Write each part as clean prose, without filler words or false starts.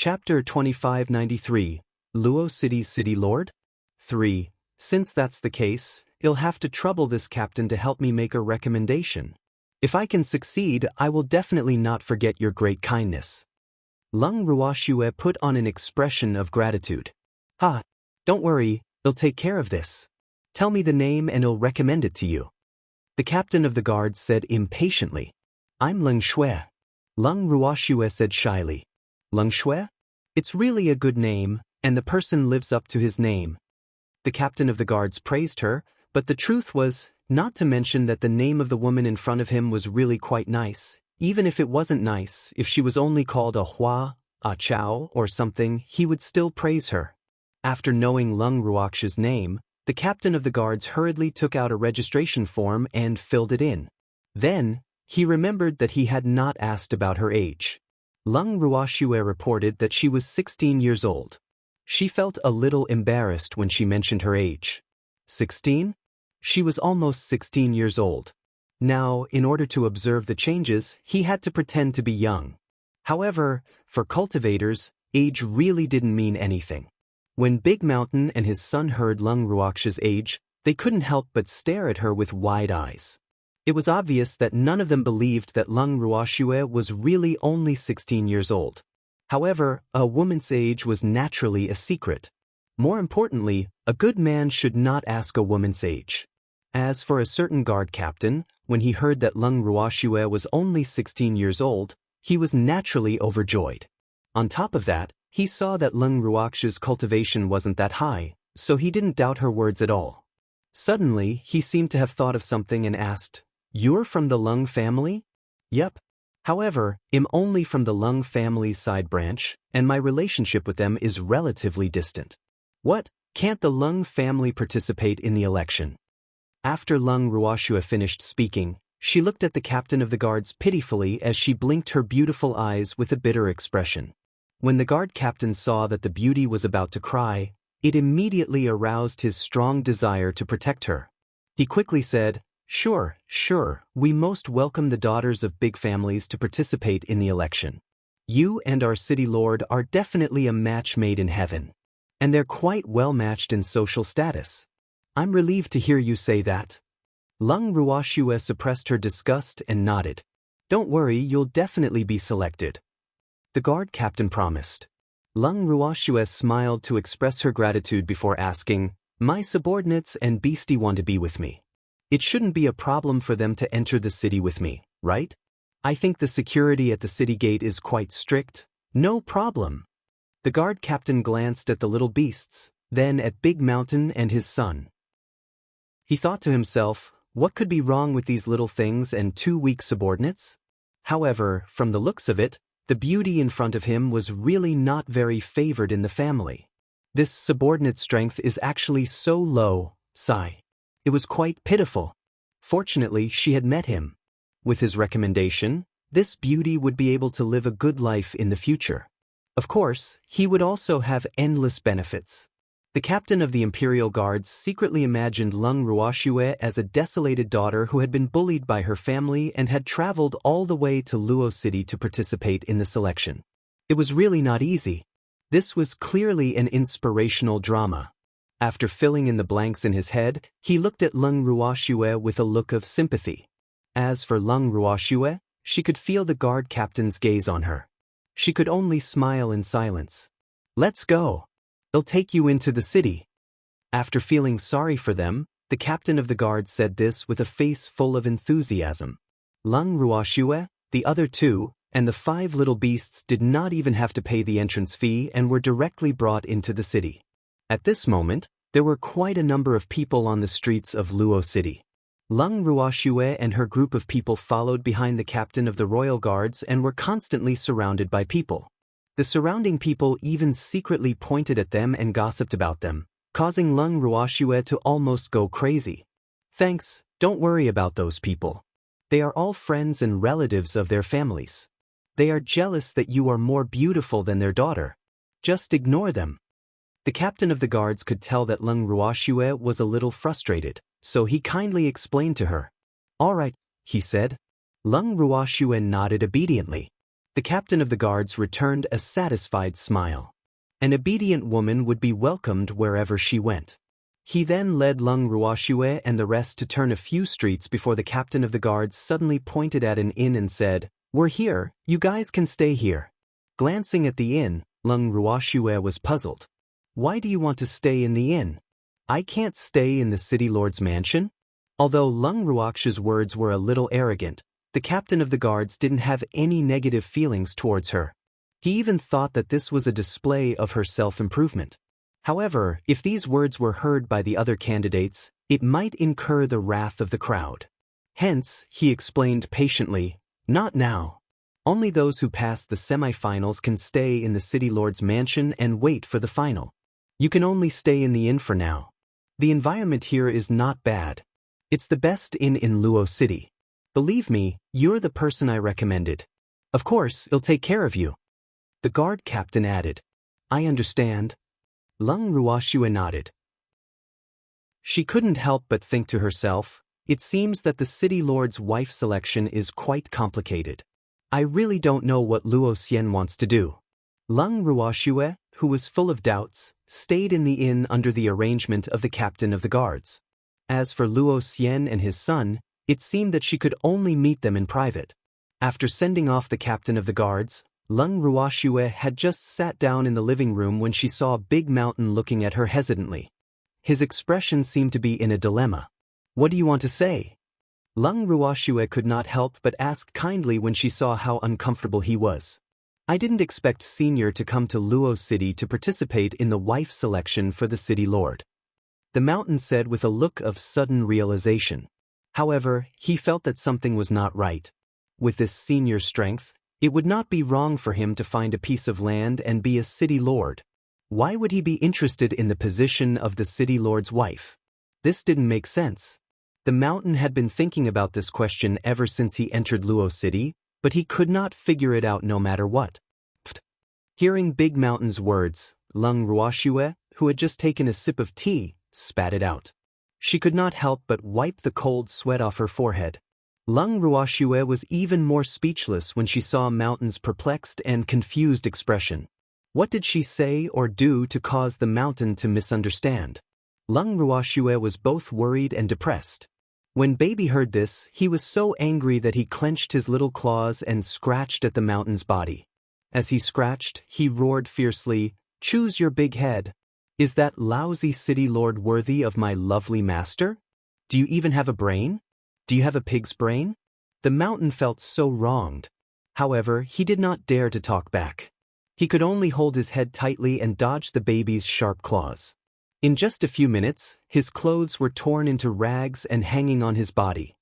Chapter 2593, Luo City's City Lord? 3. Since that's the case, you'll have to trouble this captain to help me make a recommendation. If I can succeed, I will definitely not forget your great kindness. Lung Ruoxue put on an expression of gratitude. Don't worry, he'll take care of this. Tell me the name and he'll recommend it to you. The captain of the guards said impatiently. I'm Lung Shui. Lung Ruoxue said shyly. Lung Shui? It's really a good name, and the person lives up to his name. The captain of the guards praised her, but the truth was, not to mention that the name of the woman in front of him was really quite nice. Even if it wasn't nice, if she was only called a Hua, a Chow, or something, he would still praise her. After knowing Lung Ruoxue's name, the captain of the guards hurriedly took out a registration form and filled it in. Then, he remembered that he had not asked about her age. Lung Ruoxue reported that she was 16 years old. She felt a little embarrassed when she mentioned her age. 16? She was almost 16 years old. Now, in order to observe the changes, he had to pretend to be young. However, for cultivators, age really didn't mean anything. When Big Mountain and his son heard Lung Ruoxue's age, they couldn't help but stare at her with wide eyes. It was obvious that none of them believed that Lung Ruoxue was really only 16 years old. However, a woman's age was naturally a secret. More importantly, a good man should not ask a woman's age. As for a certain guard captain, when he heard that Lung Ruoxue was only 16 years old, he was naturally overjoyed. On top of that, he saw that Lung Ruoxue's cultivation wasn't that high, so he didn't doubt her words at all. Suddenly, he seemed to have thought of something and asked, "You're from the Lung family?" "Yep. However, I'm only from the Lung family's side branch, and my relationship with them is relatively distant." "What? Can't the Lung family participate in the election?" After Lung Ruoxue finished speaking, she looked at the captain of the guards pitifully as she blinked her beautiful eyes with a bitter expression. When the guard captain saw that the beauty was about to cry, it immediately aroused his strong desire to protect her. He quickly said, Sure, we most welcome the daughters of big families to participate in the election. You and our city lord are definitely a match made in heaven. And they're quite well matched in social status. I'm relieved to hear you say that." Lung Ruoxue suppressed her disgust and nodded. "Don't worry, you'll definitely be selected," the guard captain promised. Lung Ruoxue smiled to express her gratitude before asking, "My subordinates and Beastie want to be with me. It shouldn't be a problem for them to enter the city with me, right? I think the security at the city gate is quite strict." "No problem." The guard captain glanced at the little beasts, then at Big Mountain and his son. He thought to himself, what could be wrong with these little things and 2 weak subordinates? However, from the looks of it, the beauty in front of him was really not very favored in the family. This subordinate strength is actually so low, sigh. It was quite pitiful. Fortunately, she had met him. With his recommendation, this beauty would be able to live a good life in the future. Of course, he would also have endless benefits. The captain of the Imperial Guards secretly imagined Lung Ruoxue as a desolated daughter who had been bullied by her family and had traveled all the way to Luo City to participate in the selection. It was really not easy. This was clearly an inspirational drama. After filling in the blanks in his head, he looked at Lung Ruoxue with a look of sympathy. As for Lung Ruoxue, she could feel the guard captain's gaze on her. She could only smile in silence. "Let's go. They'll take you into the city." After feeling sorry for them, the captain of the guard said this with a face full of enthusiasm. Lung Ruoxue, the other 2, and the 5 little beasts did not even have to pay the entrance fee and were directly brought into the city. At this moment, there were quite a number of people on the streets of Luo City. Lung Ruoxue and her group of people followed behind the captain of the royal guards and were constantly surrounded by people. The surrounding people even secretly pointed at them and gossiped about them, causing Lung Ruoxue to almost go crazy. "Thanks, don't worry about those people. They are all friends and relatives of their families. They are jealous that you are more beautiful than their daughter. Just ignore them." The captain of the guards could tell that Lung Ruoxue was a little frustrated, so he kindly explained to her. "All right," he said. Lung Ruoxue nodded obediently. The captain of the guards returned a satisfied smile. An obedient woman would be welcomed wherever she went. He then led Lung Ruoxue and the rest to turn a few streets before the captain of the guards suddenly pointed at an inn and said, "We're here, you guys can stay here." Glancing at the inn, Lung Ruoxue was puzzled. "Why do you want to stay in the inn? I can't stay in the city lord's mansion?" Although Lung Ruoxue's words were a little arrogant, the captain of the guards didn't have any negative feelings towards her. He even thought that this was a display of her self-improvement. However, if these words were heard by the other candidates, it might incur the wrath of the crowd. Hence, he explained patiently, "Not now. Only those who pass the semi-finals can stay in the city lord's mansion and wait for the final. You can only stay in the inn for now. The environment here is not bad. It's the best inn in Luo City. Believe me, you're the person I recommended. Of course, it'll take care of you." The guard captain added, "I understand." Lung Ruoxue nodded. She couldn't help but think to herself, it seems that the city lord's wife selection is quite complicated. I really don't know what Luo Xian wants to do. Lung Ruoxue, who was full of doubts, stayed in the inn under the arrangement of the captain of the guards. As for Luo Xian and his son, it seemed that she could only meet them in private. After sending off the captain of the guards, Lung Ruoxue had just sat down in the living room when she saw Big Mountain looking at her hesitantly. His expression seemed to be in a dilemma. "What do you want to say?" Lung Ruoxue could not help but ask kindly when she saw how uncomfortable he was. "I didn't expect Senior to come to Luo City to participate in the wife selection for the city lord," the mountain said with a look of sudden realization. However, he felt that something was not right. With this senior strength, it would not be wrong for him to find a piece of land and be a city lord. Why would he be interested in the position of the city lord's wife? This didn't make sense. The mountain had been thinking about this question ever since he entered Luo City, but he could not figure it out no matter what. Hearing Big Mountain's words, Lung Ruoxue, who had just taken a sip of tea, spat it out. She could not help but wipe the cold sweat off her forehead. Lung Ruoxue was even more speechless when she saw Mountain's perplexed and confused expression. What did she say or do to cause the mountain to misunderstand? Lung Ruoxue was both worried and depressed. When Baby heard this, he was so angry that he clenched his little claws and scratched at the mountain's body. As he scratched, he roared fiercely, "Choose your big head. Is that lousy city lord worthy of my lovely master? Do you even have a brain? Do you have a pig's brain?" The mountain felt so wronged. However, he did not dare to talk back. He could only hold his head tightly and dodge the baby's sharp claws. In just a few minutes, his clothes were torn into rags and hanging on his body.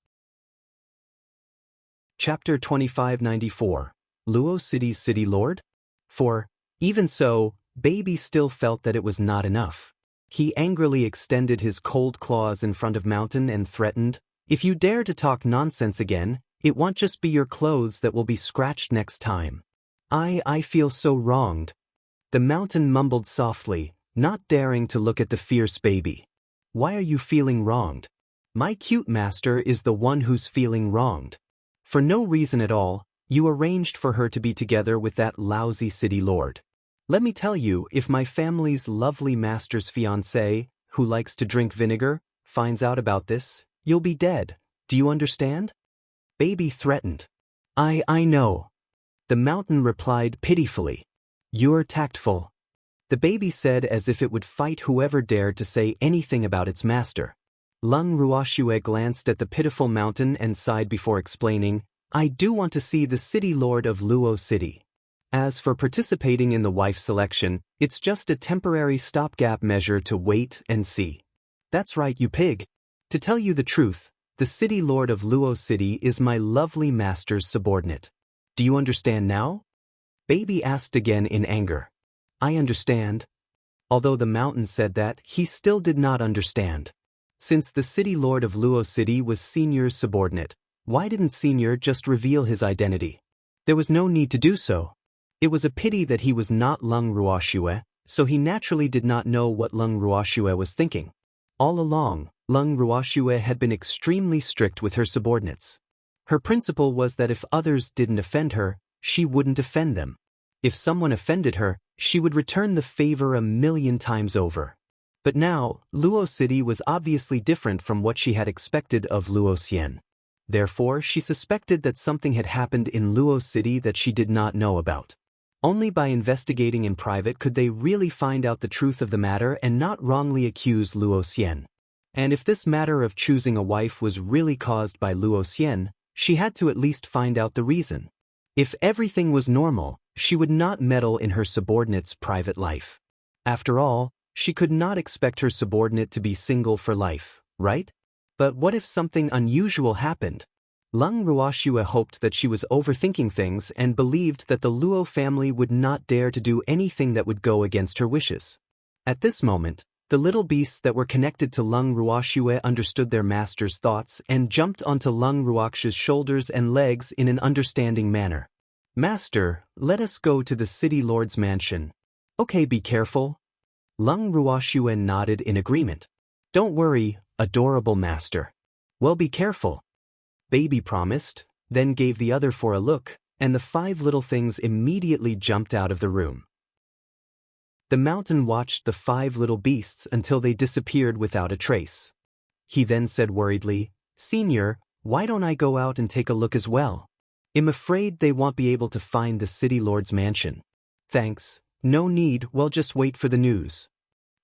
Chapter 2594. Luo City's City Lord? For, even so, Baby still felt that it was not enough. He angrily extended his cold claws in front of Mountain and threatened, "If you dare to talk nonsense again, it won't just be your clothes that will be scratched next time." I feel so wronged." The mountain mumbled softly, not daring to look at the fierce baby. "Why are you feeling wronged? My cute master is the one who's feeling wronged. For no reason at all, you arranged for her to be together with that lousy city lord. Let me tell you, if my family's lovely master's fiancé, who likes to drink vinegar, finds out about this, you'll be dead. Do you understand?" Baby threatened. I know." The mountain replied pitifully. "You're tactful," the baby said as if it would fight whoever dared to say anything about its master. Lung Ruoxue glanced at the pitiful mountain and sighed before explaining, "I do want to see the city lord of Luo City. As for participating in the wife selection, it's just a temporary stopgap measure to wait and see." "That's right, you pig. To tell you the truth, the city lord of Luo City is my lovely master's subordinate. Do you understand now?" Baby asked again in anger. "I understand." Although the mountain said that, he still did not understand. Since the city lord of Luo City was Senior's subordinate, why didn't Senior just reveal his identity? There was no need to do so. It was a pity that he was not Lung Ruoxue, so he naturally did not know what Lung Ruoxue was thinking. All along, Lung Ruoxue had been extremely strict with her subordinates. Her principle was that if others didn't offend her, she wouldn't offend them. If someone offended her, she would return the favor 1,000,000 times over. But now, Luo City was obviously different from what she had expected of Luo Xian. Therefore, she suspected that something had happened in Luo City that she did not know about. Only by investigating in private could they really find out the truth of the matter and not wrongly accuse Luo Xian. And if this matter of choosing a wife was really caused by Luo Xian, she had to at least find out the reason. If everything was normal, she would not meddle in her subordinate's private life. After all, she could not expect her subordinate to be single for life, right? But what if something unusual happened? Leng Ruoxue hoped that she was overthinking things and believed that the Luo family would not dare to do anything that would go against her wishes. At this moment, the little beasts that were connected to Leng Ruoxue understood their master's thoughts and jumped onto Leng Ruoxue's shoulders and legs in an understanding manner. "Master, let us go to the city lord's mansion." "Okay, be careful." Leng Ruoxue nodded in agreement. "Don't worry, adorable master." "Well, be careful." Baby promised, then gave the other for a look, and the 5 little things immediately jumped out of the room. The mountain watched the 5 little beasts until they disappeared without a trace. He then said worriedly, "Senior, why don't I go out and take a look as well? I'm afraid they won't be able to find the city lord's mansion." "Thanks, no need, we'll just wait for the news."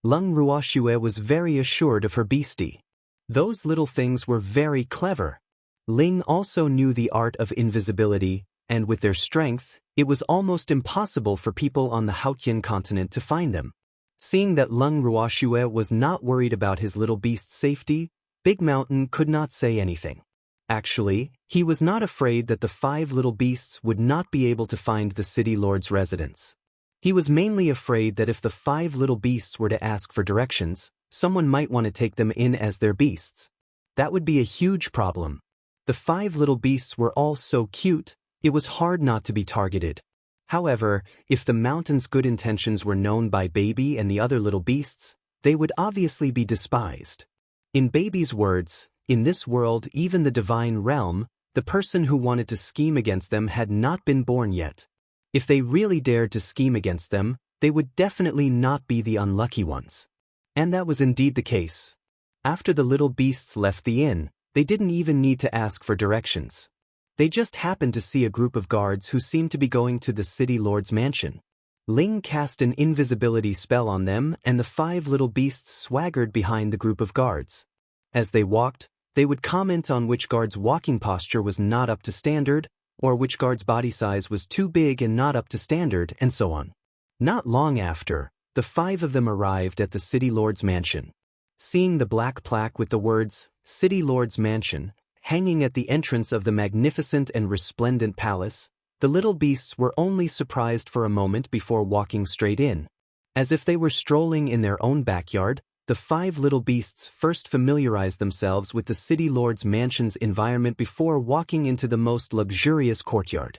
Leng Ruoxue was very assured of her beastie. Those little things were very clever. Ling also knew the art of invisibility, and with their strength, it was almost impossible for people on the Haotian continent to find them. Seeing that Leng Ruoxue was not worried about his little beast's safety, Big Mountain could not say anything. Actually, he was not afraid that the 5 little beasts would not be able to find the city lord's residence. He was mainly afraid that if the 5 little beasts were to ask for directions, someone might want to take them in as their beasts. That would be a huge problem. The 5 little beasts were all so cute, it was hard not to be targeted. However, if the mountain's good intentions were known by Baby and the other little beasts, they would obviously be despised. In Baby's words, in this world, even the divine realm, the person who wanted to scheme against them had not been born yet. If they really dared to scheme against them, they would definitely not be the unlucky ones. And that was indeed the case. After the little beasts left the inn, they didn't even need to ask for directions. They just happened to see a group of guards who seemed to be going to the city lord's mansion. Ling cast an invisibility spell on them, and the 5 little beasts swaggered behind the group of guards. As they walked, they would comment on which guard's walking posture was not up to standard, or which guard's body size was too big and not up to standard, and so on. Not long after, the 5 of them arrived at the city lord's mansion. Seeing the black plaque with the words, "City Lord's Mansion," hanging at the entrance of the magnificent and resplendent palace, the little beasts were only surprised for a moment before walking straight in. As if they were strolling in their own backyard, the 5 little beasts first familiarized themselves with the city lord's mansion's environment before walking into the most luxurious courtyard.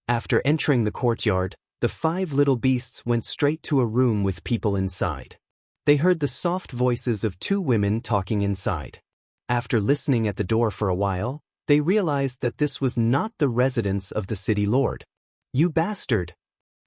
After entering the courtyard, the 5 little beasts went straight to a room with people inside. They heard the soft voices of 2 women talking inside. After listening at the door for a while, they realized that this was not the residence of the city lord. "You bastard!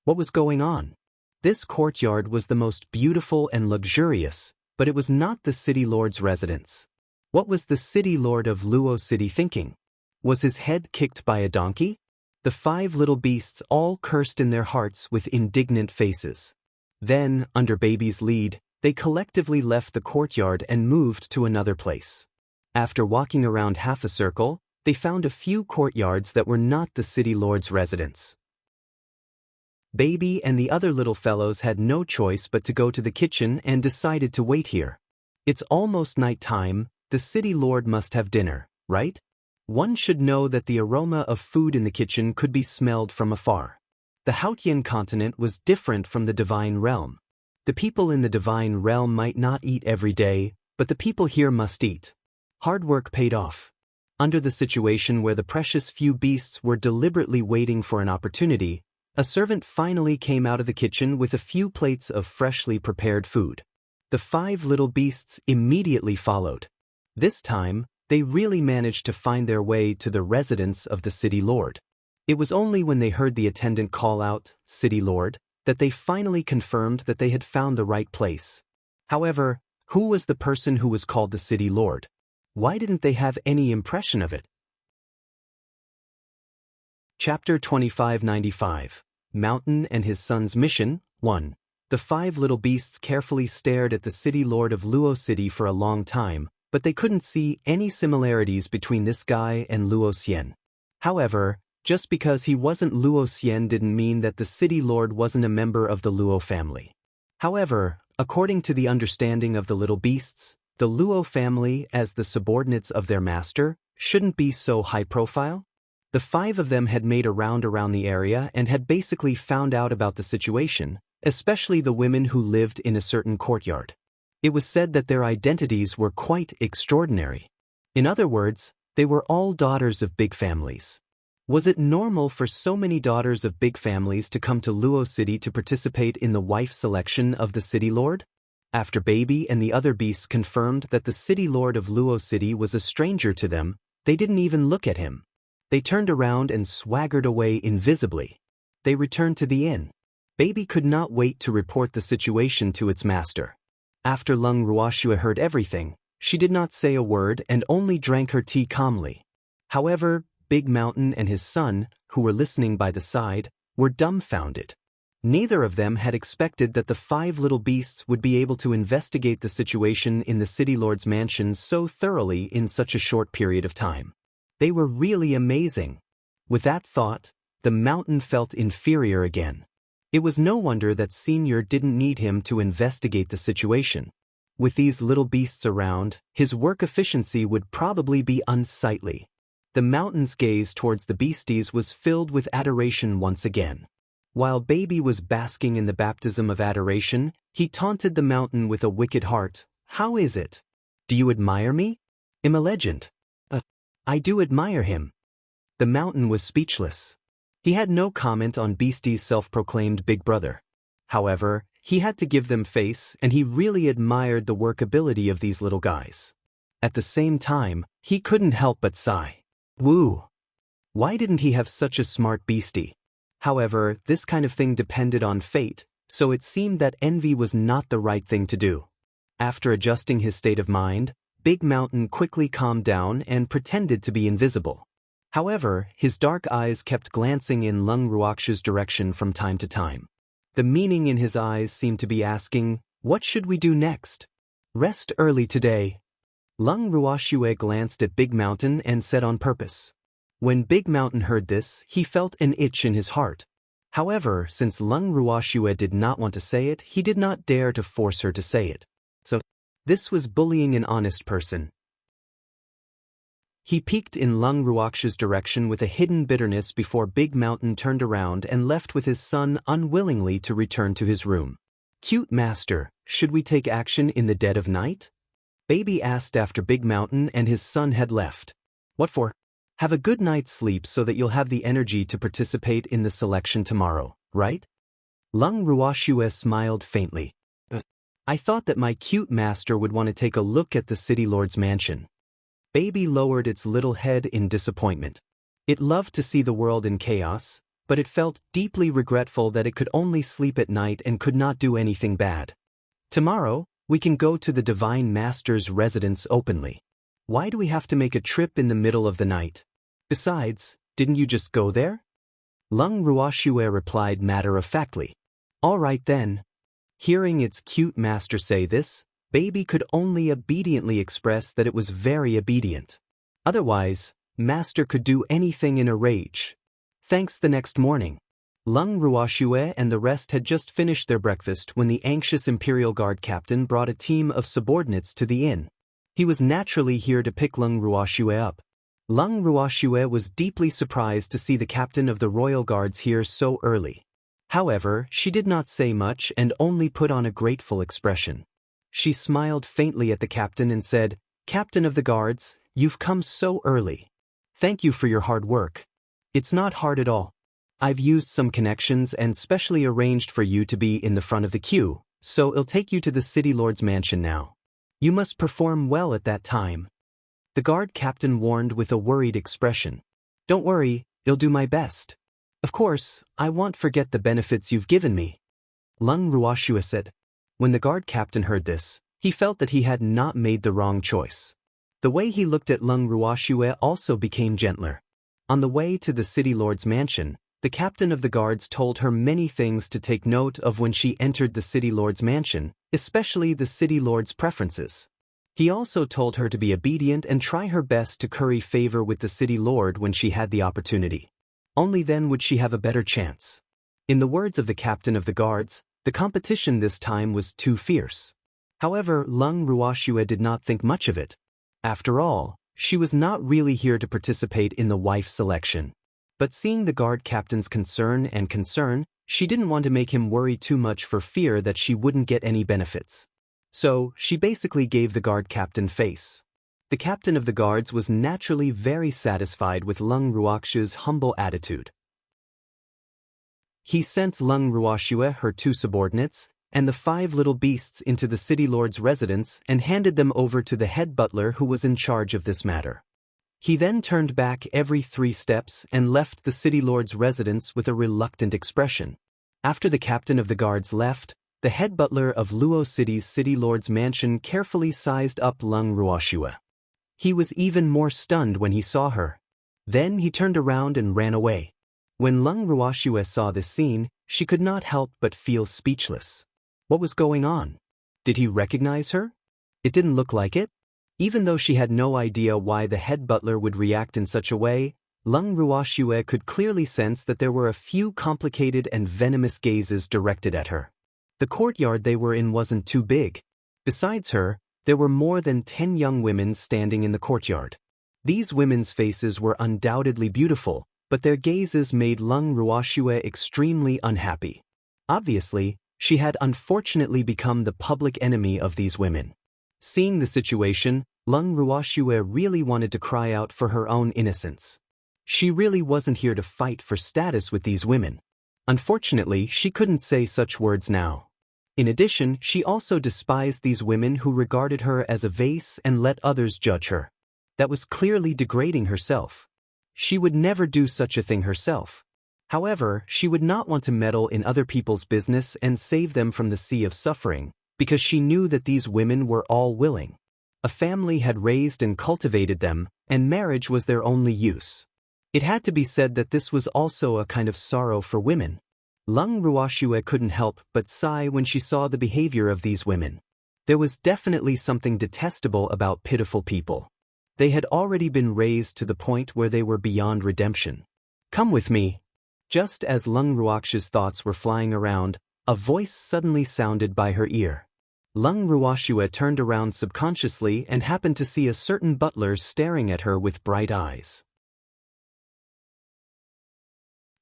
What was going on?" This courtyard was the most beautiful and luxurious, but it was not the city lord's residence. What was the city lord of Luo City thinking? Was his head kicked by a donkey? The 5 little beasts all cursed in their hearts with indignant faces. Then, under Baby's lead, they collectively left the courtyard and moved to another place. After walking around half a circle, they found a few courtyards that were not the city lord's residence. Baby and the other little fellows had no choice but to go to the kitchen and decided to wait here. It's almost night time, the city lord must have dinner, right? One should know that the aroma of food in the kitchen could be smelled from afar. The Haotian continent was different from the divine realm. The people in the divine realm might not eat every day, but the people here must eat. Hard work paid off. Under the situation where the precious few beasts were deliberately waiting for an opportunity, a servant finally came out of the kitchen with a few plates of freshly prepared food. The 5 little beasts immediately followed. This time, they really managed to find their way to the residence of the city lord. It was only when they heard the attendant call out, "City Lord," that they finally confirmed that they had found the right place. However, who was the person who was called the City Lord? Why didn't they have any impression of it? Chapter 2595. Mountain and His Son's Mission. 1. The 5 little beasts carefully stared at the City Lord of Luo City for a long time, but they couldn't see any similarities between this guy and Luo Xian. However, just because he wasn't Luo Xian didn't mean that the City Lord wasn't a member of the Luo family. However, according to the understanding of the little beasts, the Luo family, as the subordinates of their master, shouldn't be so high profile. The 5 of them had made a round around the area and had basically found out about the situation, especially the women who lived in a certain courtyard. It was said that their identities were quite extraordinary. In other words, they were all daughters of big families. Was it normal for so many daughters of big families to come to Luo City to participate in the wife selection of the City Lord? After Baby and the other beasts confirmed that the City Lord of Luo City was a stranger to them, they didn't even look at him. They turned around and swaggered away invisibly. They returned to the inn. Baby could not wait to report the situation to its master. After Lung Ruoxue heard everything, she did not say a word and only drank her tea calmly. However, Big Mountain and his son, who were listening by the side, were dumbfounded. Neither of them had expected that the 5 little beasts would be able to investigate the situation in the City Lord's mansion so thoroughly in such a short period of time. They were really amazing. With that thought, the mountain felt inferior again. It was no wonder that Senior didn't need him to investigate the situation. With these little beasts around, his work efficiency would probably be unsightly. The mountain's gaze towards the beasties was filled with adoration once again. While Baby was basking in the baptism of adoration, he taunted the mountain with a wicked heart. "How is it? Do you admire me? I'm a legend. I do admire him." The mountain was speechless. He had no comment on Beastie's self-proclaimed big brother. However, he had to give them face, and he really admired the workability of these little guys. At the same time, he couldn't help but sigh. Woo! Why didn't he have such a smart beastie? However, this kind of thing depended on fate, so it seemed that envy was not the right thing to do. After adjusting his state of mind, Big Mountain quickly calmed down and pretended to be invisible. However, his dark eyes kept glancing in Lung Ruoxue's direction from time to time. The meaning in his eyes seemed to be asking, "What should we do next? Rest early today." Lung Ruoxue glanced at Big Mountain and said on purpose. When Big Mountain heard this, he felt an itch in his heart. However, since Lung Ruoxue did not want to say it, he did not dare to force her to say it. So, this was bullying an honest person. He peeked in Lung Ruoxue's direction with a hidden bitterness before Big Mountain turned around and left with his son unwillingly to return to his room. "Cute master, should we take action in the dead of night?" Baby asked after Big Mountain and his son had left. "What for?" "Have a good night's sleep so that you'll have the energy to participate in the selection tomorrow, right?" Lung Ruoxue smiled faintly. "I thought that my cute master would want to take a look at the City Lord's mansion." Baby lowered its little head in disappointment. It loved to see the world in chaos, but it felt deeply regretful that it could only sleep at night and could not do anything bad. "Tomorrow, we can go to the Divine Master's residence openly. Why do we have to make a trip in the middle of the night? Besides, didn't you just go there?" Lung Ruoxue replied matter-of-factly. "All right then." Hearing its cute master say this, Baby could only obediently express that it was very obedient. Otherwise, Master could do anything in a rage. Thanks. The next morning, Lung Ruoxue and the rest had just finished their breakfast when the anxious Imperial Guard captain brought a team of subordinates to the inn. He was naturally here to pick Lung Ruoxue up. Lung Ruoxue was deeply surprised to see the captain of the Royal Guards here so early. However, she did not say much and only put on a grateful expression. She smiled faintly at the captain and said, "Captain of the Guards, you've come so early. Thank you for your hard work. It's not hard at all. I've used some connections and specially arranged for you to be in the front of the queue, so it'll take you to the City Lord's mansion now. You must perform well at that time." The guard captain warned with a worried expression. "Don't worry, I'll do my best. Of course, I won't forget the benefits you've given me. Lung Ruoxue said. When the guard captain heard this, he felt that he had not made the wrong choice. The way he looked at Lung Ruoxue also became gentler. On the way to the city lord's mansion, the captain of the guards told her many things to take note of when she entered the city lord's mansion, especially the city lord's preferences. He also told her to be obedient and try her best to curry favor with the city lord when she had the opportunity. Only then would she have a better chance. In the words of the captain of the guards, the competition this time was too fierce. However, Lung Ruoxue did not think much of it. After all, she was not really here to participate in the wife selection. But seeing the guard captain's concern, she didn't want to make him worry too much for fear that she wouldn't get any benefits. So, she basically gave the guard captain face. The captain of the guards was naturally very satisfied with Lung Ruoxue's humble attitude. He sent Lung Ruoxue, her 2 subordinates, and the 5 little beasts into the city lord's residence and handed them over to the head butler who was in charge of this matter. He then turned back every 3 steps and left the city lord's residence with a reluctant expression. After the captain of the guards left, the head butler of Luo City's city lord's mansion carefully sized up Lung Ruoxue. He was even more stunned when he saw her. Then he turned around and ran away. When Lung Ruoxue saw this scene, she could not help but feel speechless. What was going on? Did he recognize her? It didn't look like it. Even though she had no idea why the head butler would react in such a way, Lung Ruoxue could clearly sense that there were a few complicated and venomous gazes directed at her. The courtyard they were in wasn't too big. Besides her, there were more than 10 young women standing in the courtyard. These women's faces were undoubtedly beautiful, but their gazes made Lung Ruoxue extremely unhappy. Obviously, she had unfortunately become the public enemy of these women. Seeing the situation, Lung Ruoxue really wanted to cry out for her own innocence. She really wasn't here to fight for status with these women. Unfortunately, she couldn't say such words now. In addition, she also despised these women who regarded her as a vase and let others judge her. That was clearly degrading herself. She would never do such a thing herself. However, she would not want to meddle in other people's business and save them from the sea of suffering, because she knew that these women were all willing. A family had raised and cultivated them, and marriage was their only use. It had to be said that this was also a kind of sorrow for women. Lung Ruoxue couldn't help but sigh when she saw the behavior of these women. There was definitely something detestable about pitiful people. They had already been raised to the point where they were beyond redemption. Come with me. Just as Lung Ruoxue's thoughts were flying around, a voice suddenly sounded by her ear. Lung Ruoxue turned around subconsciously and happened to see a certain butler staring at her with bright eyes.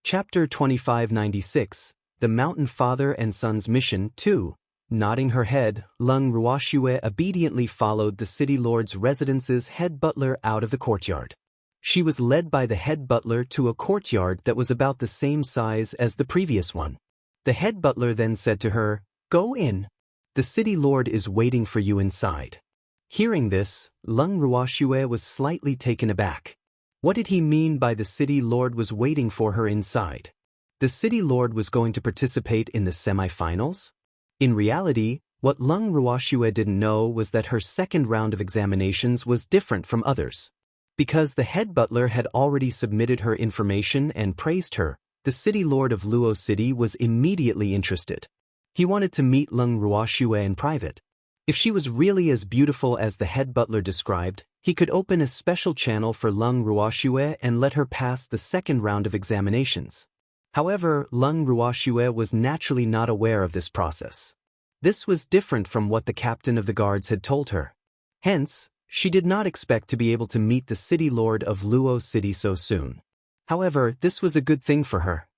Chapter 2596, The Mountain Father and Son's Mission 2. Nodding her head, Lung Ruoxue obediently followed the city lord's residence's head butler out of the courtyard. She was led by the head butler to a courtyard that was about the same size as the previous one. The head butler then said to her, "Go in. The city lord is waiting for you inside." Hearing this, Lung Ruoxue was slightly taken aback. What did he mean by the city lord was waiting for her inside? The city lord was going to participate in the semi-finals? In reality, what Lung Ruoxue didn't know was that her second round of examinations was different from others. Because the head butler had already submitted her information and praised her, the city lord of Luo City was immediately interested. He wanted to meet Lung Ruoxue in private. If she was really as beautiful as the head butler described, he could open a special channel for Lung Ruoxue and let her pass the second round of examinations. However, Lung Ruoxue was naturally not aware of this process. This was different from what the captain of the guards had told her. Hence, she did not expect to be able to meet the city lord of Luo City so soon. However, this was a good thing for her.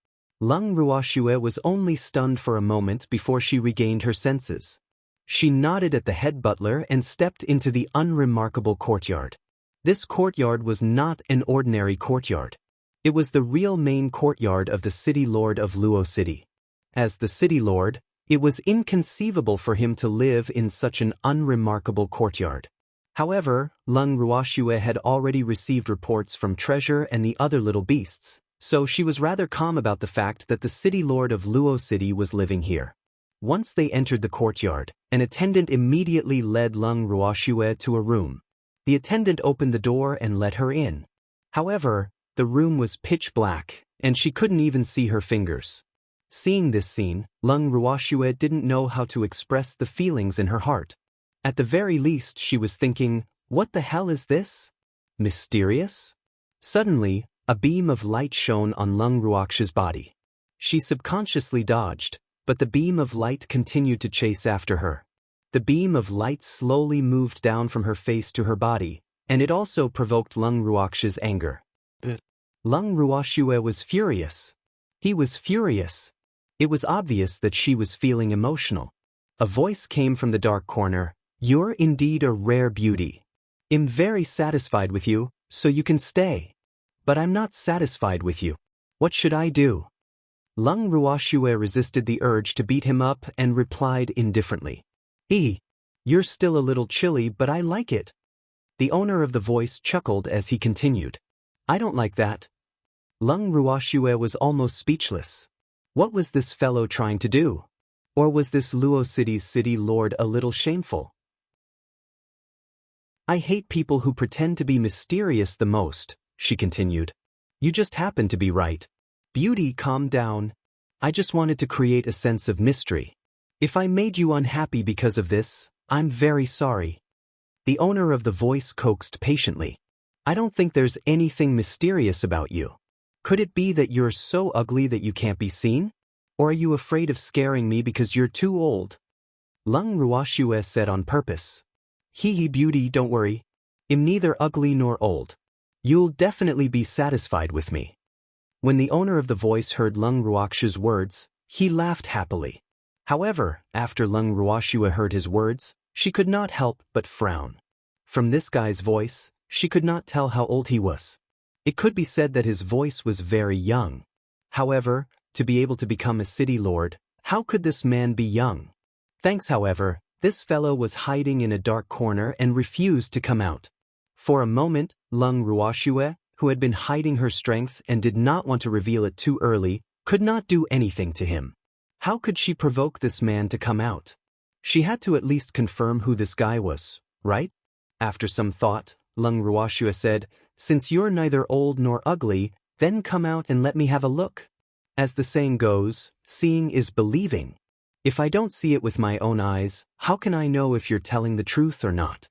Lung Ruoxue was only stunned for a moment before she regained her senses. She nodded at the head butler and stepped into the unremarkable courtyard. This courtyard was not an ordinary courtyard. It was the real main courtyard of the city lord of Luo City. As the city lord, it was inconceivable for him to live in such an unremarkable courtyard. However, Lung Ruoxue had already received reports from Treasure and the other little beasts, So she was rather calm about the fact that the city lord of Luo City was living here. Once they entered the courtyard, an attendant immediately led Lung Ruoxue to a room. The attendant opened the door and let her in. However, the room was pitch black, and she couldn't even see her fingers. Seeing this scene, Lung Ruoxue didn't know how to express the feelings in her heart. At the very least she was thinking, what the hell is this? Mysterious? Suddenly, a beam of light shone on Lung Ruoxue's body. She subconsciously dodged, but the beam of light continued to chase after her. The beam of light slowly moved down from her face to her body, and it also provoked Lung Ruoxue's anger. Lung Ruoxue was furious. He was furious. It was obvious that she was feeling emotional. A voice came from the dark corner. You're indeed a rare beauty. I'm very satisfied with you, so you can stay. But I'm not satisfied with you. What should I do? Lung Ruoxue resisted the urge to beat him up and replied indifferently. You're still a little chilly, but I like it. The owner of the voice chuckled as he continued. I don't like that. Lung Ruoxue was almost speechless. What was this fellow trying to do? Or was this Luo City's city lord a little shameful? I hate people who pretend to be mysterious the most, she continued. You just happen to be right. Beauty, calm down. I just wanted to create a sense of mystery. If I made you unhappy because of this, I'm very sorry. The owner of the voice coaxed patiently. I don't think there's anything mysterious about you. Could it be that you're so ugly that you can't be seen? Or are you afraid of scaring me because you're too old? Lung Ruoxue said on purpose. Beauty, don't worry. I'm neither ugly nor old. You'll definitely be satisfied with me. When the owner of the voice heard Lung Ruoxue's words, he laughed happily. However, after Lung Ruoxue heard his words, she could not help but frown. From this guy's voice, she could not tell how old he was. It could be said that his voice was very young. However, to be able to become a city lord, how could this man be young? Thanks, however, this fellow was hiding in a dark corner and refused to come out. For a moment, Lung Ruoxue, who had been hiding her strength and did not want to reveal it too early, could not do anything to him. How could she provoke this man to come out? She had to at least confirm who this guy was, right? After some thought, Lung Ruoxue said, Since you're neither old nor ugly, then come out and let me have a look. As the saying goes, seeing is believing. If I don't see it with my own eyes, how can I know if you're telling the truth or not?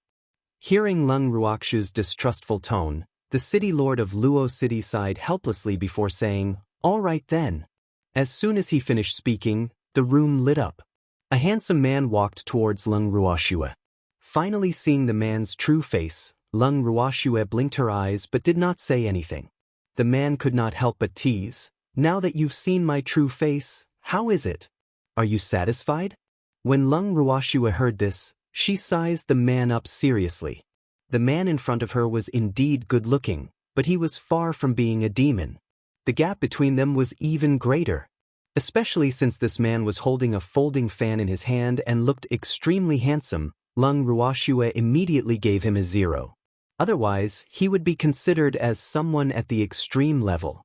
Hearing Lung Ruoxue's distrustful tone, the city lord of Luo City sighed helplessly before saying, All right then. As soon as he finished speaking, the room lit up. A handsome man walked towards Lung Ruoxue. Finally seeing the man's true face, Lung Ruoxue blinked her eyes but did not say anything. The man could not help but tease, Now that you've seen my true face, how is it? Are you satisfied? When Lung Ruoxue heard this, she sized the man up seriously. The man in front of her was indeed good-looking, but he was far from being a demon. The gap between them was even greater, especially since this man was holding a folding fan in his hand and looked extremely handsome. Lung Ruoxue immediately gave him a 0. Otherwise, he would be considered as someone at the extreme level.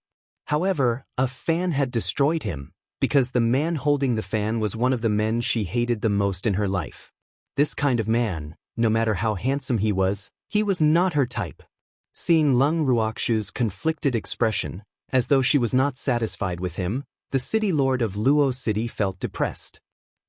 However, a fan had destroyed him, because the man holding the fan was one of the men she hated the most in her life. This kind of man, no matter how handsome he was not her type. Seeing Lung Ruoxue's conflicted expression, as though she was not satisfied with him, the city lord of Luo City felt depressed.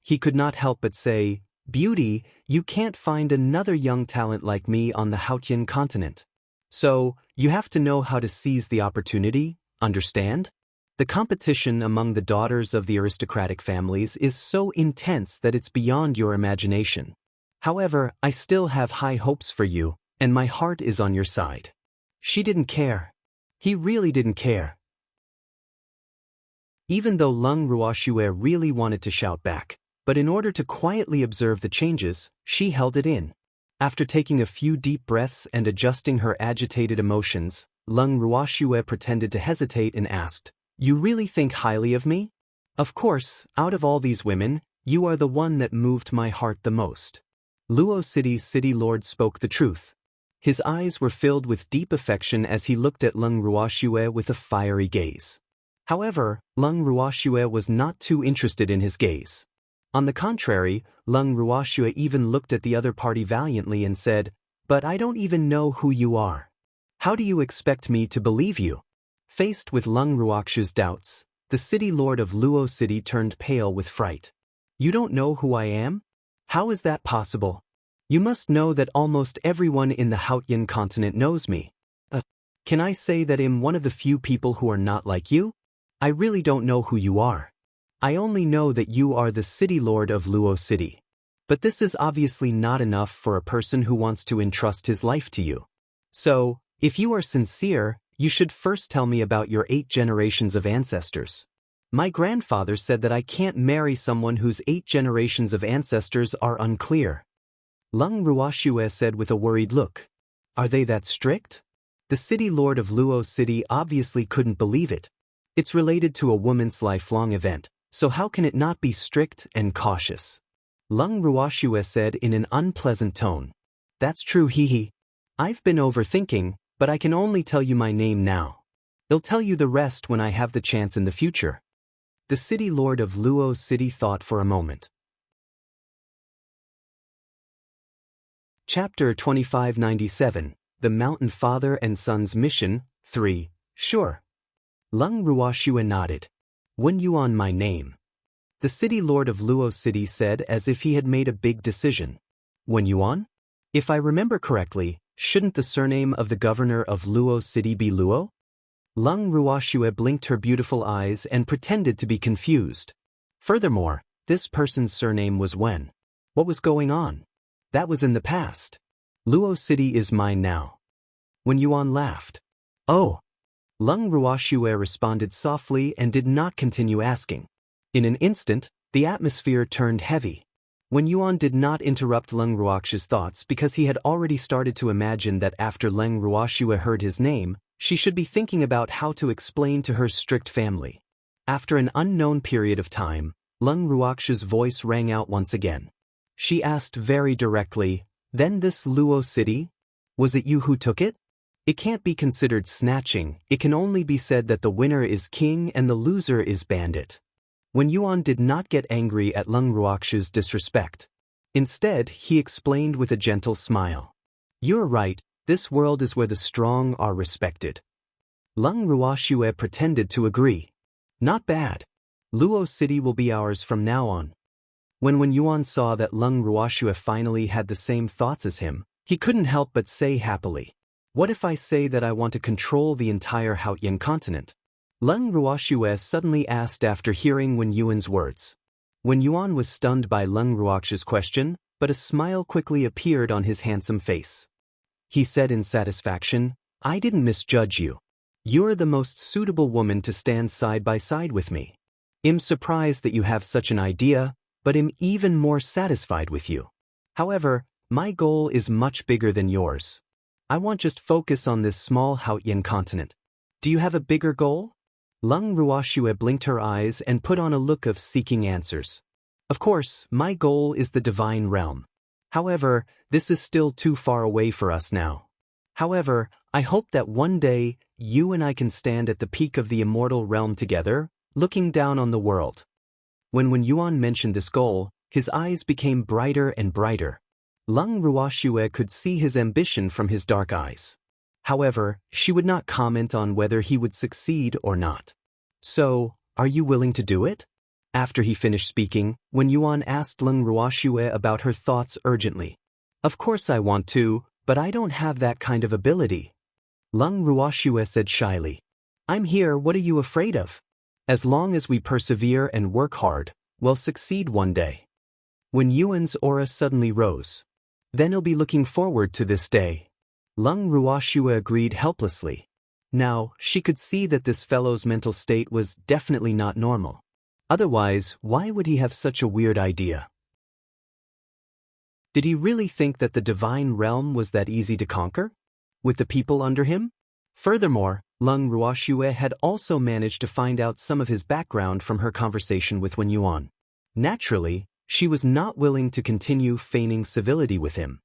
He could not help but say, Beauty, you can't find another young talent like me on the Haotian continent. So, you have to know how to seize the opportunity, understand? The competition among the daughters of the aristocratic families is so intense that it's beyond your imagination. However, I still have high hopes for you, and my heart is on your side. She didn't care. He really didn't care. Even though Lung Ruoxue really wanted to shout back, but in order to quietly observe the changes, she held it in. After taking a few deep breaths and adjusting her agitated emotions, Lung Ruoxue pretended to hesitate and asked, You really think highly of me? Of course, out of all these women, you are the one that moved my heart the most. Luo City's city lord spoke the truth. His eyes were filled with deep affection as he looked at Leng Ruoxue with a fiery gaze. However, Leng Ruoxue was not too interested in his gaze. On the contrary, Leng Ruoxue even looked at the other party valiantly and said, "But I don't even know who you are. How do you expect me to believe you?" Faced with Leng Ruoxue's doubts, the city lord of Luo City turned pale with fright. "You don't know who I am? How is that possible? You must know that almost everyone in the Haotian continent knows me. Can I say that I'm one of the few people who are not like you? I really don't know who you are. I only know that you are the city lord of Luo City. But this is obviously not enough for a person who wants to entrust his life to you. So, if you are sincere, you should first tell me about your 8 generations of ancestors. My grandfather said that I can't marry someone whose 8 generations of ancestors are unclear." Leng Ruoxue said with a worried look. "Are they that strict?" The city lord of Luo City obviously couldn't believe it. It's related to a woman's lifelong event, so how can it not be strict and cautious? Leng Ruoxue said in an unpleasant tone. "That's true, hee. I've been overthinking, but I can only tell you my name now. I'll tell you the rest when I have the chance in the future." The city lord of Luo City thought for a moment. Chapter 2597, The Mountain Father and Son's Mission, 3, Sure. Leng Ruoxue nodded. "Wen Yuan my name," the city lord of Luo City said as if he had made a big decision. "Wen Yuan? If I remember correctly, shouldn't the surname of the governor of Luo City be Luo?" Leng Ruoxue blinked her beautiful eyes and pretended to be confused. Furthermore, this person's surname was Wen. What was going on? That was in the past. Luo City is mine now. Wen Yuan laughed. "Oh." Leng Ruoxue responded softly and did not continue asking. In an instant, the atmosphere turned heavy. Wen Yuan did not interrupt Leng Ruoxue's thoughts because he had already started to imagine that after Leng Ruoxue heard his name, she should be thinking about how to explain to her strict family. After an unknown period of time, Leng Ruoxue's voice rang out once again. She asked very directly, "Then this Luo City? Was it you who took it?" It can't be considered snatching, it can only be said that the winner is king and the loser is bandit. Wen Yuan did not get angry at Leng Ruoxue's disrespect. Instead, he explained with a gentle smile. "You're right, this world is where the strong are respected." Leng Ruoxue pretended to agree. "Not bad. Luo City will be ours from now on." When Wen Yuan saw that Leng Ruoxue finally had the same thoughts as him, he couldn't help but say happily, "What if I say that I want to control the entire Haotian continent?" Leng Ruoxue suddenly asked after hearing Wen Yuan's words. Wen Yuan was stunned by Leng Ruoxue's question, but a smile quickly appeared on his handsome face. He said in satisfaction, "I didn't misjudge you. You're the most suitable woman to stand side by side with me. I'm surprised that you have such an idea, but I'm even more satisfied with you. However, my goal is much bigger than yours. I want just focus on this small Haotian continent. Do you have a bigger goal?" Leng Ruoxue blinked her eyes and put on a look of seeking answers. "Of course, my goal is the divine realm. However, this is still too far away for us now. However, I hope that one day, you and I can stand at the peak of the immortal realm together, looking down on the world." When Wen Yuan mentioned this goal, his eyes became brighter and brighter. Leng Ruoxue could see his ambition from his dark eyes. However, she would not comment on whether he would succeed or not. "So, are you willing to do it?" After he finished speaking, Wen Yuan asked Leng Ruoxue about her thoughts urgently. "Of course I want to, but I don't have that kind of ability." Leng Ruoxue said shyly, "I'm here, what are you afraid of? As long as we persevere and work hard, we'll succeed one day." Wen Yuan's aura suddenly rose. "Then I'll be looking forward to this day." Leng Ruoxue agreed helplessly. Now, she could see that this fellow's mental state was definitely not normal. Otherwise, why would he have such a weird idea? Did he really think that the divine realm was that easy to conquer? With the people under him? Furthermore, Leng Ruoxue had also managed to find out some of his background from her conversation with Wen Yuan. Naturally, she was not willing to continue feigning civility with him.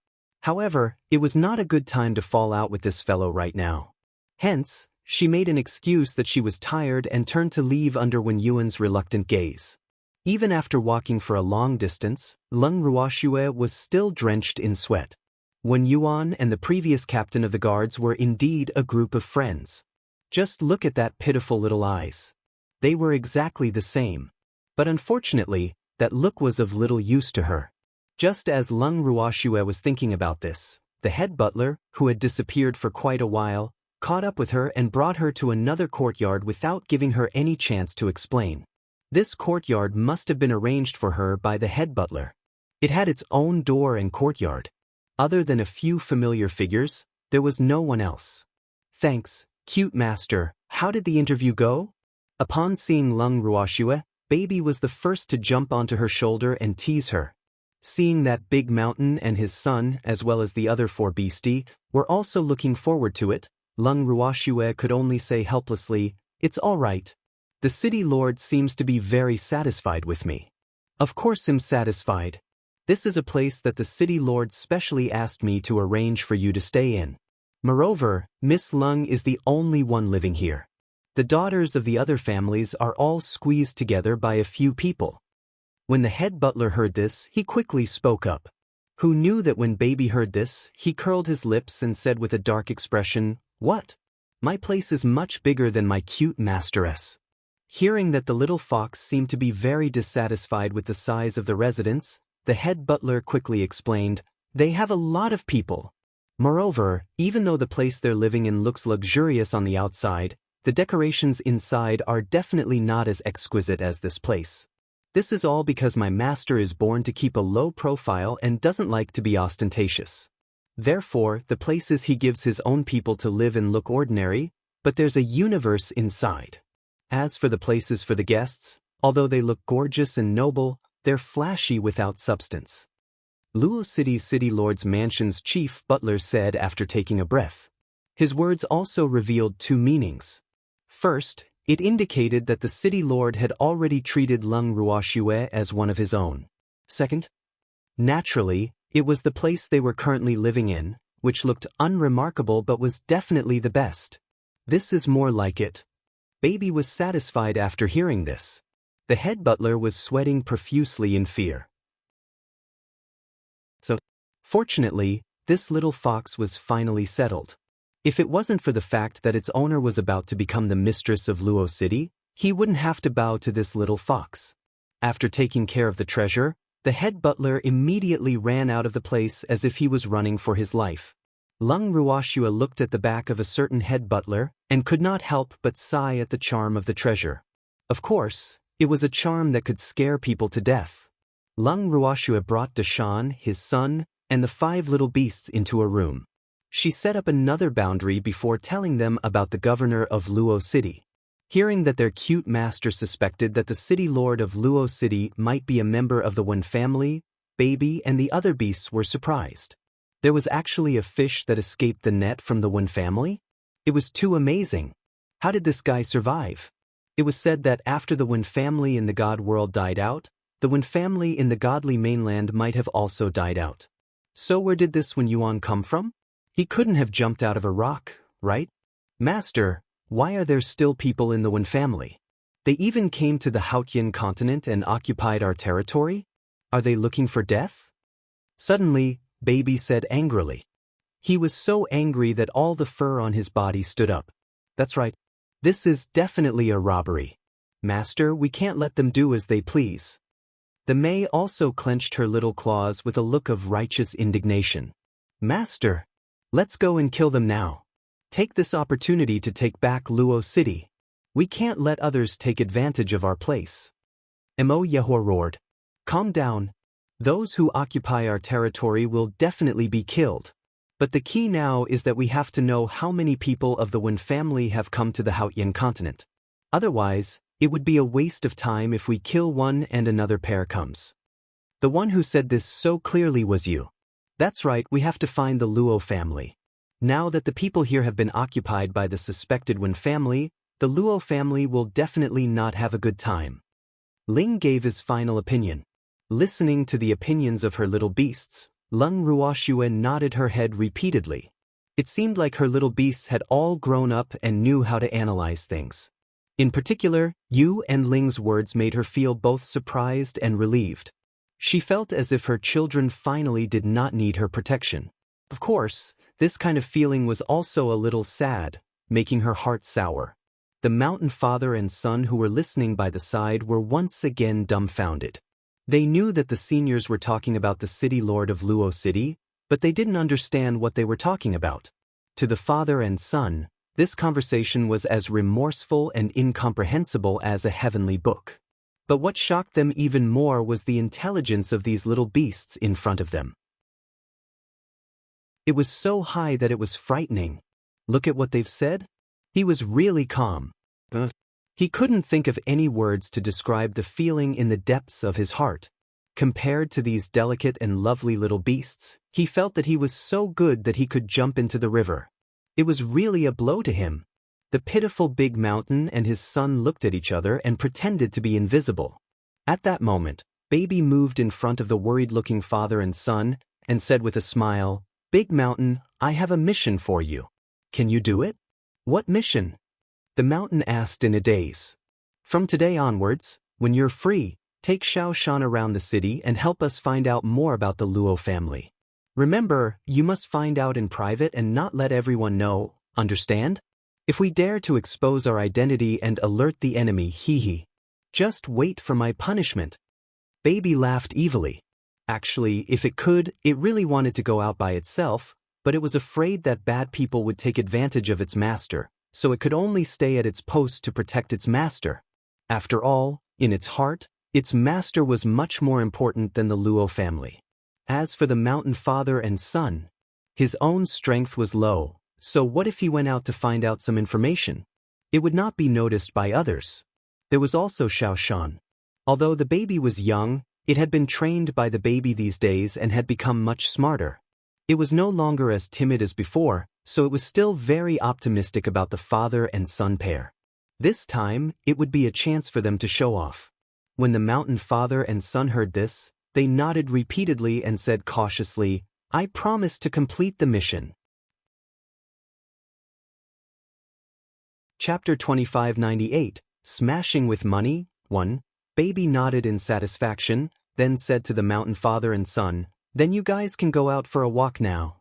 However, it was not a good time to fall out with this fellow right now. Hence, she made an excuse that she was tired and turned to leave under Wen Yuan's reluctant gaze. Even after walking for a long distance, Leng Ruoxue was still drenched in sweat. Wen Yuan and the previous captain of the guards were indeed a group of friends. Just look at that pitiful little eyes. They were exactly the same. But unfortunately, that look was of little use to her. Just as Leng Ruoxue was thinking about this, the head butler, who had disappeared for quite a while, caught up with her and brought her to another courtyard without giving her any chance to explain. This courtyard must have been arranged for her by the head butler. It had its own door and courtyard. Other than a few familiar figures, there was no one else. "Thanks, cute master. How did the interview go?" Upon seeing Leng Ruoxue, Baby was the first to jump onto her shoulder and tease her. Seeing that big mountain and his son, as well as the other 4 beastie, were also looking forward to it, Leng Ruoxue could only say helplessly, "It's all right. The city lord seems to be very satisfied with me." "Of course I'm satisfied. This is a place that the city lord specially asked me to arrange for you to stay in. Moreover, Miss Leng is the only one living here. The daughters of the other families are all squeezed together by a few people." When the head butler heard this, he quickly spoke up. Who knew that when Baby heard this, he curled his lips and said with a dark expression, "What? My place is much bigger than my cute masteress." Hearing that the little fox seemed to be very dissatisfied with the size of the residence, the head butler quickly explained, "They have a lot of people. Moreover, even though the place they're living in looks luxurious on the outside, the decorations inside are definitely not as exquisite as this place. This is all because my master is born to keep a low profile and doesn't like to be ostentatious. Therefore, the places he gives his own people to live in look ordinary, but there's a universe inside. As for the places for the guests, although they look gorgeous and noble, they're flashy without substance." Luo City's city lord's mansion's chief butler said after taking a breath. His words also revealed 2 meanings. First, it indicated that the city lord had already treated Leng Ruoxue as one of his own. Second, naturally, it was the place they were currently living in, which looked unremarkable but was definitely the best. This is more like it. Baby was satisfied after hearing this. The head butler was sweating profusely in fear. So, fortunately, this little fox was finally settled. If it wasn't for the fact that its owner was about to become the mistress of Luo City, he wouldn't have to bow to this little fox. After taking care of the treasure, the head butler immediately ran out of the place as if he was running for his life. Leng Ruoxue looked at the back of a certain head butler and could not help but sigh at the charm of the treasure. Of course, it was a charm that could scare people to death. Leng Ruoxue brought Deshan, his son, and the 5 little beasts into a room. She set up another boundary before telling them about the governor of Luo City. Hearing that their cute master suspected that the city lord of Luo City might be a member of the Wen family, Baby and the other beasts were surprised. There was actually a fish that escaped the net from the Wen family? It was too amazing. How did this guy survive? It was said that after the Wen family in the god world died out, the Wen family in the godly mainland might have also died out. So where did this Wen Yuan come from? He couldn't have jumped out of a rock, right? Master, why are there still people in the Wen family? They even came to the Haotian continent and occupied our territory? Are they looking for death? Suddenly, Baby said angrily. He was so angry that all the fur on his body stood up. That's right. This is definitely a robbery. Master, we can't let them do as they please. The Mei also clenched her little claws with a look of righteous indignation. Master, let's go and kill them now. Take this opportunity to take back Luo City. We can't let others take advantage of our place. Mo Yehor roared. Calm down. Those who occupy our territory will definitely be killed. But the key now is that we have to know how many people of the Wen family have come to the Haotian continent. Otherwise, it would be a waste of time if we kill one and another pair comes. The one who said this so clearly was you. That's right, we have to find the Luo family. Now that the people here have been occupied by the suspected Wen family, the Luo family will definitely not have a good time. Ling gave his final opinion. Listening to the opinions of her little beasts, Lung Ruoxue nodded her head repeatedly. It seemed like her little beasts had all grown up and knew how to analyze things. In particular, Yu and Ling's words made her feel both surprised and relieved. She felt as if her children finally did not need her protection. Of course, this kind of feeling was also a little sad, making her heart sour. The mountain father and son who were listening by the side were once again dumbfounded. They knew that the seniors were talking about the city lord of Luo City, but they didn't understand what they were talking about. To the father and son, this conversation was as remorseful and incomprehensible as a heavenly book. But what shocked them even more was the intelligence of these little beasts in front of them. It was so high that it was frightening. Look at what they've said. He was really calm. He couldn't think of any words to describe the feeling in the depths of his heart. Compared to these delicate and lovely little beasts, he felt that he was so good that he could jump into the river. It was really a blow to him. The pitiful big mountain and his son looked at each other and pretended to be invisible. At that moment, Baby moved in front of the worried-looking father and son and said with a smile, "Big Mountain, I have a mission for you. Can you do it?" "What mission?" the mountain asked in a daze. "From today onwards, when you're free, take Xiao Shan around the city and help us find out more about the Luo family. Remember, you must find out in private and not let everyone know, understand? If we dare to expose our identity and alert the enemy, hee. Just wait for my punishment." Baby laughed evilly. Actually, if it could, it really wanted to go out by itself, but it was afraid that bad people would take advantage of its master, so it could only stay at its post to protect its master. After all, in its heart, its master was much more important than the Luo family. As for the mountain father and son, his own strength was low, so what if he went out to find out some information? It would not be noticed by others. There was also Xiao Shan. Although the baby was young, it had been trained by the baby these days and had become much smarter. It was no longer as timid as before, so it was still very optimistic about the father and son pair. This time, it would be a chance for them to show off. When the mountain father and son heard this, they nodded repeatedly and said cautiously, "I promise to complete the mission." Chapter 2598, Smashing with Money, 1. Baby nodded in satisfaction, then said to the mountain father and son, "Then you guys can go out for a walk now."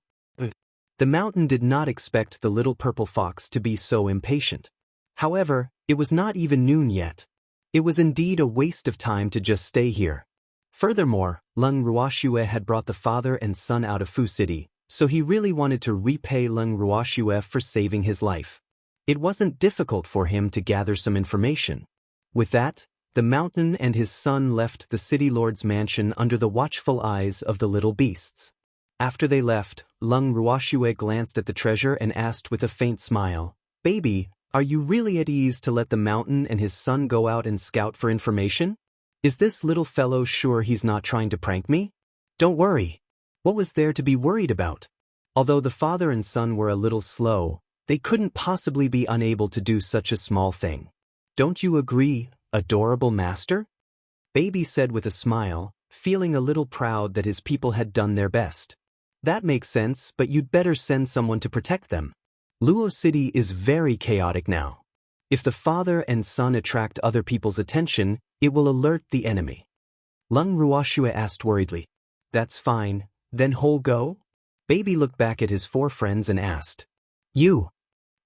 The mountain did not expect the little purple fox to be so impatient. However, it was not even noon yet. It was indeed a waste of time to just stay here. Furthermore, Lung Ruoxue had brought the father and son out of Fu City, so he really wanted to repay Lung Ruoxue for saving his life. It wasn't difficult for him to gather some information. With that, the mountain and his son left the city lord's mansion under the watchful eyes of the little beasts. After they left, Lung Ruoxue glanced at the treasure and asked with a faint smile, "Baby, are you really at ease to let the mountain and his son go out and scout for information? Is this little fellow sure he's not trying to prank me?" "Don't worry. What was there to be worried about?" Although the father and son were a little slow, they couldn't possibly be unable to do such a small thing. "Don't you agree, adorable master?" Baby said with a smile, feeling a little proud that his people had done their best. "That makes sense, but you'd better send someone to protect them. Luo City is very chaotic now. If the father and son attract other people's attention, it will alert the enemy." Lung Ruoxue asked worriedly. "That's fine, then whole go?" Baby looked back at his four friends and asked. "You."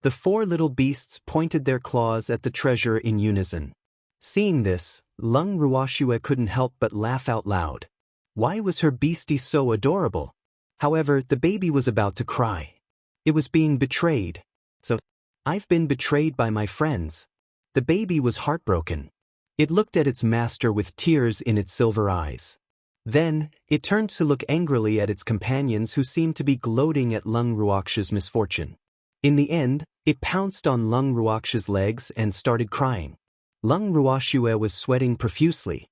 The four little beasts pointed their claws at the treasure in unison. Seeing this, Lung Ruoxue couldn't help but laugh out loud. Why was her beastie so adorable? However, the baby was about to cry. It was being betrayed. "So, I've been betrayed by my friends." The baby was heartbroken. It looked at its master with tears in its silver eyes. Then, it turned to look angrily at its companions who seemed to be gloating at Lung Ruoxue's misfortune. In the end, it pounced on Lung Ruoxue's legs and started crying. Lung Ruoxue was sweating profusely.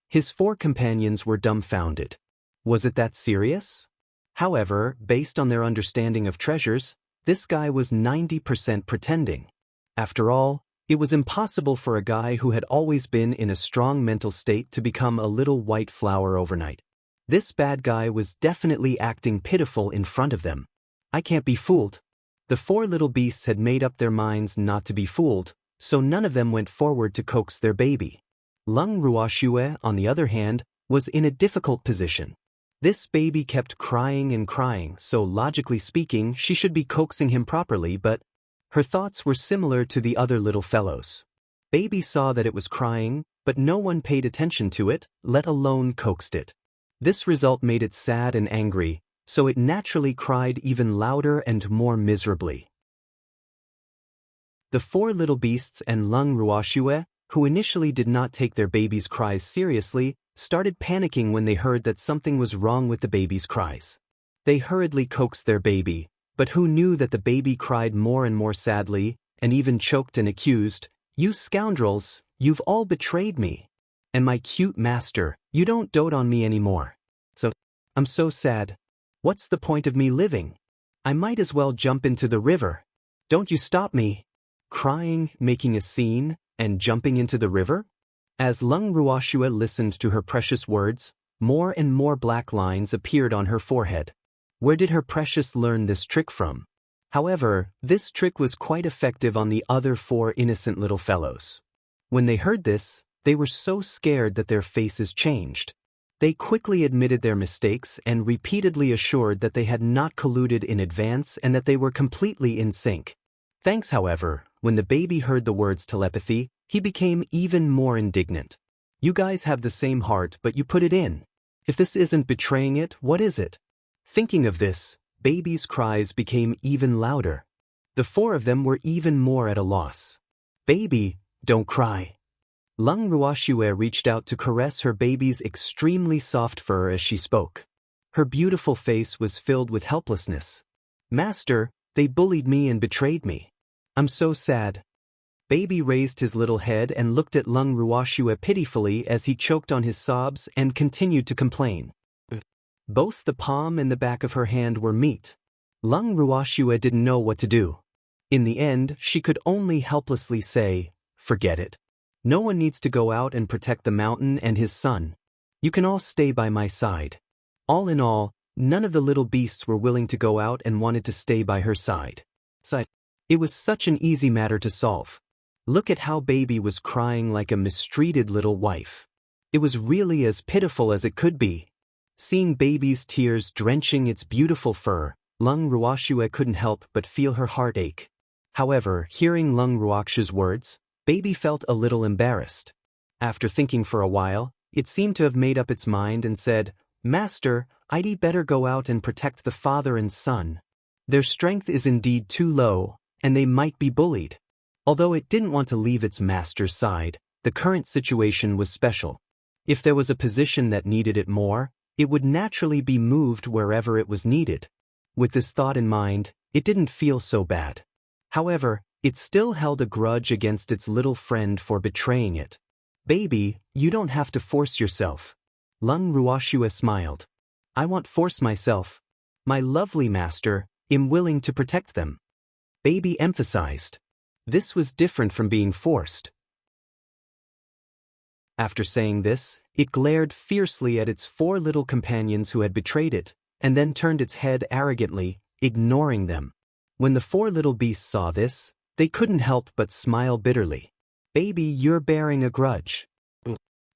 His four companions were dumbfounded. Was it that serious? However, based on their understanding of treasures, this guy was 90% pretending. After all, it was impossible for a guy who had always been in a strong mental state to become a little white flower overnight. This bad guy was definitely acting pitiful in front of them. I can't be fooled. The four little beasts had made up their minds not to be fooled, so none of them went forward to coax their baby. Lung Ruoxue, on the other hand, was in a difficult position. This baby kept crying and crying, so logically speaking, she should be coaxing him properly, but her thoughts were similar to the other little fellows. Baby saw that it was crying, but no one paid attention to it, let alone coaxed it. This result made it sad and angry, so it naturally cried even louder and more miserably. The four little beasts and Lung Ruoxue, who initially did not take their baby's cries seriously, started panicking when they heard that something was wrong with the baby's cries. They hurriedly coaxed their baby, but who knew that the baby cried more and more sadly, and even choked and accused, "You scoundrels, you've all betrayed me. And my cute master, you don't dote on me anymore. I'm so sad. What's the point of me living? I might as well jump into the river. Don't you stop me." Crying, making a scene, and jumping into the river? As Lung Ruoxue listened to her precious words, more and more black lines appeared on her forehead. Where did her precious learn this trick from? However, this trick was quite effective on the other four innocent little fellows. When they heard this, they were so scared that their faces changed. They quickly admitted their mistakes and repeatedly assured that they had not colluded in advance and that they were completely in sync. Thanks, however, when the baby heard the words telepathy, he became even more indignant. "You guys have the same heart, but you put it in. If this isn't betraying it, what is it?" Thinking of this, baby's cries became even louder. The four of them were even more at a loss. "Baby, don't cry." Lung Ruoxue reached out to caress her baby's extremely soft fur as she spoke. Her beautiful face was filled with helplessness. "Master, they bullied me and betrayed me. I'm so sad." Baby raised his little head and looked at Lung Ruoxue pitifully as he choked on his sobs and continued to complain. Both the palm and the back of her hand were meat. Lung Ruoxue didn't know what to do. In the end, she could only helplessly say, "Forget it. No one needs to go out and protect the mountain and his son. You can all stay by my side." All in all, none of the little beasts were willing to go out and wanted to stay by her side. It was such an easy matter to solve. Look at how baby was crying like a mistreated little wife. It was really as pitiful as it could be. Seeing baby's tears drenching its beautiful fur, Lung Ruoxue couldn't help but feel her heart ache. However, hearing Lung Ruoxue's words, baby felt a little embarrassed. After thinking for a while, it seemed to have made up its mind and said, "Master, I'd better go out and protect the father and son. Their strength is indeed too low, and they might be bullied." Although it didn't want to leave its master's side, the current situation was special. If there was a position that needed it more, it would naturally be moved wherever it was needed. With this thought in mind, it didn't feel so bad. However, it still held a grudge against its little friend for betraying it. "Baby, you don't have to force yourself." Lung Ruoxue smiled. "I won't force myself. My lovely master, am willing to protect them." Baby emphasized. This was different from being forced. After saying this, it glared fiercely at its four little companions who had betrayed it, and then turned its head arrogantly, ignoring them. When the four little beasts saw this, they couldn't help but smile bitterly. "Baby, you're bearing a grudge.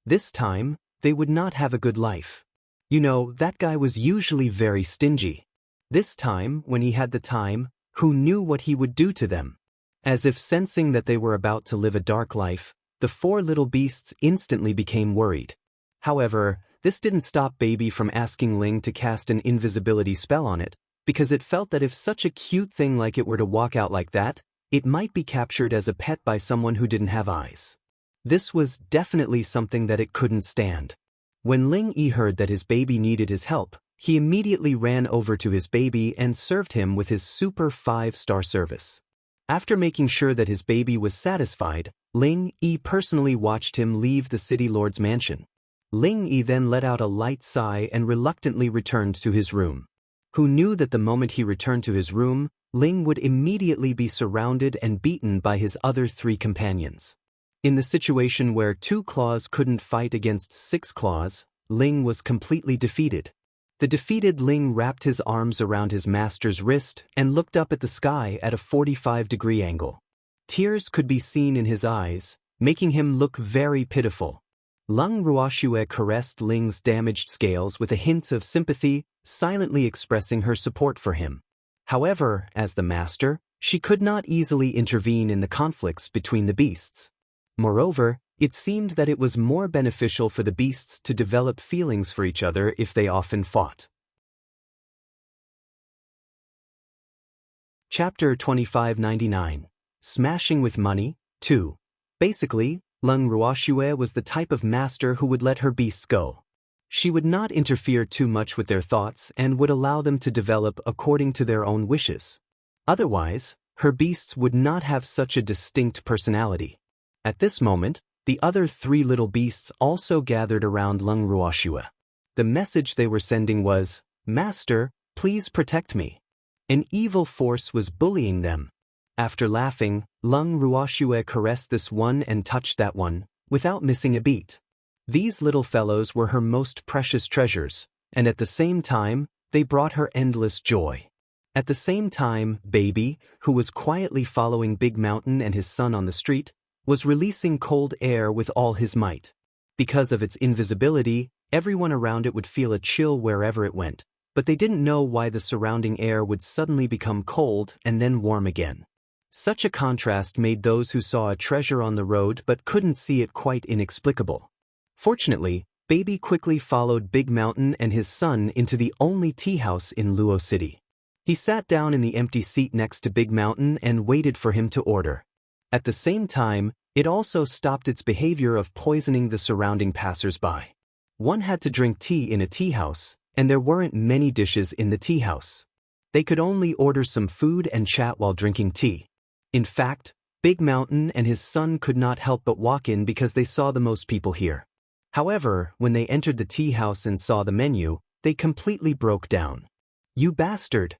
This time, they would not have a good life. You know, that guy was usually very stingy. This time, when he had the time, who knew what he would do to them?" As if sensing that they were about to live a dark life, the four little beasts instantly became worried. However, this didn't stop baby from asking Ling to cast an invisibility spell on it, because it felt that if such a cute thing like it were to walk out like that, it might be captured as a pet by someone who didn't have eyes. This was definitely something that it couldn't stand. When Ling Yi heard that his baby needed his help, he immediately ran over to his baby and served him with his super 5-star service. After making sure that his baby was satisfied, Ling Yi personally watched him leave the city lord's mansion. Ling Yi then let out a light sigh and reluctantly returned to his room. Who knew that the moment he returned to his room, Ling would immediately be surrounded and beaten by his other three companions. In the situation where 2 claws couldn't fight against 6 claws, Ling was completely defeated. The defeated Ling wrapped his arms around his master's wrist and looked up at the sky at a 45-degree angle. Tears could be seen in his eyes, making him look very pitiful. Lung Ruoxue caressed Ling's damaged scales with a hint of sympathy, silently expressing her support for him. However, as the master, she could not easily intervene in the conflicts between the beasts. Moreover, it seemed that it was more beneficial for the beasts to develop feelings for each other if they often fought. Chapter 2599. Smashing with Money, 2. Basically, Lung Ruoxue was the type of master who would let her beasts go. She would not interfere too much with their thoughts and would allow them to develop according to their own wishes. Otherwise, her beasts would not have such a distinct personality. At this moment, the other 3 little beasts also gathered around Lung Ruoxue. The message they were sending was, "Master, please protect me." An evil force was bullying them. After laughing, Lung Ruoxue caressed this one and touched that one, without missing a beat. These little fellows were her most precious treasures, and at the same time, they brought her endless joy. At the same time, Baby, who was quietly following Big Mountain and his son on the street, was releasing cold air with all his might. Because of its invisibility, everyone around it would feel a chill wherever it went, but they didn't know why the surrounding air would suddenly become cold and then warm again. Such a contrast made those who saw a treasure on the road but couldn't see it quite inexplicable. Fortunately, Baby quickly followed Big Mountain and his son into the only tea house in Luo City. He sat down in the empty seat next to Big Mountain and waited for him to order. At the same time, it also stopped its behavior of poisoning the surrounding passers-by. One had to drink tea in a tea house, and there weren't many dishes in the tea house. They could only order some food and chat while drinking tea. In fact, Big Mountain and his son could not help but walk in because they saw the most people here. However, when they entered the tea house and saw the menu, they completely broke down. "You bastard!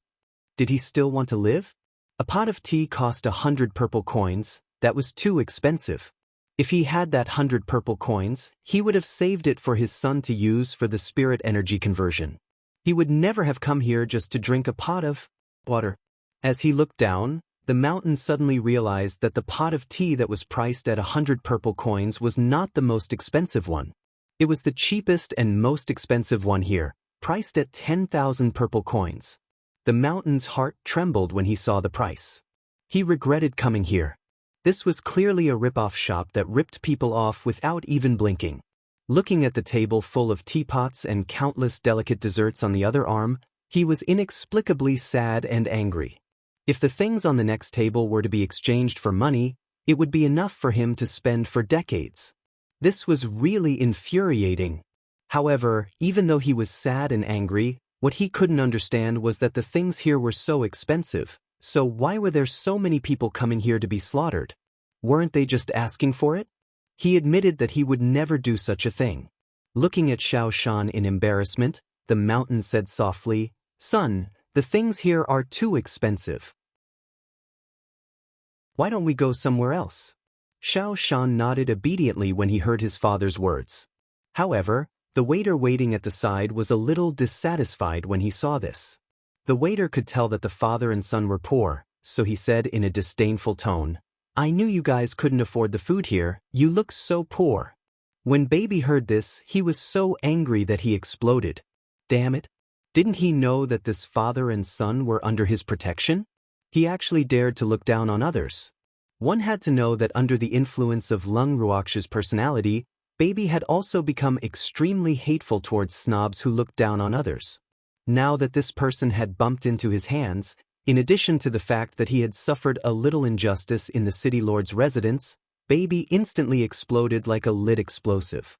Did he still want to live? A pot of tea cost 100 purple coins. That was too expensive. If he had that 100 purple coins, he would have saved it for his son to use for the spirit energy conversion. He would never have come here just to drink a pot of water." As he looked down, the mountain suddenly realized that the pot of tea that was priced at 100 purple coins was not the most expensive one. It was the cheapest and most expensive one here, priced at 10,000 purple coins. The mountain's heart trembled when he saw the price. He regretted coming here. This was clearly a rip-off shop that ripped people off without even blinking. Looking at the table full of teapots and countless delicate desserts on the other arm, he was inexplicably sad and angry. If the things on the next table were to be exchanged for money, it would be enough for him to spend for decades. This was really infuriating. However, even though he was sad and angry, what he couldn't understand was that the things here were so expensive, so why were there so many people coming here to be slaughtered? Weren't they just asking for it? He admitted that he would never do such a thing. Looking at Xiao Shan in embarrassment, the mountain said softly, "Son, the things here are too expensive. Why don't we go somewhere else?" Xiao Shan nodded obediently when he heard his father's words. However, the waiter waiting at the side was a little dissatisfied when he saw this. The waiter could tell that the father and son were poor, so he said in a disdainful tone, "I knew you guys couldn't afford the food here, you look so poor." When Baby heard this, he was so angry that he exploded. Damn it! Didn't he know that this father and son were under his protection? He actually dared to look down on others. One had to know that under the influence of Lung Ruoxue's personality, Baby had also become extremely hateful towards snobs who looked down on others. Now that this person had bumped into his hands, in addition to the fact that he had suffered a little injustice in the city lord's residence, Baby instantly exploded like a lit explosive.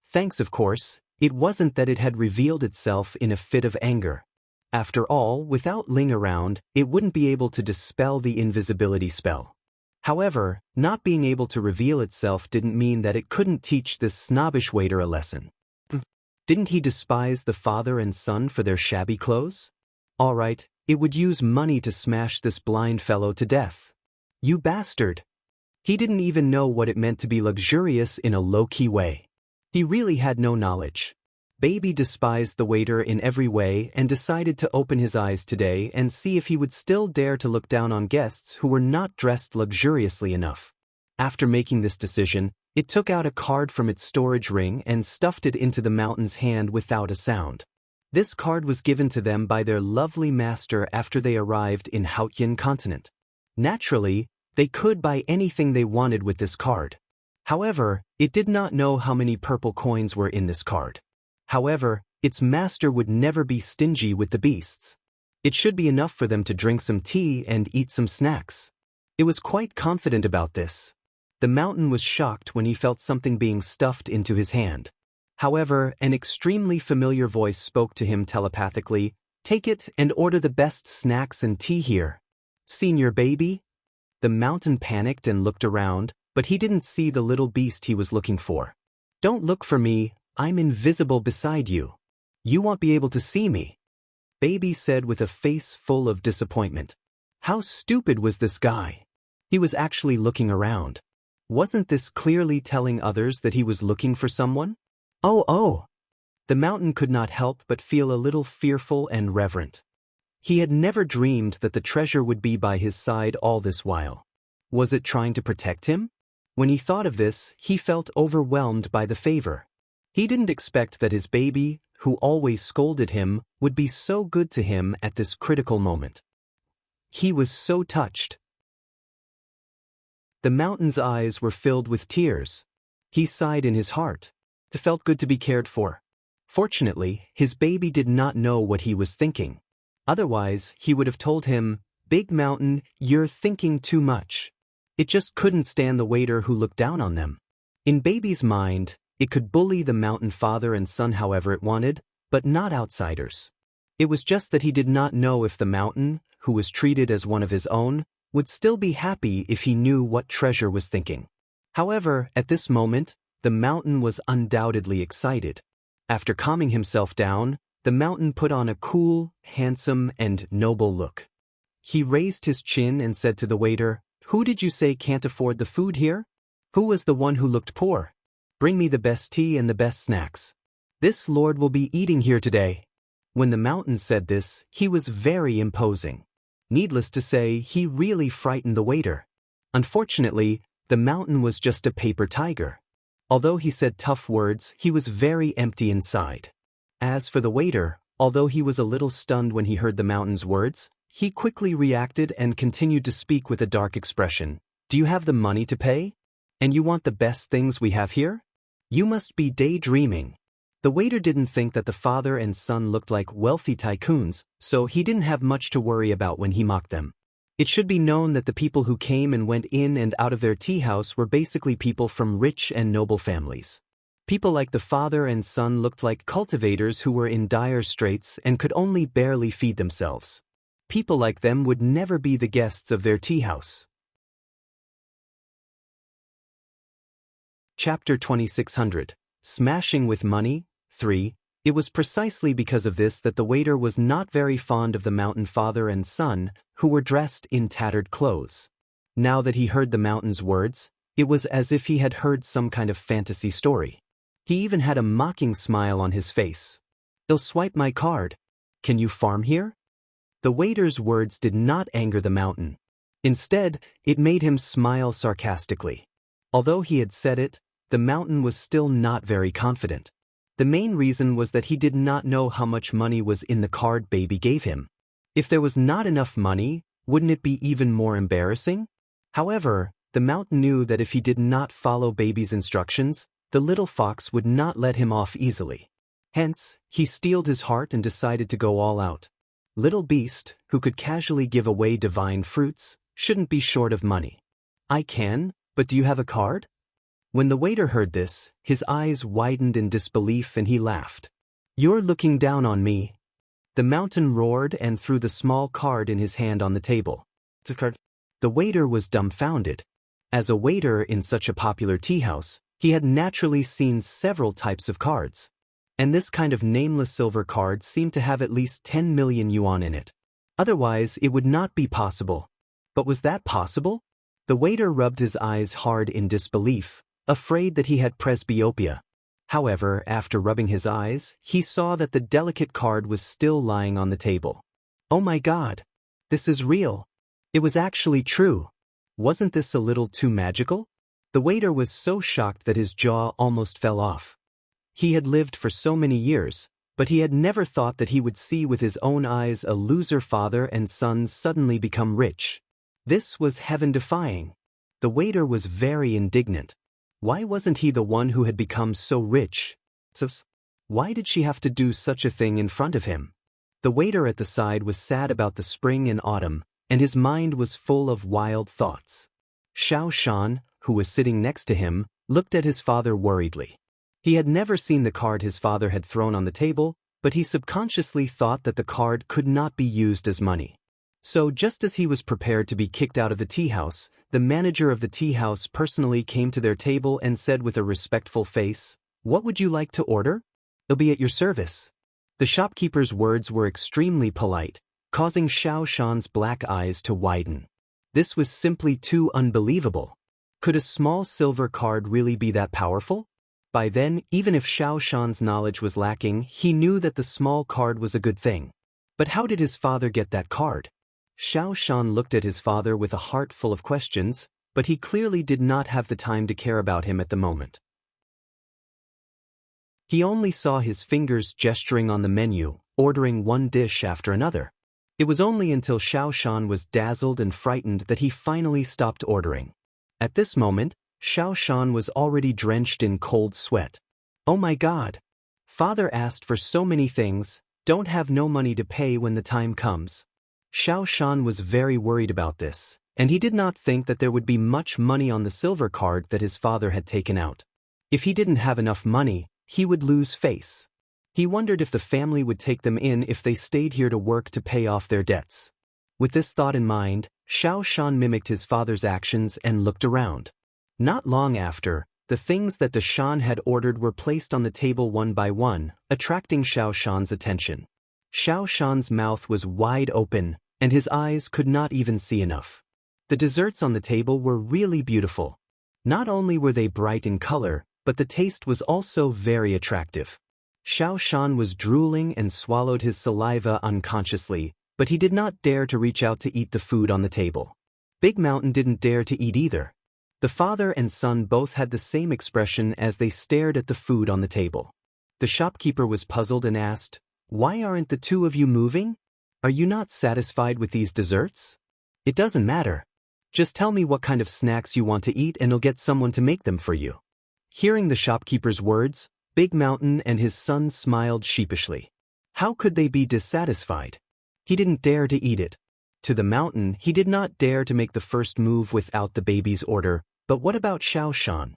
Thanks, of course, it wasn't that it had revealed itself in a fit of anger. After all, without Ling around, it wouldn't be able to dispel the invisibility spell. However, not being able to reveal itself didn't mean that it couldn't teach this snobbish waiter a lesson. Didn't he despise the father and son for their shabby clothes? All right, it would use money to smash this blind fellow to death. You bastard! He didn't even know what it meant to be luxurious in a low-key way. He really had no knowledge. Baby despised the waiter in every way and decided to open his eyes today and see if he would still dare to look down on guests who were not dressed luxuriously enough. After making this decision, it took out a card from its storage ring and stuffed it into the mountain's hand without a sound. This card was given to them by their lovely master after they arrived in Hautian continent. Naturally, they could buy anything they wanted with this card. However, it did not know how many purple coins were in this card. However, its master would never be stingy with the beasts. It should be enough for them to drink some tea and eat some snacks. It was quite confident about this. The mountain was shocked when he felt something being stuffed into his hand. However, an extremely familiar voice spoke to him telepathically, "Take it and order the best snacks and tea here." "Senior baby?" The mountain panicked and looked around, but he didn't see the little beast he was looking for. "Don't look for me, I'm invisible beside you. You won't be able to see me," Baby said with a face full of disappointment. How stupid was this guy? He was actually looking around. Wasn't this clearly telling others that he was looking for someone? Oh. The mountain could not help but feel a little fearful and reverent. He had never dreamed that the treasure would be by his side all this while. Was it trying to protect him? When he thought of this, he felt overwhelmed by the favor. He didn't expect that his baby, who always scolded him, would be so good to him at this critical moment. He was so touched. The mountain's eyes were filled with tears. He sighed in his heart. It felt good to be cared for. Fortunately, his baby did not know what he was thinking. Otherwise, he would have told him, "Big Mountain, you're thinking too much." It just couldn't stand the waiter who looked down on them. In Baby's mind, it could bully the mountain father and son however it wanted, but not outsiders. It was just that he did not know if the mountain, who was treated as one of his own, would still be happy if he knew what Treasure was thinking. However, at this moment, the mountain was undoubtedly excited. After calming himself down, the mountain put on a cool, handsome, and noble look. He raised his chin and said to the waiter, "Who did you say can't afford the food here? Who was the one who looked poor? Bring me the best tea and the best snacks. This lord will be eating here today." When the mountain said this, he was very imposing. Needless to say, he really frightened the waiter. Unfortunately, the mountain was just a paper tiger. Although he said tough words, he was very empty inside. As for the waiter, although he was a little stunned when he heard the mountain's words, he quickly reacted and continued to speak with a dark expression. "Do you have the money to pay? And you want the best things we have here? You must be daydreaming." The waiter didn't think that the father and son looked like wealthy tycoons, so he didn't have much to worry about when he mocked them. It should be known that the people who came and went in and out of their tea house were basically people from rich and noble families. People like the father and son looked like cultivators who were in dire straits and could only barely feed themselves. People like them would never be the guests of their tea house. Chapter 2600. Smashing with Money, 3. It was precisely because of this that the waiter was not very fond of the mountain father and son, who were dressed in tattered clothes. Now that he heard the mountain's words, it was as if he had heard some kind of fantasy story. He even had a mocking smile on his face. "They'll swipe my card. Can you farm here?" The waiter's words did not anger the mountain. Instead, it made him smile sarcastically. Although he had said it, the mountain was still not very confident. The main reason was that he did not know how much money was in the card Baby gave him. If there was not enough money, wouldn't it be even more embarrassing? However, the mountain knew that if he did not follow Baby's instructions, the little fox would not let him off easily. Hence, he steeled his heart and decided to go all out. Little beast, who could casually give away divine fruits, shouldn't be short of money. "I can, but do you have a card?" When the waiter heard this, his eyes widened in disbelief and he laughed. "You're looking down on me." The mountain roared and threw the small card in his hand on the table. The waiter was dumbfounded. As a waiter in such a popular tea house, he had naturally seen several types of cards. And this kind of nameless silver card seemed to have at least 10 million yuan in it. Otherwise, it would not be possible. But was that possible? The waiter rubbed his eyes hard in disbelief, afraid that he had presbyopia. However, after rubbing his eyes, he saw that the delicate card was still lying on the table. Oh my God! This is real. It was actually true. Wasn't this a little too magical? The waiter was so shocked that his jaw almost fell off. He had lived for so many years, but he had never thought that he would see with his own eyes a loser father and son suddenly become rich. This was heaven-defying. The waiter was very indignant. Why wasn't he the one who had become so rich? Why did she have to do such a thing in front of him? The waiter at the side was sad about the spring and autumn, and his mind was full of wild thoughts. Xiao Shan, who was sitting next to him, looked at his father worriedly. He had never seen the card his father had thrown on the table, but he subconsciously thought that the card could not be used as money. So just as he was prepared to be kicked out of the tea house, the manager of the tea house personally came to their table and said with a respectful face, "What would you like to order? It'll be at your service." The shopkeeper's words were extremely polite, causing Xiao Shan's black eyes to widen. This was simply too unbelievable. Could a small silver card really be that powerful? By then, even if Xiao Shan's knowledge was lacking, he knew that the small card was a good thing. But how did his father get that card? Xiao Shan looked at his father with a heart full of questions, but he clearly did not have the time to care about him at the moment. He only saw his fingers gesturing on the menu, ordering one dish after another. It was only until Xiao Shan was dazzled and frightened that he finally stopped ordering. At this moment, Xiao Shan was already drenched in cold sweat. Oh my God! Father asked for so many things, don't have no money to pay when the time comes. Xiao Shan was very worried about this, and he did not think that there would be much money on the silver card that his father had taken out. If he didn't have enough money, he would lose face. He wondered if the family would take them in if they stayed here to work to pay off their debts. With this thought in mind, Xiao Shan mimicked his father's actions and looked around. Not long after, the things that De Shan had ordered were placed on the table one by one, attracting Xiao Shan's attention. Xiao Shan's mouth was wide open, and his eyes could not even see enough. The desserts on the table were really beautiful. Not only were they bright in color, but the taste was also very attractive. Xiao Shan was drooling and swallowed his saliva unconsciously, but he did not dare to reach out to eat the food on the table. Big Mountain didn't dare to eat either. The father and son both had the same expression as they stared at the food on the table. The shopkeeper was puzzled and asked, "Why aren't the two of you moving? Are you not satisfied with these desserts? It doesn't matter. Just tell me what kind of snacks you want to eat and I'll get someone to make them for you." Hearing the shopkeeper's words, Big Mountain and his son smiled sheepishly. How could they be dissatisfied? He didn't dare to eat it. To the mountain, he did not dare to make the first move without the baby's order, but what about Xiao Shan?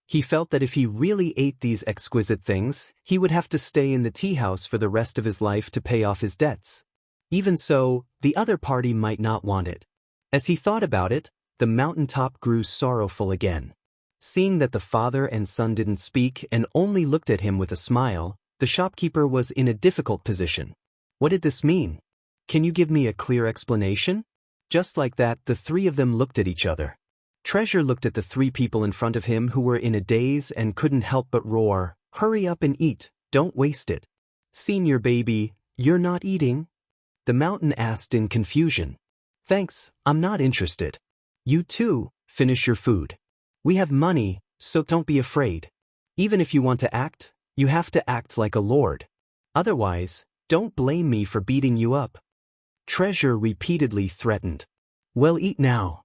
He felt that if he really ate these exquisite things, he would have to stay in the tea house for the rest of his life to pay off his debts. Even so, the other party might not want it. As he thought about it, the mountaintop grew sorrowful again. Seeing that the father and son didn't speak and only looked at him with a smile, the shopkeeper was in a difficult position. What did this mean? Can you give me a clear explanation? Just like that, the three of them looked at each other. Treasure looked at the three people in front of him who were in a daze and couldn't help but roar, "Hurry up and eat, don't waste it." "Senior baby, you're not eating?" The mountain asked in confusion. "Thanks, I'm not interested." "You too, finish your food. We have money, so don't be afraid. Even if you want to act, you have to act like a lord. Otherwise, don't blame me for beating you up." Treasure repeatedly threatened. "Well, eat now."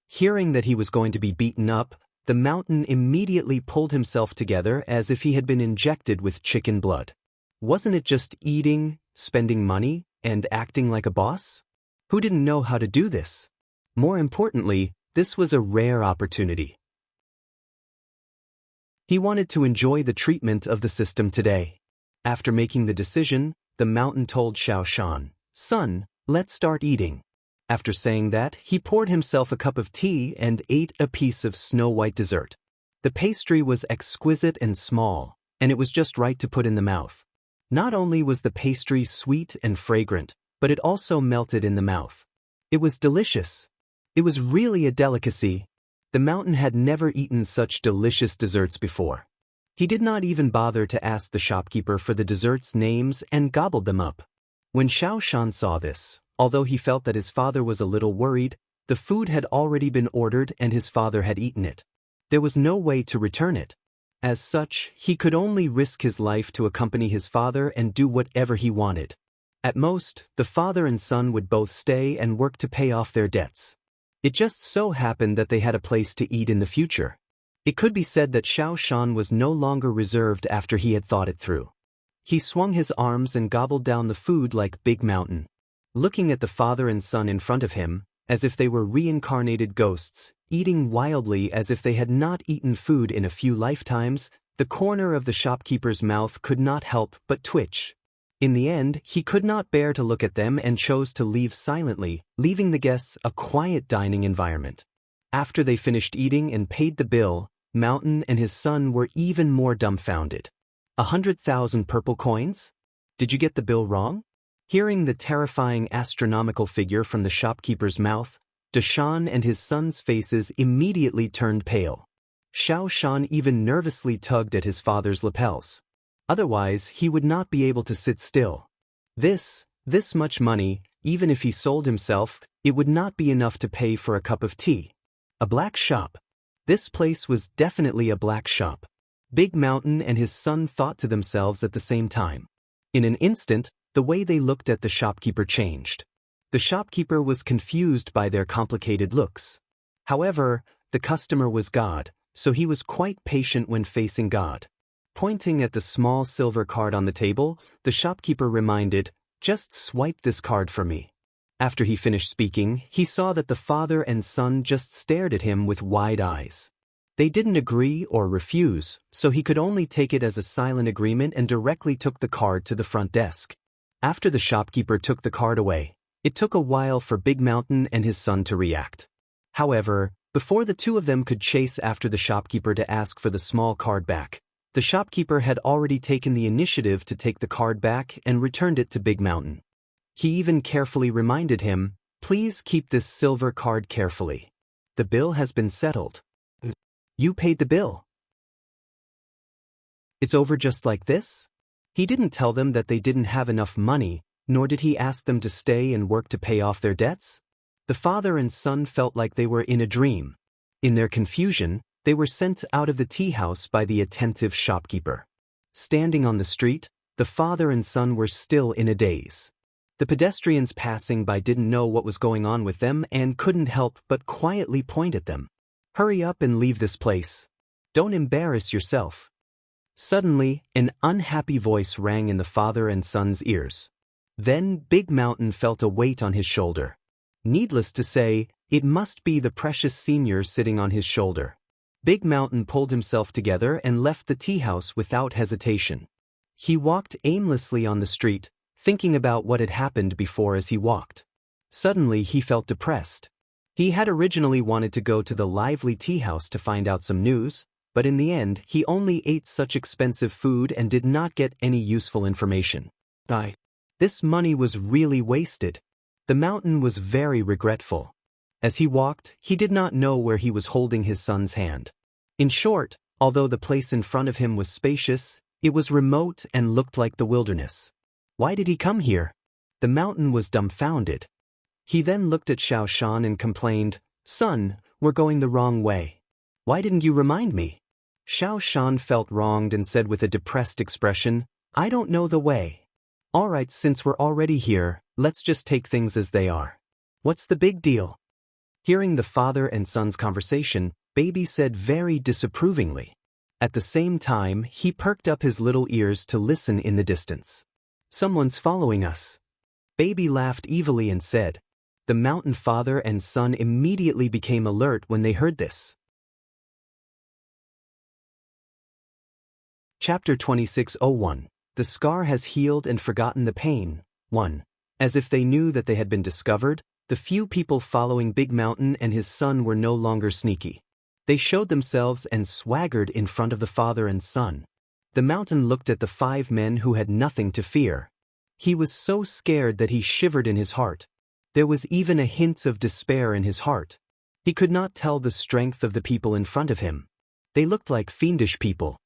Hearing that he was going to be beaten up, the mountain immediately pulled himself together as if he had been injected with chicken blood. Wasn't it just eating, spending money, and acting like a boss? Who didn't know how to do this? More importantly, this was a rare opportunity. He wanted to enjoy the treatment of the system today. After making the decision, the mountain told Xiao Shan, "Son, let's start eating." After saying that, he poured himself a cup of tea and ate a piece of snow-white dessert. The pastry was exquisite and small, and it was just right to put in the mouth. Not only was the pastry sweet and fragrant, but it also melted in the mouth. It was delicious. It was really a delicacy. The mountain had never eaten such delicious desserts before. He did not even bother to ask the shopkeeper for the desserts' names and gobbled them up. When Xiao Shan saw this, although he felt that his father was a little worried, the food had already been ordered and his father had eaten it. There was no way to return it. As such, he could only risk his life to accompany his father and do whatever he wanted. At most, the father and son would both stay and work to pay off their debts. It just so happened that they had a place to eat in the future. It could be said that Xiao Shan was no longer reserved after he had thought it through. He swung his arms and gobbled down the food like Big Mountain. Looking at the father and son in front of him, as if they were reincarnated ghosts, eating wildly as if they had not eaten food in a few lifetimes, the corner of the shopkeeper's mouth could not help but twitch. In the end, he could not bear to look at them and chose to leave silently, leaving the guests a quiet dining environment. After they finished eating and paid the bill, Mountain and his son were even more dumbfounded. 100,000 purple coins? Did you get the bill wrong? Hearing the terrifying astronomical figure from the shopkeeper's mouth, Deshan and his son's faces immediately turned pale. Xiao Shan even nervously tugged at his father's lapels. Otherwise, he would not be able to sit still. This much money, even if he sold himself, it would not be enough to pay for a cup of tea. A black shop. This place was definitely a black shop. Big Mountain and his son thought to themselves at the same time. In an instant, the way they looked at the shopkeeper changed. The shopkeeper was confused by their complicated looks. However, the customer was God, so he was quite patient when facing God. Pointing at the small silver card on the table, the shopkeeper reminded, "Just swipe this card for me." After he finished speaking, he saw that the father and son just stared at him with wide eyes. They didn't agree or refuse, so he could only take it as a silent agreement and directly took the card to the front desk. After the shopkeeper took the card away, it took a while for Big Mountain and his son to react. However, before the two of them could chase after the shopkeeper to ask for the small card back, the shopkeeper had already taken the initiative to take the card back and returned it to Big Mountain. He even carefully reminded him, "Please keep this silver card carefully. The bill has been settled. You paid the bill. It's over just like this?" He didn't tell them that they didn't have enough money, nor did he ask them to stay and work to pay off their debts. The father and son felt like they were in a dream. In their confusion, they were sent out of the tea house by the attentive shopkeeper. Standing on the street, the father and son were still in a daze. The pedestrians passing by didn't know what was going on with them and couldn't help but quietly point at them. "Hurry up and leave this place. Don't embarrass yourself." Suddenly, an unhappy voice rang in the father and son's ears. Then Big Mountain felt a weight on his shoulder. Needless to say, it must be the precious senior sitting on his shoulder. Big Mountain pulled himself together and left the tea house without hesitation. He walked aimlessly on the street, thinking about what had happened before as he walked. Suddenly he felt depressed. He had originally wanted to go to the lively tea house to find out some news, but in the end he only ate such expensive food and did not get any useful information. This money was really wasted. The mountain was very regretful. As he walked, he did not know where he was holding his son's hand. In short, although the place in front of him was spacious, it was remote and looked like the wilderness. Why did he come here? The mountain was dumbfounded. He then looked at Xiao Shan and complained, "Son, we're going the wrong way. Why didn't you remind me?" Xiao Shan felt wronged and said with a depressed expression, "I don't know the way." "All right, since we're already here, let's just take things as they are. What's the big deal?" Hearing the father and son's conversation, Baby said very disapprovingly. At the same time, he perked up his little ears to listen in the distance. "Someone's following us." Baby laughed evilly and said. The mountain father and son immediately became alert when they heard this. Chapter 26:01. The scar has healed and forgotten the pain. 1. As if they knew that they had been discovered, the few people following Big Mountain and his son were no longer sneaky. They showed themselves and swaggered in front of the father and son. The mountain looked at the 5 men who had nothing to fear. He was so scared that he shivered in his heart. There was even a hint of despair in his heart. He could not tell the strength of the people in front of him. They looked like fiendish people.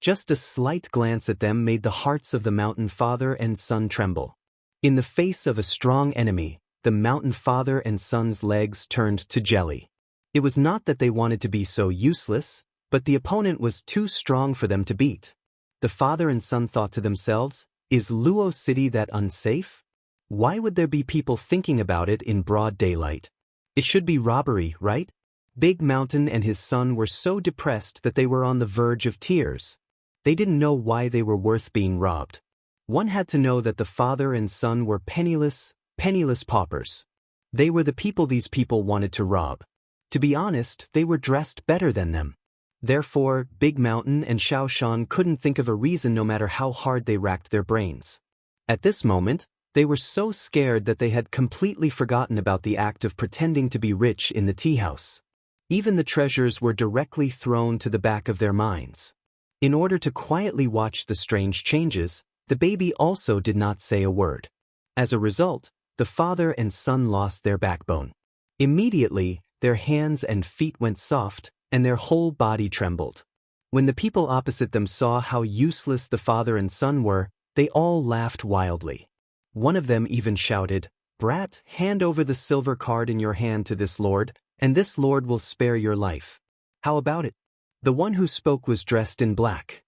Just a slight glance at them made the hearts of the mountain father and son tremble. In the face of a strong enemy, the mountain father and son's legs turned to jelly. It was not that they wanted to be so useless, but the opponent was too strong for them to beat. The father and son thought to themselves, "Is Luo City that unsafe? Why would there be people thinking about it in broad daylight? It should be robbery, right?" Big Mountain and his son were so depressed that they were on the verge of tears. They didn't know why they were worth being robbed. One had to know that the father and son were penniless paupers. They were the people these people wanted to rob. To be honest, they were dressed better than them. Therefore, Big Mountain and Xiao Shan couldn't think of a reason no matter how hard they racked their brains. At this moment, they were so scared that they had completely forgotten about the act of pretending to be rich in the tea house. Even the treasures were directly thrown to the back of their minds. In order to quietly watch the strange changes, the baby also did not say a word. As a result, the father and son lost their backbone. Immediately, their hands and feet went soft, and their whole body trembled. When the people opposite them saw how useless the father and son were, they all laughed wildly. One of them even shouted, "Brat, hand over the silver card in your hand to this lord, and this lord will spare your life. How about it?" The one who spoke was dressed in black.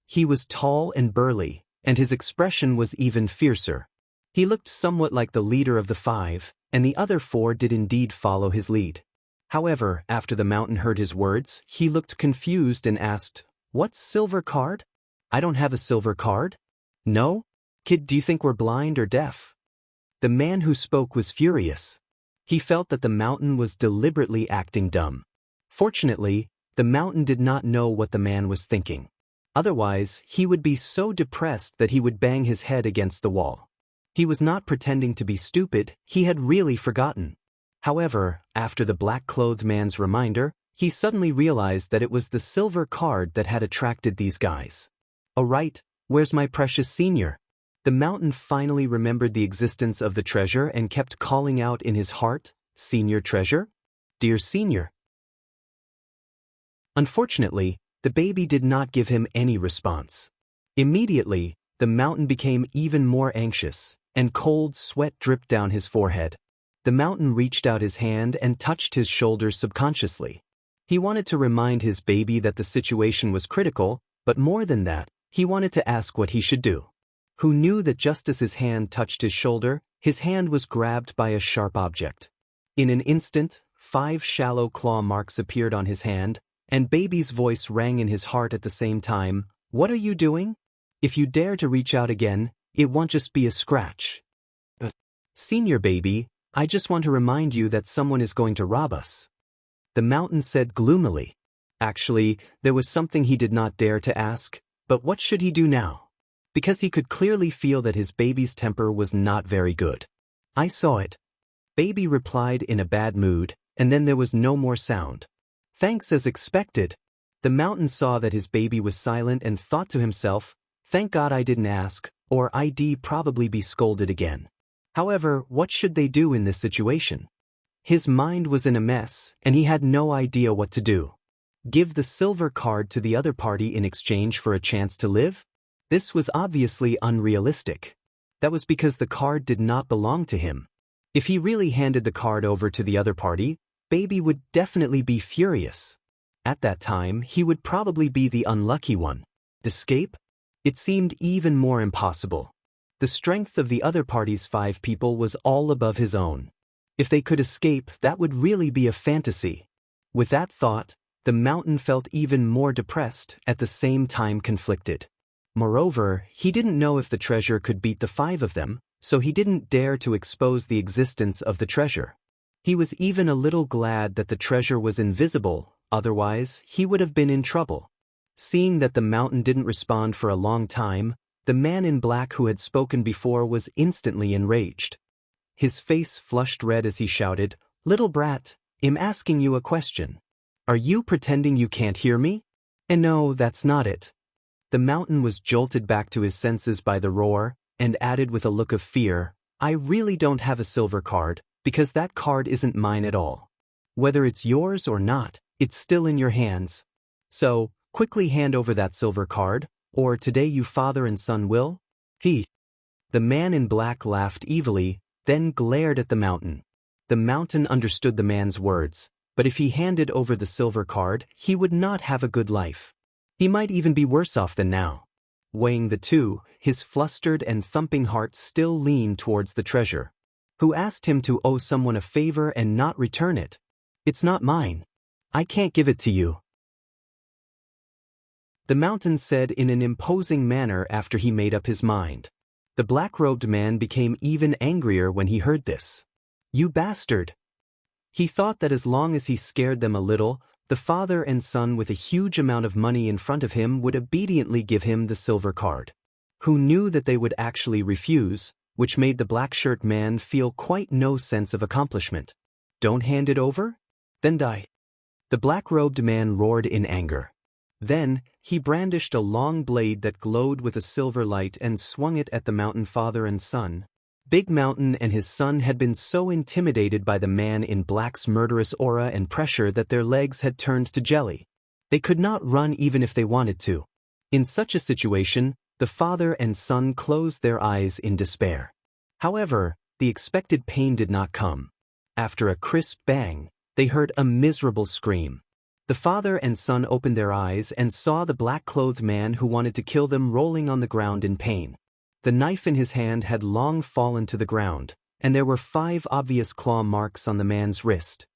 He was tall and burly, and his expression was even fiercer. He looked somewhat like the leader of the five, and the other four did indeed follow his lead. However, after the mountain heard his words, he looked confused and asked, "What silver card? I don't have a silver card." "No? Kid, do you think we're blind or deaf?" The man who spoke was furious. He felt that the mountain was deliberately acting dumb. Fortunately, the mountain did not know what the man was thinking. Otherwise, he would be so depressed that he would bang his head against the wall. He was not pretending to be stupid, he had really forgotten. However, after the black-clothed man's reminder, he suddenly realized that it was the silver card that had attracted these guys. "Oh right, where's my precious senior?" The mountain finally remembered the existence of the treasure and kept calling out in his heart, "Senior treasure? Dear senior." Unfortunately, the baby did not give him any response. Immediately, the mountain became even more anxious, and cold sweat dripped down his forehead. The mountain reached out his hand and touched his shoulder subconsciously. He wanted to remind his baby that the situation was critical, but more than that, he wanted to ask what he should do. Who knew that just as his hand touched his shoulder, his hand was grabbed by a sharp object. In an instant, 5 shallow claw marks appeared on his hand, and baby's voice rang in his heart at the same time, "What are you doing? If you dare to reach out again, it won't just be a scratch." "Senior baby, I just want to remind you that someone is going to rob us," the mountain said gloomily. Actually, there was something he did not dare to ask, but what should he do now? Because he could clearly feel that his baby's temper was not very good. "I saw it," baby replied in a bad mood, and then there was no more sound. "Thanks as expected." The mountain saw that his baby was silent and thought to himself, "Thank God I didn't ask, or I'd probably be scolded again." However, what should they do in this situation? His mind was in a mess, and he had no idea what to do. Give the silver card to the other party in exchange for a chance to live? This was obviously unrealistic. That was because the card did not belong to him. If he really handed the card over to the other party, baby would definitely be furious. At that time, he would probably be the unlucky one. Escape? It seemed even more impossible. The strength of the other party's 5 people was all above his own. If they could escape, that would really be a fantasy. With that thought, the mountain felt even more depressed, at the same time conflicted. Moreover, he didn't know if the treasure could beat the 5 of them, so he didn't dare to expose the existence of the treasure. He was even a little glad that the treasure was invisible, otherwise he would have been in trouble. Seeing that the mountain didn't respond for a long time, the man in black who had spoken before was instantly enraged. His face flushed red as he shouted, "Little brat, I'm asking you a question. Are you pretending you can't hear me?" "And no, that's not it." The mountain was jolted back to his senses by the roar, and added with a look of fear, "I really don't have a silver card, because that card isn't mine at all. Whether it's yours or not, it's still in your hands. So, Quickly hand over that silver card, or today you father and son will? He. The man in black laughed evilly, then glared at the mountain. The mountain understood the man's words, but if he handed over the silver card, he would not have a good life. He might even be worse off than now. Weighing the two, his flustered and thumping heart still leaned towards the treasure. Who asked him to owe someone a favor and not return it? It's not mine. I can't give it to you. The mountain said in an imposing manner after he made up his mind. The black-robed man became even angrier when he heard this. You bastard! He thought that as long as he scared them a little, the father and son with a huge amount of money in front of him would obediently give him the silver card. Who knew that they would actually refuse, which made the black-shirt man feel quite no sense of accomplishment. Don't hand it over? Then die. The black-robed man roared in anger. Then, he brandished a long blade that glowed with a silver light and swung it at the mountain father and son. Big Mountain and his son had been so intimidated by the man in black's murderous aura and pressure that their legs had turned to jelly. They could not run even if they wanted to. In such a situation, the father and son closed their eyes in despair. However, the expected pain did not come. After a crisp bang, they heard a miserable scream. The father and son opened their eyes and saw the black-clothed man who wanted to kill them rolling on the ground in pain. The knife in his hand had long fallen to the ground, and there were 5 obvious claw marks on the man's wrist.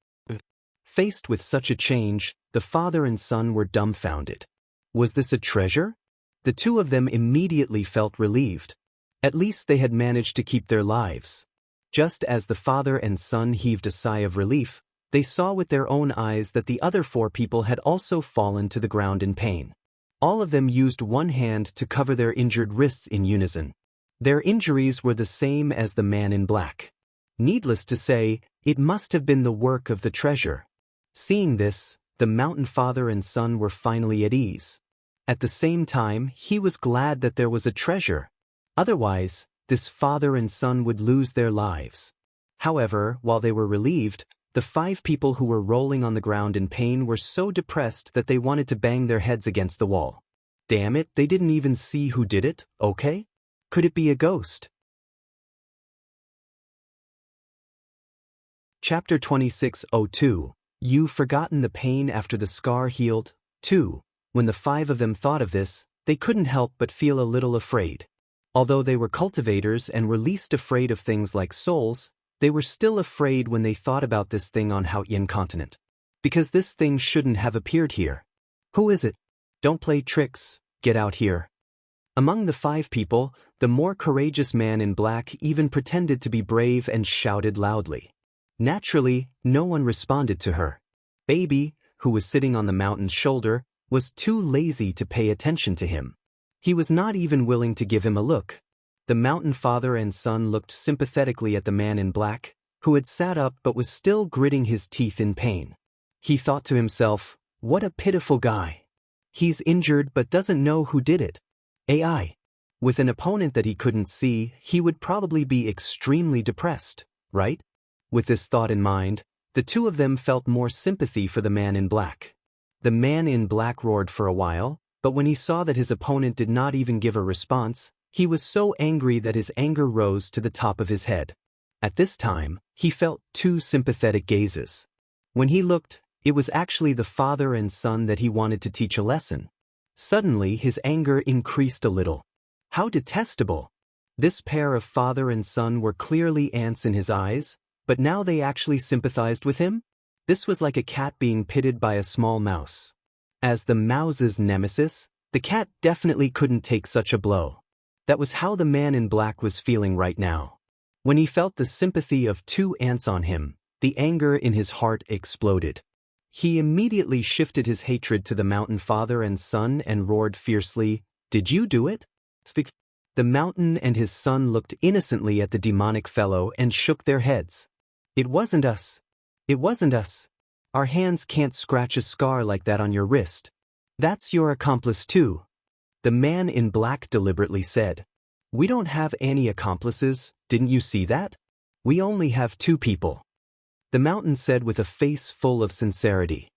Faced with such a change, the father and son were dumbfounded. Was this a treasure? The two of them immediately felt relieved. At least they had managed to keep their lives. Just as the father and son heaved a sigh of relief, they saw with their own eyes that the other 4 people had also fallen to the ground in pain. All of them used one hand to cover their injured wrists in unison. Their injuries were the same as the man in black. Needless to say, it must have been the work of the treasure. Seeing this, the mountain father and son were finally at ease. At the same time, he was glad that there was a treasure. Otherwise, this father and son would lose their lives. However, while they were relieved, the 5 people who were rolling on the ground in pain were so depressed that they wanted to bang their heads against the wall. Damn it, they didn't even see who did it, okay? Could it be a ghost? Chapter 26:02. You've forgotten the pain after the scar healed, too. When the 5 of them thought of this, they couldn't help but feel a little afraid. Although they were cultivators and were least afraid of things like souls, they were still afraid when they thought about this thing on Haotian continent. Because this thing shouldn't have appeared here. Who is it? Don't play tricks, get out here. Among the 5 people, the more courageous man in black even pretended to be brave and shouted loudly. Naturally, no one responded to her. Baby, who was sitting on the mountain's shoulder, was too lazy to pay attention to him. He was not even willing to give him a look. The mountain father and son looked sympathetically at the man in black, who had sat up but was still gritting his teeth in pain. He thought to himself, what a pitiful guy. He's injured but doesn't know who did it. AI. With an opponent that he couldn't see, he would probably be extremely depressed, right? With this thought in mind, the two of them felt more sympathy for the man in black. The man in black roared for a while, but when he saw that his opponent did not even give a response, he was so angry that his anger rose to the top of his head. At this time, he felt 2 sympathetic gazes. When he looked, it was actually the father and son that he wanted to teach a lesson. Suddenly, his anger increased a little. How detestable! This pair of father and son were clearly ants in his eyes, but now they actually sympathized with him? This was like a cat being pitted by a small mouse. As the mouse's nemesis, the cat definitely couldn't take such a blow. That was how the man in black was feeling right now. When he felt the sympathy of 2 ants on him, the anger in his heart exploded. He immediately shifted his hatred to the mountain father and son and roared fiercely, "Did you do it?" The mountain and his son looked innocently at the demonic fellow and shook their heads. "It wasn't us. It wasn't us. Our hands can't scratch a scar like that on your wrist. That's your accomplice too." The man in black deliberately said, "We don't have any accomplices, didn't you see that? We only have 2 people." The mountain said with a face full of sincerity.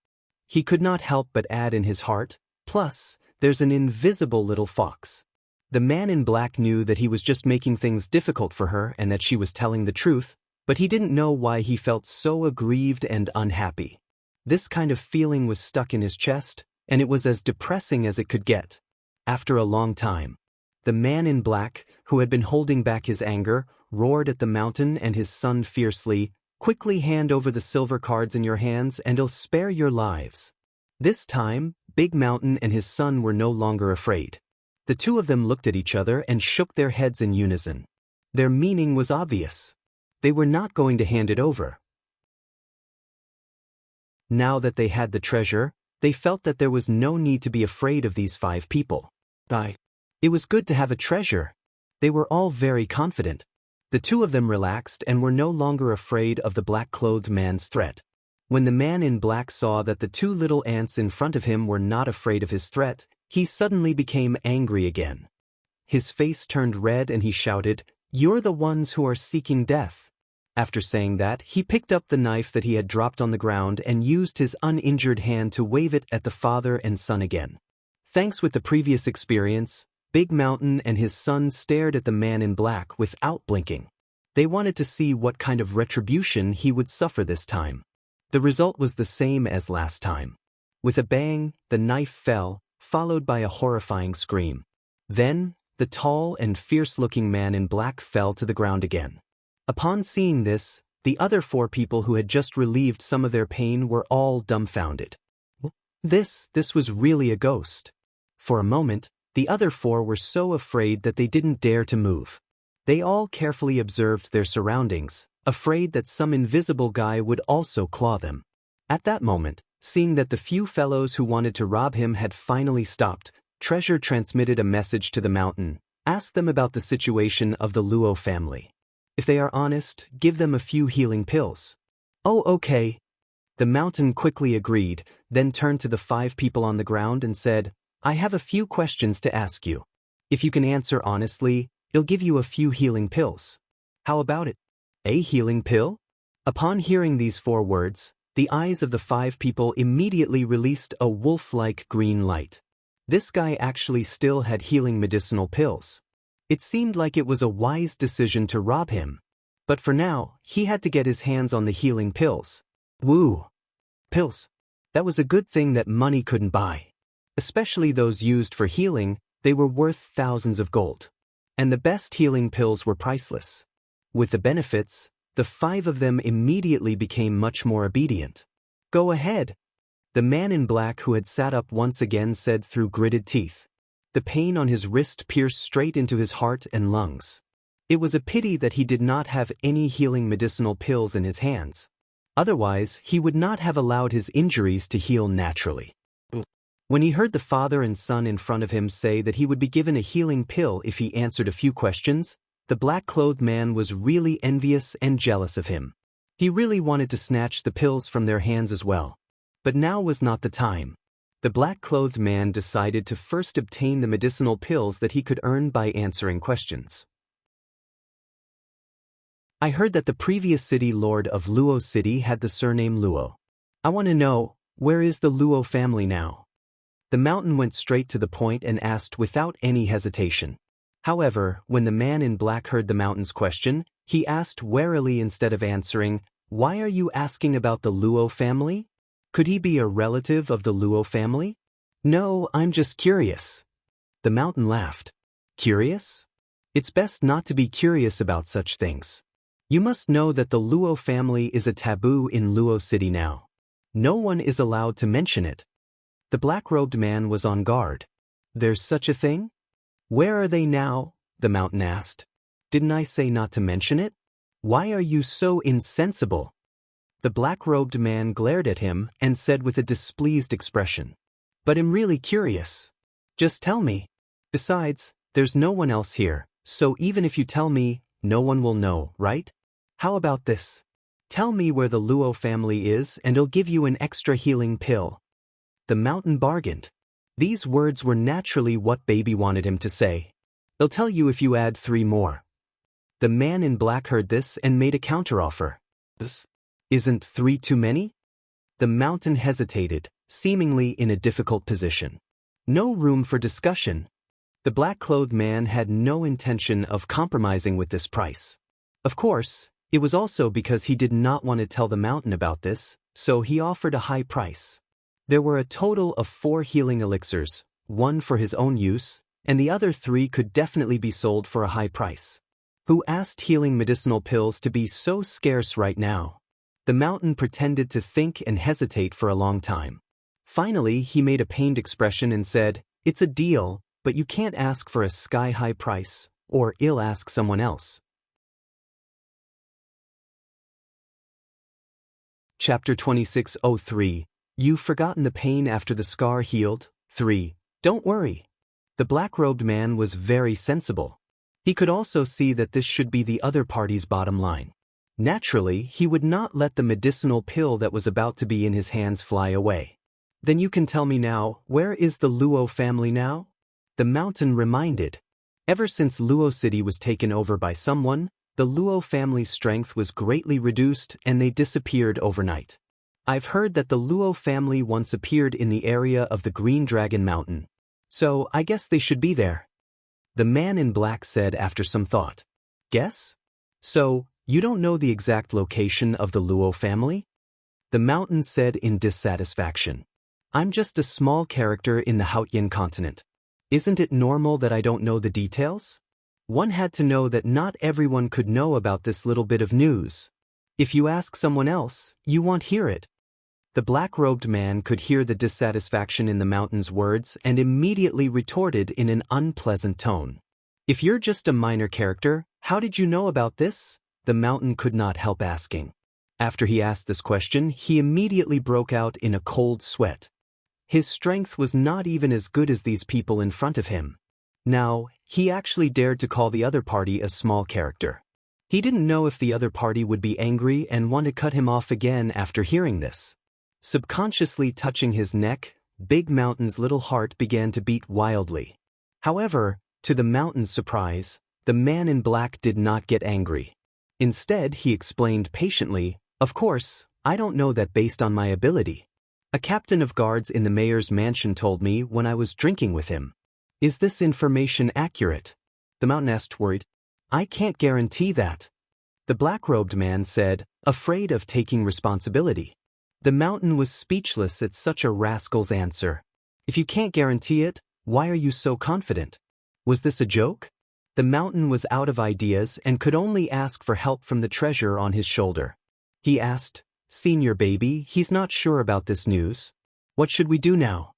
He could not help but add in his heart, Plus, there's an invisible little fox. The man in black knew that he was just making things difficult for her and that she was telling the truth, but he didn't know why he felt so aggrieved and unhappy. This kind of feeling was stuck in his chest, and it was as depressing as it could get. After a long time, the man in black, who had been holding back his anger, roared at the mountain and his son fiercely, "Quickly hand over the silver cards in your hands and I'll spare your lives." This time, Big Mountain and his son were no longer afraid. The two of them looked at each other and shook their heads in unison. Their meaning was obvious. They were not going to hand it over. Now that they had the treasure, they felt that there was no need to be afraid of these 5 people. It was good to have a treasure. They were all very confident. The two of them relaxed and were no longer afraid of the black-clothed man's threat. When the man in black saw that the 2 little ants in front of him were not afraid of his threat, he suddenly became angry again. His face turned red and he shouted, "You're the ones who are seeking death." After saying that, he picked up the knife that he had dropped on the ground and used his uninjured hand to wave it at the father and son again. Thanks with the previous experience, Big Mountain and his son stared at the man in black without blinking. They wanted to see what kind of retribution he would suffer this time. The result was the same as last time. With a bang, the knife fell, followed by a horrifying scream. Then, the tall and fierce-looking man in black fell to the ground again. Upon seeing this, the other 4 people who had just relieved some of their pain were all dumbfounded. This was really a ghost. For a moment, the other 4 were so afraid that they didn't dare to move. They all carefully observed their surroundings, afraid that some invisible guy would also claw them. At that moment, seeing that the few fellows who wanted to rob him had finally stopped, Treasure transmitted a message to the mountain, asked them about the situation of the Luo family. If they are honest, give them a few healing pills. "Oh, okay." The mountain quickly agreed, then turned to the 5 people on the ground and said, "I have a few questions to ask you. If you can answer honestly, I'll give you a few healing pills. How about it?" "A healing pill?" Upon hearing these 4 words, the eyes of the 5 people immediately released a wolf-like green light. This guy actually still had healing medicinal pills. It seemed like it was a wise decision to rob him. But for now, he had to get his hands on the healing pills. Woo! Pills. That was a good thing that money couldn't buy. Especially those used for healing, they were worth thousands of gold. And the best healing pills were priceless. With the benefits, the 5 of them immediately became much more obedient. "Go ahead." The man in black who had sat up once again said through gritted teeth. The pain on his wrist pierced straight into his heart and lungs. It was a pity that he did not have any healing medicinal pills in his hands. Otherwise, he would not have allowed his injuries to heal naturally. When he heard the father and son in front of him say that he would be given a healing pill if he answered a few questions, the black-clothed man was really envious and jealous of him. He really wanted to snatch the pills from their hands as well. But now was not the time. The black-clothed man decided to first obtain the medicinal pills that he could earn by answering questions. "I heard that the previous city lord of Luo City had the surname Luo. I want to know, where is the Luo family now?" The mountain went straight to the point and asked without any hesitation. However, when the man in black heard the mountain's question, he asked warily instead of answering, "Why are you asking about the Luo family? Could he be a relative of the Luo family?" "No, I'm just curious." The mountain laughed. "Curious? It's best not to be curious about such things. You must know that the Luo family is a taboo in Luo City now. No one is allowed to mention it." The black-robed man was on guard. "There's such a thing? Where are they now?" the mountain asked. "Didn't I say not to mention it? Why are you so insensible?" The black-robed man glared at him and said with a displeased expression, "But I'm really curious. Just tell me. Besides, there's no one else here, so even if you tell me, no one will know, right? How about this? Tell me where the Luo family is and I'll give you an extra healing pill." The mountain bargained. These words were naturally what Baby wanted him to say. "I'll tell you if you add 3 more. The man in black heard this and made a counteroffer. "Isn't 3 too many?" The mountain hesitated, seemingly in a difficult position. No room for discussion. The black-clothed man had no intention of compromising with this price. Of course, it was also because he did not want to tell the mountain about this, so he offered a high price. There were a total of 4 healing elixirs, 1 for his own use, and the other 3 could definitely be sold for a high price. Who asked healing medicinal pills to be so scarce right now? The mountain pretended to think and hesitate for a long time. Finally, he made a pained expression and said, "It's a deal, but you can't ask for a sky-high price, or I'll ask someone else." Chapter 26:03. You've forgotten the pain after the scar healed. 3. Don't worry. The black-robed man was very sensible. He could also see that this should be the other party's bottom line. Naturally, he would not let the medicinal pill that was about to be in his hands fly away. Then you can tell me now, where is the Luo family now? The mountain reminded. Ever since Luo City was taken over by someone, the Luo family's strength was greatly reduced and they disappeared overnight. I've heard that the Luo family once appeared in the area of the Green Dragon Mountain. So I guess they should be there. The man in black said after some thought. Guess? So, you don't know the exact location of the Luo family? The mountain said in dissatisfaction. I'm just a small character in the Hautian continent. Isn't it normal that I don't know the details? One had to know that not everyone could know about this little bit of news. If you ask someone else, you won't hear it. The black-robed man could hear the dissatisfaction in the mountain's words and immediately retorted in an unpleasant tone. If you're just a minor character, how did you know about this? The mountain could not help asking. After he asked this question, he immediately broke out in a cold sweat. His strength was not even as good as these people in front of him. Now, he actually dared to call the other party a small character. He didn't know if the other party would be angry and want to cut him off again after hearing this. Subconsciously touching his neck, Big Mountain's little heart began to beat wildly. However, to the mountain's surprise, the man in black did not get angry. Instead, he explained patiently, "Of course, I don't know that based on my ability. A captain of guards in the mayor's mansion told me when I was drinking with him. Is this information accurate?" The mountain asked worried. "I can't guarantee that." The black-robed man said, afraid of taking responsibility. The mountain was speechless at such a rascal's answer. If you can't guarantee it, why are you so confident? Was this a joke? The mountain was out of ideas and could only ask for help from the treasure on his shoulder. He asked, "Senior baby, he's not sure about this news. What should we do now?"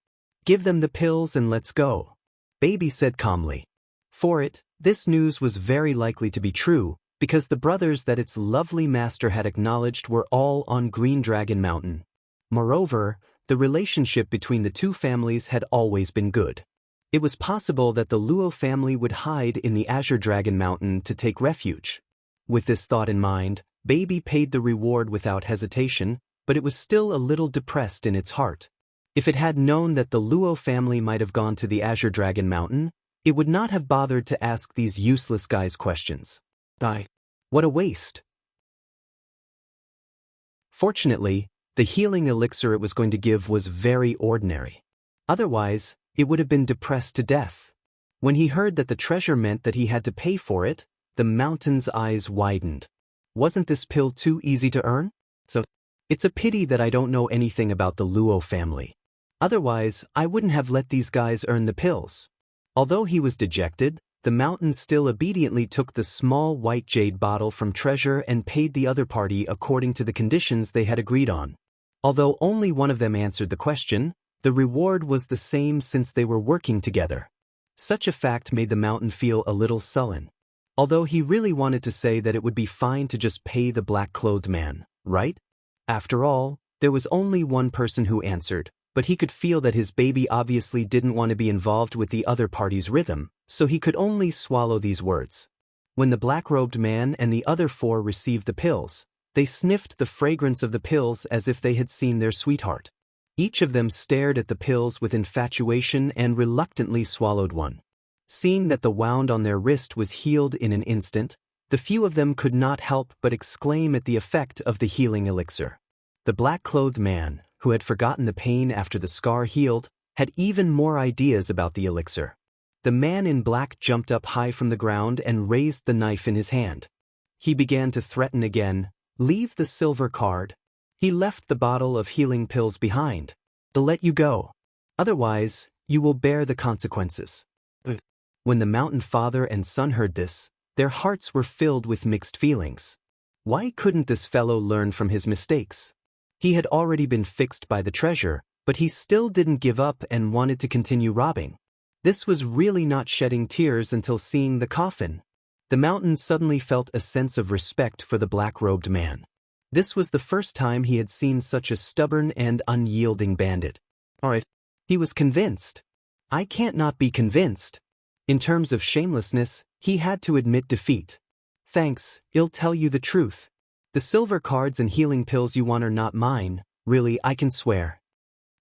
"Give them the pills and let's go," Baby said calmly. For it, this news was very likely to be true, because the brothers that its lovely master had acknowledged were all on Green Dragon Mountain. Moreover, the relationship between the two families had always been good. It was possible that the Luo family would hide in the Azure Dragon Mountain to take refuge. With this thought in mind, Baby paid the reward without hesitation, but it was still a little depressed in its heart. If it had known that the Luo family might have gone to the Azure Dragon Mountain, it would not have bothered to ask these useless guys questions. What a waste. Fortunately, the healing elixir it was going to give was very ordinary. Otherwise, it would have been depressed to death. When he heard that the treasure meant that he had to pay for it, the mountain's eyes widened. Wasn't this pill too easy to earn? So, it's a pity that I don't know anything about the Luo family. Otherwise, I wouldn't have let these guys earn the pills. Although he was dejected, the mountain still obediently took the small white jade bottle from treasure and paid the other party according to the conditions they had agreed on. Although only one of them answered the question, the reward was the same since they were working together. Such a fact made the mountain feel a little sullen. Although he really wanted to say that it would be fine to just pay the black-clothed man, right? After all, there was only one person who answered, but he could feel that his baby obviously didn't want to be involved with the other party's rhythm, so he could only swallow these words. When the black-robed man and the other 4 received the pills, they sniffed the fragrance of the pills as if they had seen their sweetheart. Each of them stared at the pills with infatuation and reluctantly swallowed one. Seeing that the wound on their wrist was healed in an instant, the few of them could not help but exclaim at the effect of the healing elixir. The black-clothed man, who had forgotten the pain after the scar healed, had even more ideas about the elixir. The man in black jumped up high from the ground and raised the knife in his hand. He began to threaten again, "Leave the silver card." He left the bottle of healing pills behind. "They'll let you go. Otherwise, you will bear the consequences." When the mountain father and son heard this, their hearts were filled with mixed feelings. Why couldn't this fellow learn from his mistakes? He had already been fixed by the treasure, but he still didn't give up and wanted to continue robbing. This was really not shedding tears until seeing the coffin. The mountain suddenly felt a sense of respect for the black-robed man. This was the first time he had seen such a stubborn and unyielding bandit. Alright. He was convinced. I can't not be convinced. In terms of shamelessness, he had to admit defeat. "Thanks, I'll tell you the truth. The silver cards and healing pills you want are not mine, really, I can swear."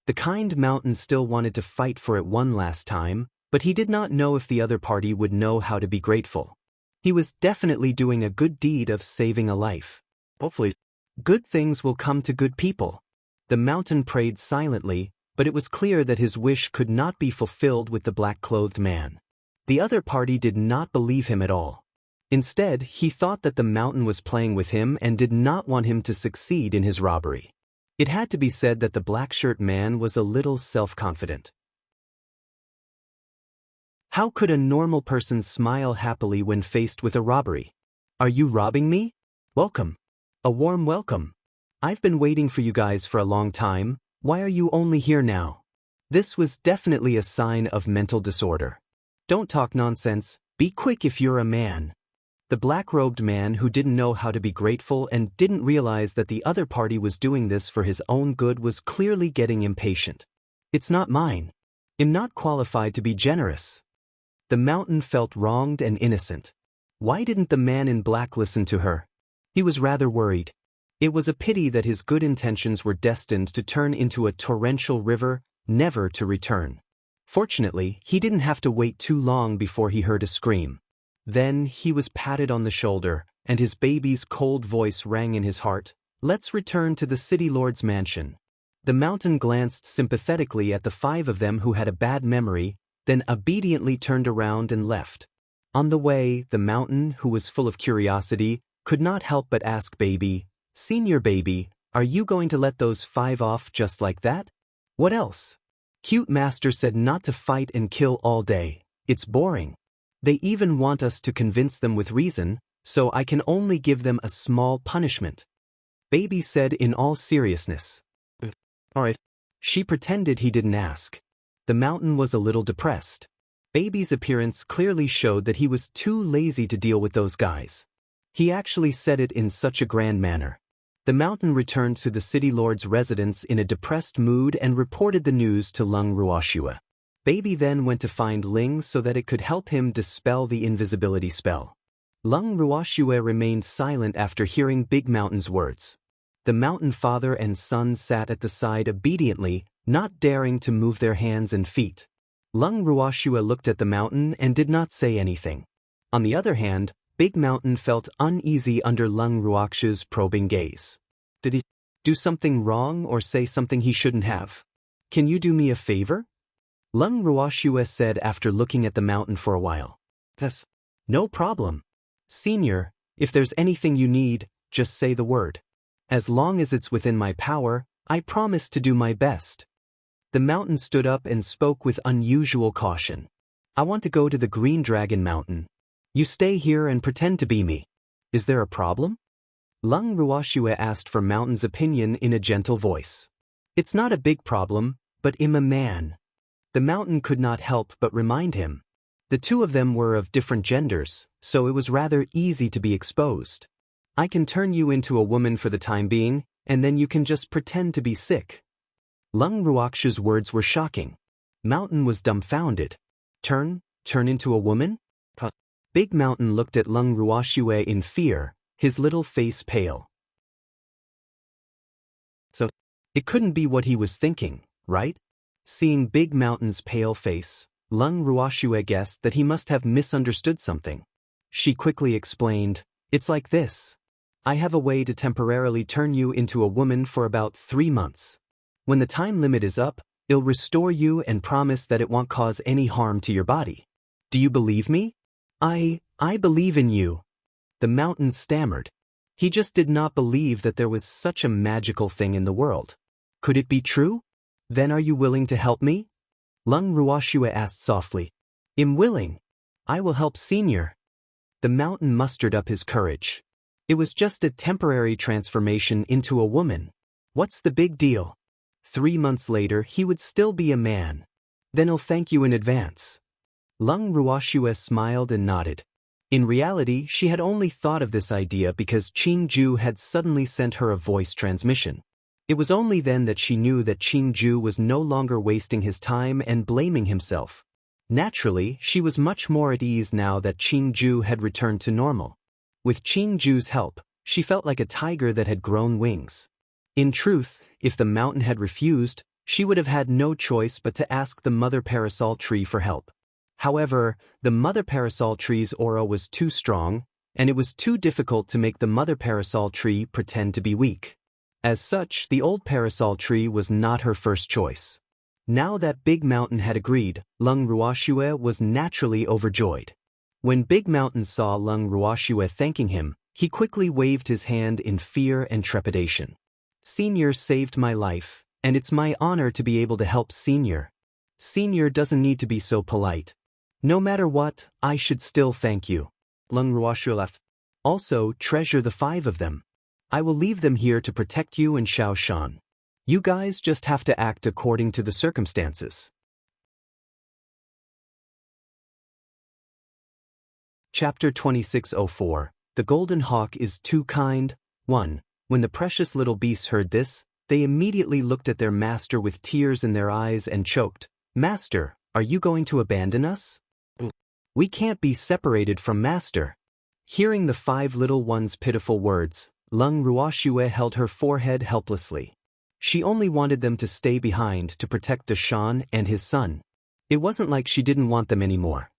The kind mountain still wanted to fight for it one last time, but he did not know if the other party would know how to be grateful. He was definitely doing a good deed of saving a life. Hopefully, good things will come to good people. The mountain prayed silently, but it was clear that his wish could not be fulfilled with the black-clothed man. The other party did not believe him at all. Instead, he thought that the mountain was playing with him and did not want him to succeed in his robbery. It had to be said that the black-shirt man was a little self-confident. How could a normal person smile happily when faced with a robbery? "Are you robbing me? Welcome. A warm welcome. I've been waiting for you guys for a long time. Why are you only here now?" This was definitely a sign of mental disorder. "Don't talk nonsense. Be quick if you're a man." The black-robed man, who didn't know how to be grateful and didn't realize that the other party was doing this for his own good, was clearly getting impatient. "It's not mine. I'm not qualified to be generous." The mountain felt wronged and innocent. Why didn't the man in black listen to her? He was rather worried. It was a pity that his good intentions were destined to turn into a torrential river, never to return. Fortunately, he didn't have to wait too long before he heard a scream. Then he was patted on the shoulder, and his baby's cold voice rang in his heart. "Let's return to the city lord's mansion." The mountain glanced sympathetically at the 5 of them who had a bad memory, then obediently turned around and left. On the way, the mountain, who was full of curiosity, could not help but ask Baby, "Senior Baby, are you going to let those 5 off just like that? What else? Cute Master said not to fight and kill all day. It's boring. They even want us to convince them with reason, so I can only give them a small punishment." Baby said in all seriousness. "Alright." She pretended he didn't ask. The mountain was a little depressed. Baby's appearance clearly showed that he was too lazy to deal with those guys. He actually said it in such a grand manner. The mountain returned to the city lord's residence in a depressed mood and reported the news to Lung Ruoshua. Baby then went to find Ling so that it could help him dispel the invisibility spell. Lung Ruoshua remained silent after hearing Big Mountain's words. The mountain father and son sat at the side obediently, not daring to move their hands and feet. Lung Ruoshua looked at the mountain and did not say anything. On the other hand, Big Mountain felt uneasy under Lung Ruokshua's probing gaze. Did he do something wrong or say something he shouldn't have? "Can you do me a favor?" Lung Ruoshua said after looking at the mountain for a while. "Yes. No problem. Senior, if there's anything you need, just say the word. As long as it's within my power, I promise to do my best." The mountain stood up and spoke with unusual caution. "I want to go to the Green Dragon Mountain. You stay here and pretend to be me. Is there a problem?" Lung Ruoshua asked for Mountain's opinion in a gentle voice. "It's not a big problem, but I'm a man." The mountain could not help but remind him. The 2 of them were of different genders, so it was rather easy to be exposed. "I can turn you into a woman for the time being, and then you can just pretend to be sick." Lung Ruokshua's words were shocking. Mountain was dumbfounded. Turn into a woman? Big Mountain looked at Lung Ruoshua in fear, his little face pale. So, it couldn't be what he was thinking, right? Seeing Big Mountain's pale face, Lung Ruoshua guessed that he must have misunderstood something. She quickly explained, "It's like this. I have a way to temporarily turn you into a woman for about 3 months. When the time limit is up, I'll restore you and promise that it won't cause any harm to your body. Do you believe me? I believe in you. The mountain stammered. He just did not believe that there was such a magical thing in the world. Could it be true? Then are you willing to help me? Lung Ruoxue asked softly. I'm willing. I will help Senior. The mountain mustered up his courage. It was just a temporary transformation into a woman. What's the big deal? 3 months later he would still be a man. Then I'll thank you in advance. Lung Ruoxue smiled and nodded. In reality, she had only thought of this idea because Qingju had suddenly sent her a voice transmission. It was only then that she knew that Qingju was no longer wasting his time and blaming himself. Naturally, she was much more at ease now that Qingju had returned to normal. With Qingju's help, she felt like a tiger that had grown wings. In truth, if the mountain had refused, she would have had no choice but to ask the mother parasol tree for help. However, the mother parasol tree's aura was too strong, and it was too difficult to make the mother parasol tree pretend to be weak. As such, the old parasol tree was not her first choice. Now that Big Mountain had agreed, Lung Ruoxue was naturally overjoyed. When Big Mountain saw Lung Ruoxue thanking him, he quickly waved his hand in fear and trepidation. Senior saved my life, and it's my honor to be able to help Senior. Senior doesn't need to be so polite. No matter what, I should still thank you. Lung Ruoxue left. Also, treasure the 5 of them. I will leave them here to protect you and Xiao Shan. You guys just have to act according to the circumstances. Chapter 2604. The Golden Hawk is Too Kind. 1. When the precious little beasts heard this, they immediately looked at their master with tears in their eyes and choked. Master, are you going to abandon us? We can't be separated from Master. Hearing the 5 little ones' pitiful words, Lung Ruoxue held her forehead helplessly. She only wanted them to stay behind to protect Deshan and his son. It wasn't like she didn't want them anymore.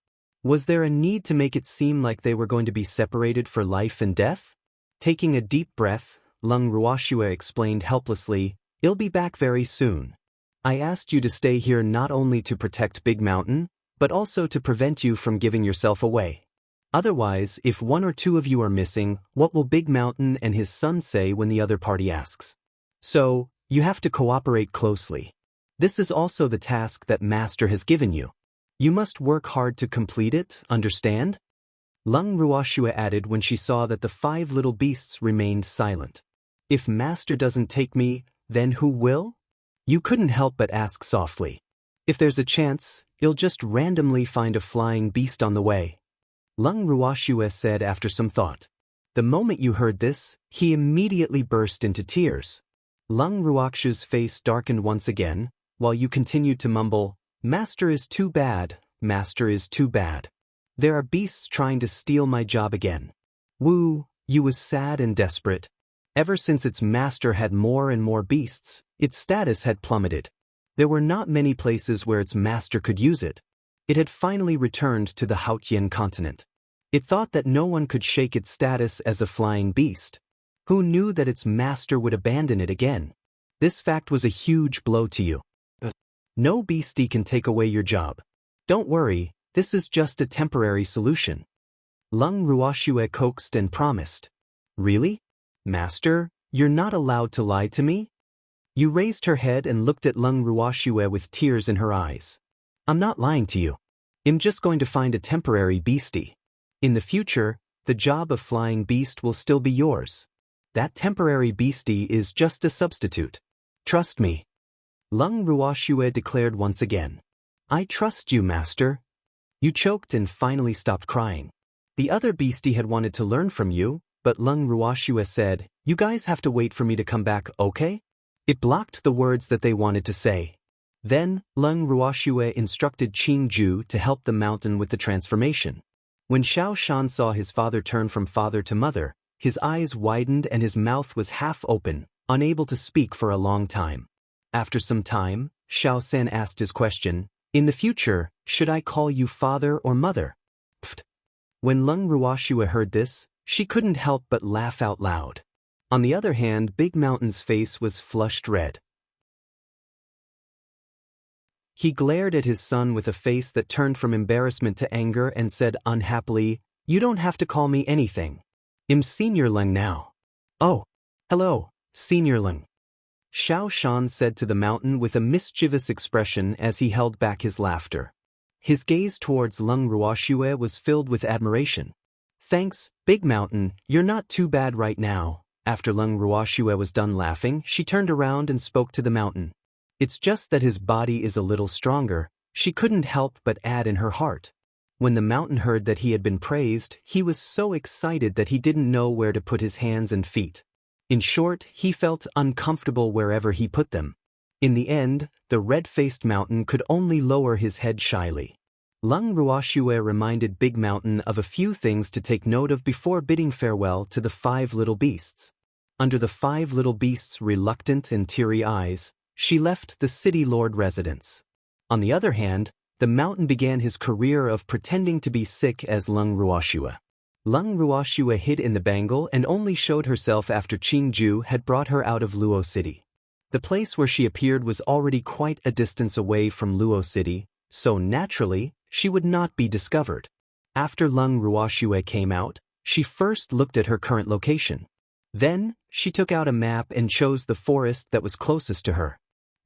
Was there a need to make it seem like they were going to be separated for life and death? Taking a deep breath, Lung Ruoxue explained helplessly, I'll be back very soon. I asked you to stay here not only to protect Big Mountain, but also to prevent you from giving yourself away. Otherwise, if 1 or 2 of you are missing, what will Big Mountain and his son say when the other party asks? So, you have to cooperate closely. This is also the task that Master has given you. You must work hard to complete it, understand? Lung Ruoxue added when she saw that the 5 little beasts remained silent. If Master doesn't take me, then who will? You couldn't help but ask softly. If there's a chance, I'll just randomly find a flying beast on the way. Lung Ruoxue said after some thought. The moment you heard this, he immediately burst into tears. Lung Ruoxue's face darkened once again, while you continued to mumble, Master is too bad, Master is too bad. There are beasts trying to steal my job again. Wu, you was sad and desperate. Ever since its master had more and more beasts, its status had plummeted. There were not many places where its master could use it. It had finally returned to the Haotian continent. It thought that no one could shake its status as a flying beast. Who knew that its master would abandon it again? This fact was a huge blow to you. No beastie can take away your job. Don't worry, this is just a temporary solution. Lung Ruoxue coaxed and promised. Really? Master, you're not allowed to lie to me? You raised her head and looked at Lung Ruoxue with tears in her eyes. I'm not lying to you. I'm just going to find a temporary beastie. In the future, the job of flying beast will still be yours. That temporary beastie is just a substitute. Trust me. Lung Ruoxue declared once again. I trust you, Master. You choked and finally stopped crying. The other beastie had wanted to learn from you, but Lung Ruoxue said, You guys have to wait for me to come back, okay? It blocked the words that they wanted to say. Then, Lung Ruoxue instructed Qingju to help the mountain with the transformation. When Xiao Shan saw his father turn from father to mother, his eyes widened and his mouth was half open, unable to speak for a long time. After some time, Xiao San asked his question, In the future, should I call you father or mother? Pfft. When Lung Ruoxue heard this, she couldn't help but laugh out loud. On the other hand, Big Mountain's face was flushed red. He glared at his son with a face that turned from embarrassment to anger and said unhappily, "You don't have to call me anything. I'm Senior Leng now." "Oh, hello, Senior Leng," Xiao Shan said to the mountain with a mischievous expression as he held back his laughter. His gaze towards Leng Ruoxue was filled with admiration. "Thanks, Big Mountain, you're not too bad right now." After Leng Ruoxue was done laughing, she turned around and spoke to the mountain. "It's just that his body is a little stronger," she couldn't help but add in her heart. When the mountain heard that he had been praised, he was so excited that he didn't know where to put his hands and feet. In short, he felt uncomfortable wherever he put them. In the end, the red-faced mountain could only lower his head shyly. Leng Ruoxue reminded Big Mountain of a few things to take note of before bidding farewell to the 5 little beasts. Under the 5 little beasts' reluctant and teary eyes, she left the city lord residence. On the other hand, the mountain began his career of pretending to be sick as Leng Ruoxue. Leng Ruoxue hid in the bangle and only showed herself after Qingju had brought her out of Luo City. The place where she appeared was already quite a distance away from Luo City, so naturally, she would not be discovered. After Leng Ruoxue came out, she first looked at her current location. Then, she took out a map and chose the forest that was closest to her.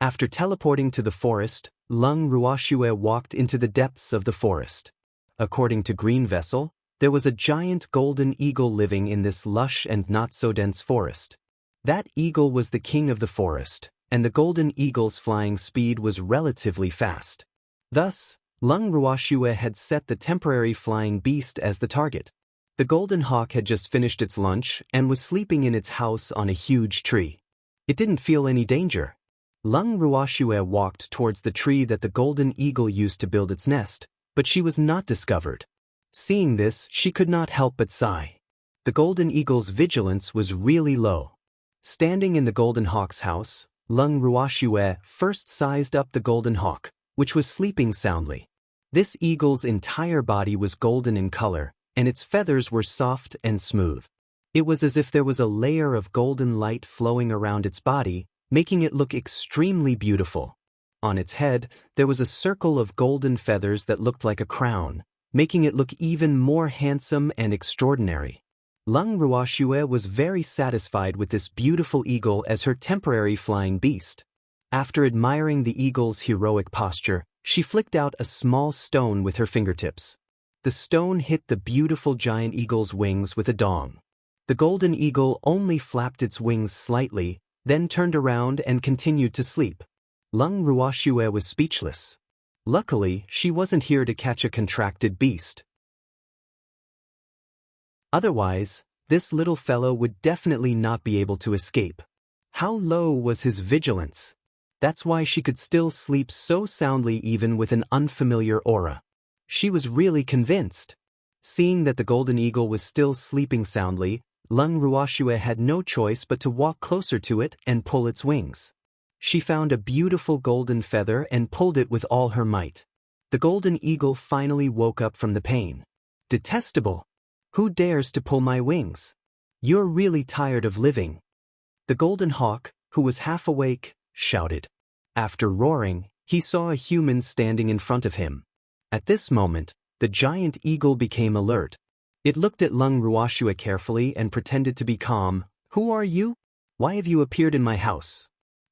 After teleporting to the forest, Leng Ruoxue walked into the depths of the forest. According to Green Vessel, there was a giant golden eagle living in this lush and not-so-dense forest. That eagle was the king of the forest, and the golden eagle's flying speed was relatively fast. Thus, Leng Ruoxue had set the temporary flying beast as the target. The golden hawk had just finished its lunch and was sleeping in its house on a huge tree. It didn't feel any danger. Leng Ruoxue walked towards the tree that the golden eagle used to build its nest, but she was not discovered. Seeing this, she could not help but sigh. The golden eagle's vigilance was really low. Standing in the golden hawk's house, Leng Ruoxue first sized up the golden hawk, which was sleeping soundly. This eagle's entire body was golden in color, and its feathers were soft and smooth. It was as if there was a layer of golden light flowing around its body, making it look extremely beautiful. On its head, there was a circle of golden feathers that looked like a crown, making it look even more handsome and extraordinary. Leng Ruoxue was very satisfied with this beautiful eagle as her temporary flying beast. After admiring the eagle's heroic posture, she flicked out a small stone with her fingertips. The stone hit the beautiful giant eagle's wings with a dong. The golden eagle only flapped its wings slightly, then turned around and continued to sleep. Leng Ruoxue was speechless. Luckily, she wasn't here to catch a contracted beast. Otherwise, this little fellow would definitely not be able to escape. How low was his vigilance? That's why she could still sleep so soundly even with an unfamiliar aura. She was really convinced. Seeing that the golden eagle was still sleeping soundly, Leng Ruoxue had no choice but to walk closer to it and pull its wings. She found a beautiful golden feather and pulled it with all her might. The golden eagle finally woke up from the pain. "Detestable! Who dares to pull my wings? You're really tired of living." The golden hawk, who was half awake, shouted. After roaring, he saw a human standing in front of him. At this moment, the giant eagle became alert. It looked at Leng Ruoxue carefully and pretended to be calm. "Who are you? Why have you appeared in my house?"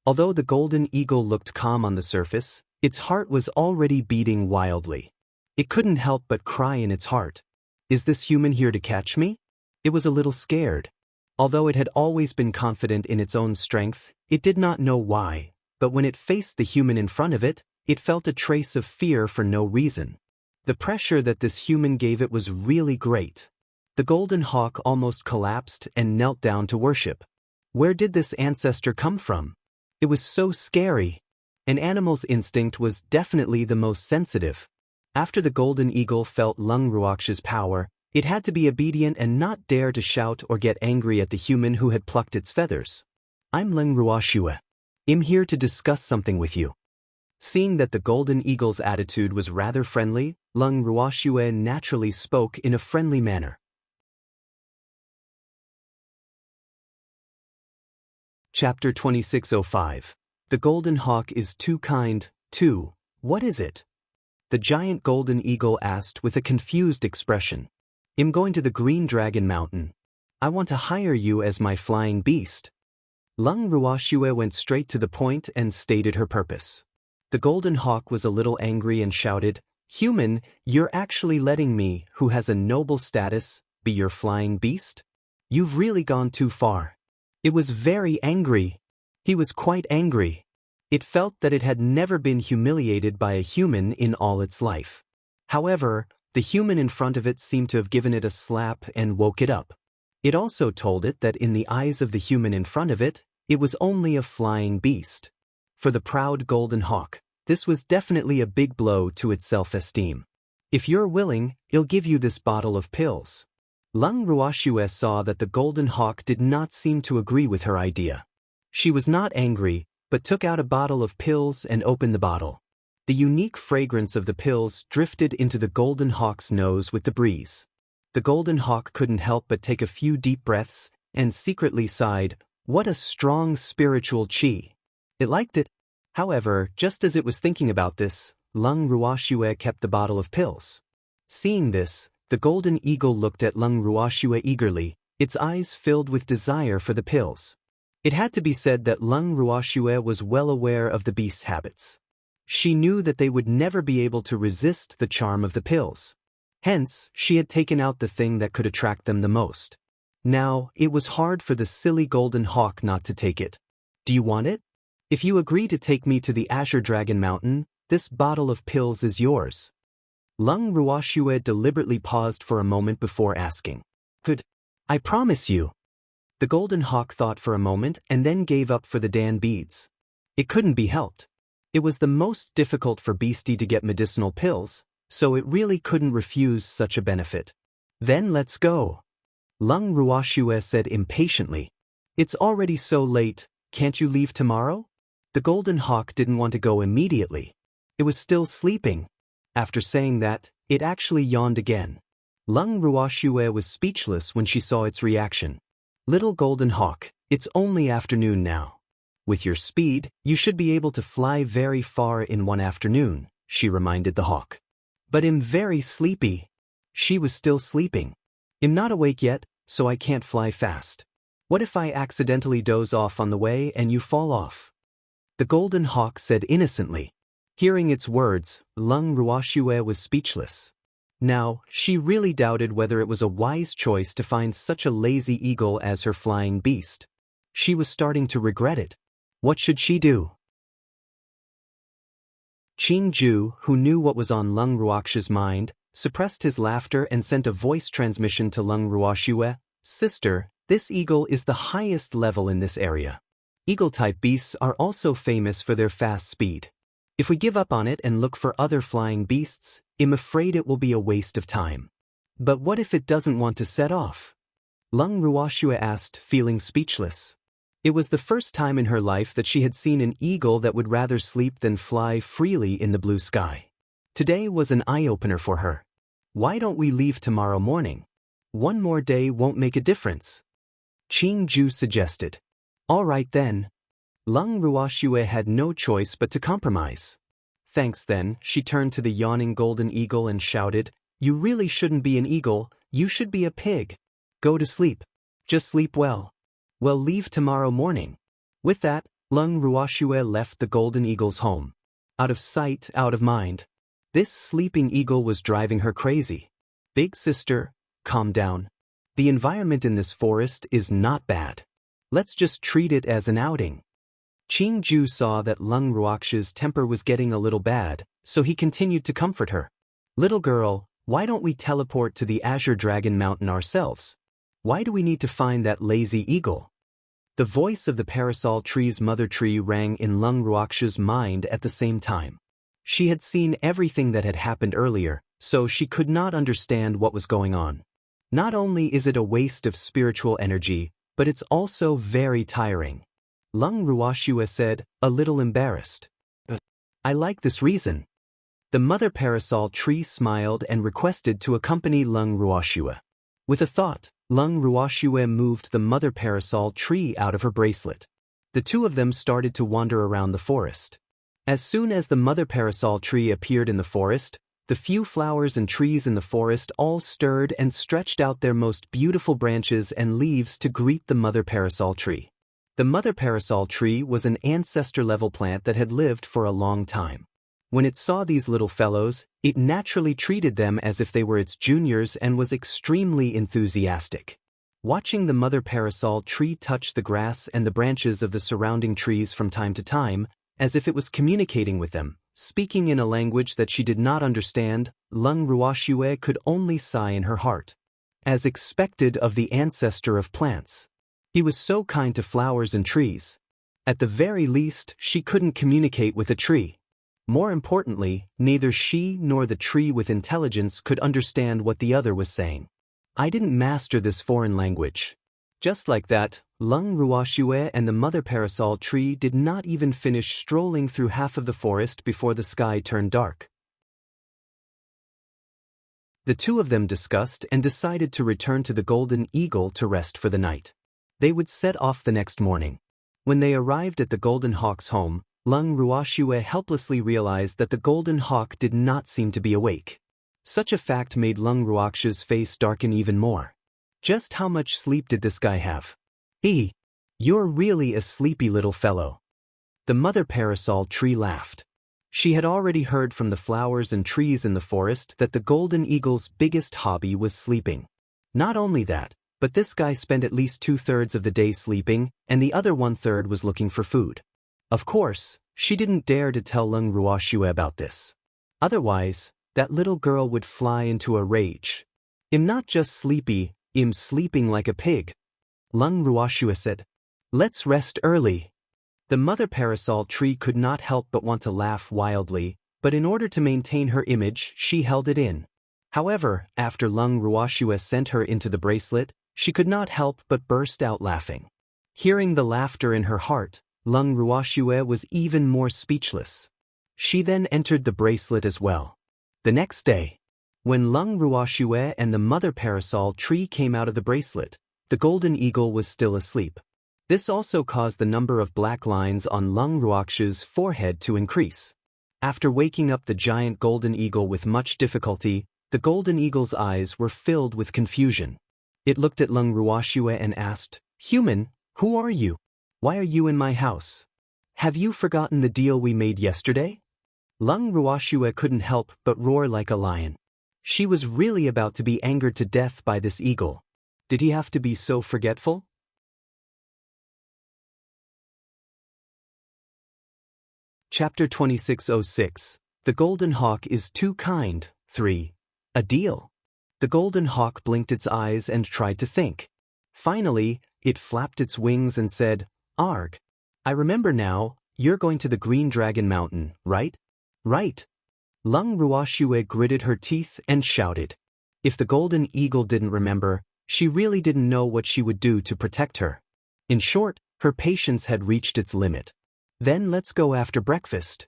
Although the golden eagle looked calm on the surface, its heart was already beating wildly. It couldn't help but cry in its heart. "Is this human here to catch me?" It was a little scared. Although it had always been confident in its own strength, it did not know why, but when it faced the human in front of it, it felt a trace of fear for no reason. The pressure that this human gave it was really great. The golden hawk almost collapsed and knelt down to worship. Where did this ancestor come from? It was so scary. An animal's instinct was definitely the most sensitive. After the golden eagle felt Leng Ruoxue's power, it had to be obedient and not dare to shout or get angry at the human who had plucked its feathers. "I'm Leng Ruoxue. I'm here to discuss something with you." Seeing that the golden eagle's attitude was rather friendly, Leng Ruoxue naturally spoke in a friendly manner. Chapter 2605. The Golden Hawk is too kind, too What is it? The giant golden eagle asked with a confused expression. I'm going to the Green Dragon Mountain. I want to hire you as my flying beast. Lung Ruoxue went straight to the point and stated her purpose. The golden hawk was a little angry and shouted, "Human, you're actually letting me, who has a noble status, be your flying beast? You've really gone too far." It was very angry. He was quite angry. It felt that it had never been humiliated by a human in all its life. However, the human in front of it seemed to have given it a slap and woke it up. It also told it that in the eyes of the human in front of it, it was only a flying beast. For the proud golden hawk, this was definitely a big blow to its self-esteem. If you're willing, I'll give you this bottle of pills. Lung Ruoxue saw that the golden hawk did not seem to agree with her idea. She was not angry, but took out a bottle of pills and opened the bottle. The unique fragrance of the pills drifted into the golden hawk's nose with the breeze. The golden hawk couldn't help but take a few deep breaths and secretly sighed, "What a strong spiritual qi." It liked it. However, just as it was thinking about this, Lung Ruoxue kept the bottle of pills. Seeing this, the golden eagle looked at Lung Ruoxue eagerly, its eyes filled with desire for the pills. It had to be said that Lung Ruoxue was well aware of the beast's habits. She knew that they would never be able to resist the charm of the pills. Hence, she had taken out the thing that could attract them the most. Now, it was hard for the silly golden hawk not to take it. "Do you want it? If you agree to take me to the Azure Dragon Mountain, this bottle of pills is yours." Lung Ruoxue deliberately paused for a moment before asking. "Good. I promise you." The golden hawk thought for a moment and then gave up for the Dan beads. It couldn't be helped. It was the most difficult for Beastie to get medicinal pills, so it really couldn't refuse such a benefit. "Then let's go," Lung Ruoxue said impatiently. "It's already so late, can't you leave tomorrow?" The golden hawk didn't want to go immediately. It was still sleeping. After saying that, it actually yawned again. Lung Ruoxue was speechless when she saw its reaction. "Little golden hawk, it's only afternoon now. With your speed, you should be able to fly very far in one afternoon," she reminded the hawk. "But I'm very sleepy." She was still sleeping. "I'm not awake yet, so I can't fly fast. What if I accidentally doze off on the way and you fall off?" The golden hawk said innocently. Hearing its words, Lung Ruoxue was speechless. Now, she really doubted whether it was a wise choice to find such a lazy eagle as her flying beast. She was starting to regret it. What should she do? Qingju, who knew what was on Lung Ruoxue's mind, suppressed his laughter and sent a voice transmission to Lung Ruoxue. "Sister, this eagle is the highest level in this area. Eagle-type beasts are also famous for their fast speed. If we give up on it and look for other flying beasts, I'm afraid it will be a waste of time." "But what if it doesn't want to set off?" Lung Ruoxue asked, feeling speechless. It was the first time in her life that she had seen an eagle that would rather sleep than fly freely in the blue sky. Today was an eye-opener for her. "Why don't we leave tomorrow morning? One more day won't make a difference," Qingju suggested. "All right then." Lung Ruoxue had no choice but to compromise. "Thanks then," she turned to the yawning golden eagle and shouted, "You really shouldn't be an eagle, you should be a pig. Go to sleep. Just sleep well. We'll leave tomorrow morning." With that, Lung Ruoxue left the golden eagle's home. Out of sight, out of mind. This sleeping eagle was driving her crazy. "Big sister, calm down. The environment in this forest is not bad. Let's just treat it as an outing." Qingju saw that Lung Ruoxue's temper was getting a little bad, so he continued to comfort her. "Little girl, why don't we teleport to the Azure Dragon Mountain ourselves? Why do we need to find that lazy eagle?" The voice of the parasol tree's mother tree rang in Lung Ruoxue's mind at the same time. She had seen everything that had happened earlier, so she could not understand what was going on. Not only is it a waste of spiritual energy, but it's also very tiring. Lung Ruoxue said, a little embarrassed. "I like this reason." The mother parasol tree smiled and requested to accompany Lung Ruoxue. With a thought, Lung Ruoxue moved the mother parasol tree out of her bracelet. The two of them started to wander around the forest. As soon as the mother parasol tree appeared in the forest, the few flowers and trees in the forest all stirred and stretched out their most beautiful branches and leaves to greet the mother parasol tree. The mother parasol tree was an ancestor-level plant that had lived for a long time. When it saw these little fellows, it naturally treated them as if they were its juniors and was extremely enthusiastic. Watching the mother parasol tree touch the grass and the branches of the surrounding trees from time to time, as if it was communicating with them, speaking in a language that she did not understand, Lung Ruoxue could only sigh in her heart. As expected of the ancestor of plants. He was so kind to flowers and trees. At the very least, she couldn't communicate with a tree. More importantly, neither she nor the tree with intelligence could understand what the other was saying. I didn't master this foreign language. Just like that, Lung Ruoxue and the mother parasol tree did not even finish strolling through half of the forest before the sky turned dark. The two of them discussed and decided to return to the Golden Eagle to rest for the night. They would set off the next morning. When they arrived at the Golden Hawk's home, Lung Ruoxue helplessly realized that the Golden Hawk did not seem to be awake. Such a fact made Lung Ruoxue's face darken even more. Just how much sleep did this guy have? You're really a sleepy little fellow. The mother parasol tree laughed. She had already heard from the flowers and trees in the forest that the Golden Eagle's biggest hobby was sleeping. Not only that, but this guy spent at least 2/3 of the day sleeping, and the other 1/3 was looking for food. Of course, she didn't dare to tell Lung Ruoxue about this. Otherwise, that little girl would fly into a rage. "I'm not just sleepy, I'm sleeping like a pig," Lung Ruoxue said. "Let's rest early." The mother parasol tree could not help but want to laugh wildly, but in order to maintain her image, she held it in. However, after Lung Ruoxue sent her into the bracelet, she could not help but burst out laughing. Hearing the laughter in her heart, Lung Ruoxue was even more speechless. She then entered the bracelet as well. The next day, when Lung Ruoxue and the mother parasol tree came out of the bracelet, the Golden Eagle was still asleep. This also caused the number of black lines on Lung Ruoxue's forehead to increase. After waking up the giant Golden Eagle with much difficulty, the Golden Eagle's eyes were filled with confusion. It looked at Lung Ruoxue and asked, "Human, who are you? Why are you in my house? Have you forgotten the deal we made yesterday?" Lung Ruoxue couldn't help but roar like a lion. She was really about to be angered to death by this eagle. Did he have to be so forgetful? Chapter 2606. The Golden Hawk is Too Kind. 3. A Deal. The Golden Hawk blinked its eyes and tried to think. Finally, it flapped its wings and said, "Arg. I remember now, you're going to the Green Dragon Mountain, right?" "Right." Lung Ruoxue gritted her teeth and shouted. If the Golden Eagle didn't remember, she really didn't know what she would do to protect her. In short, her patience had reached its limit. "Then let's go after breakfast,"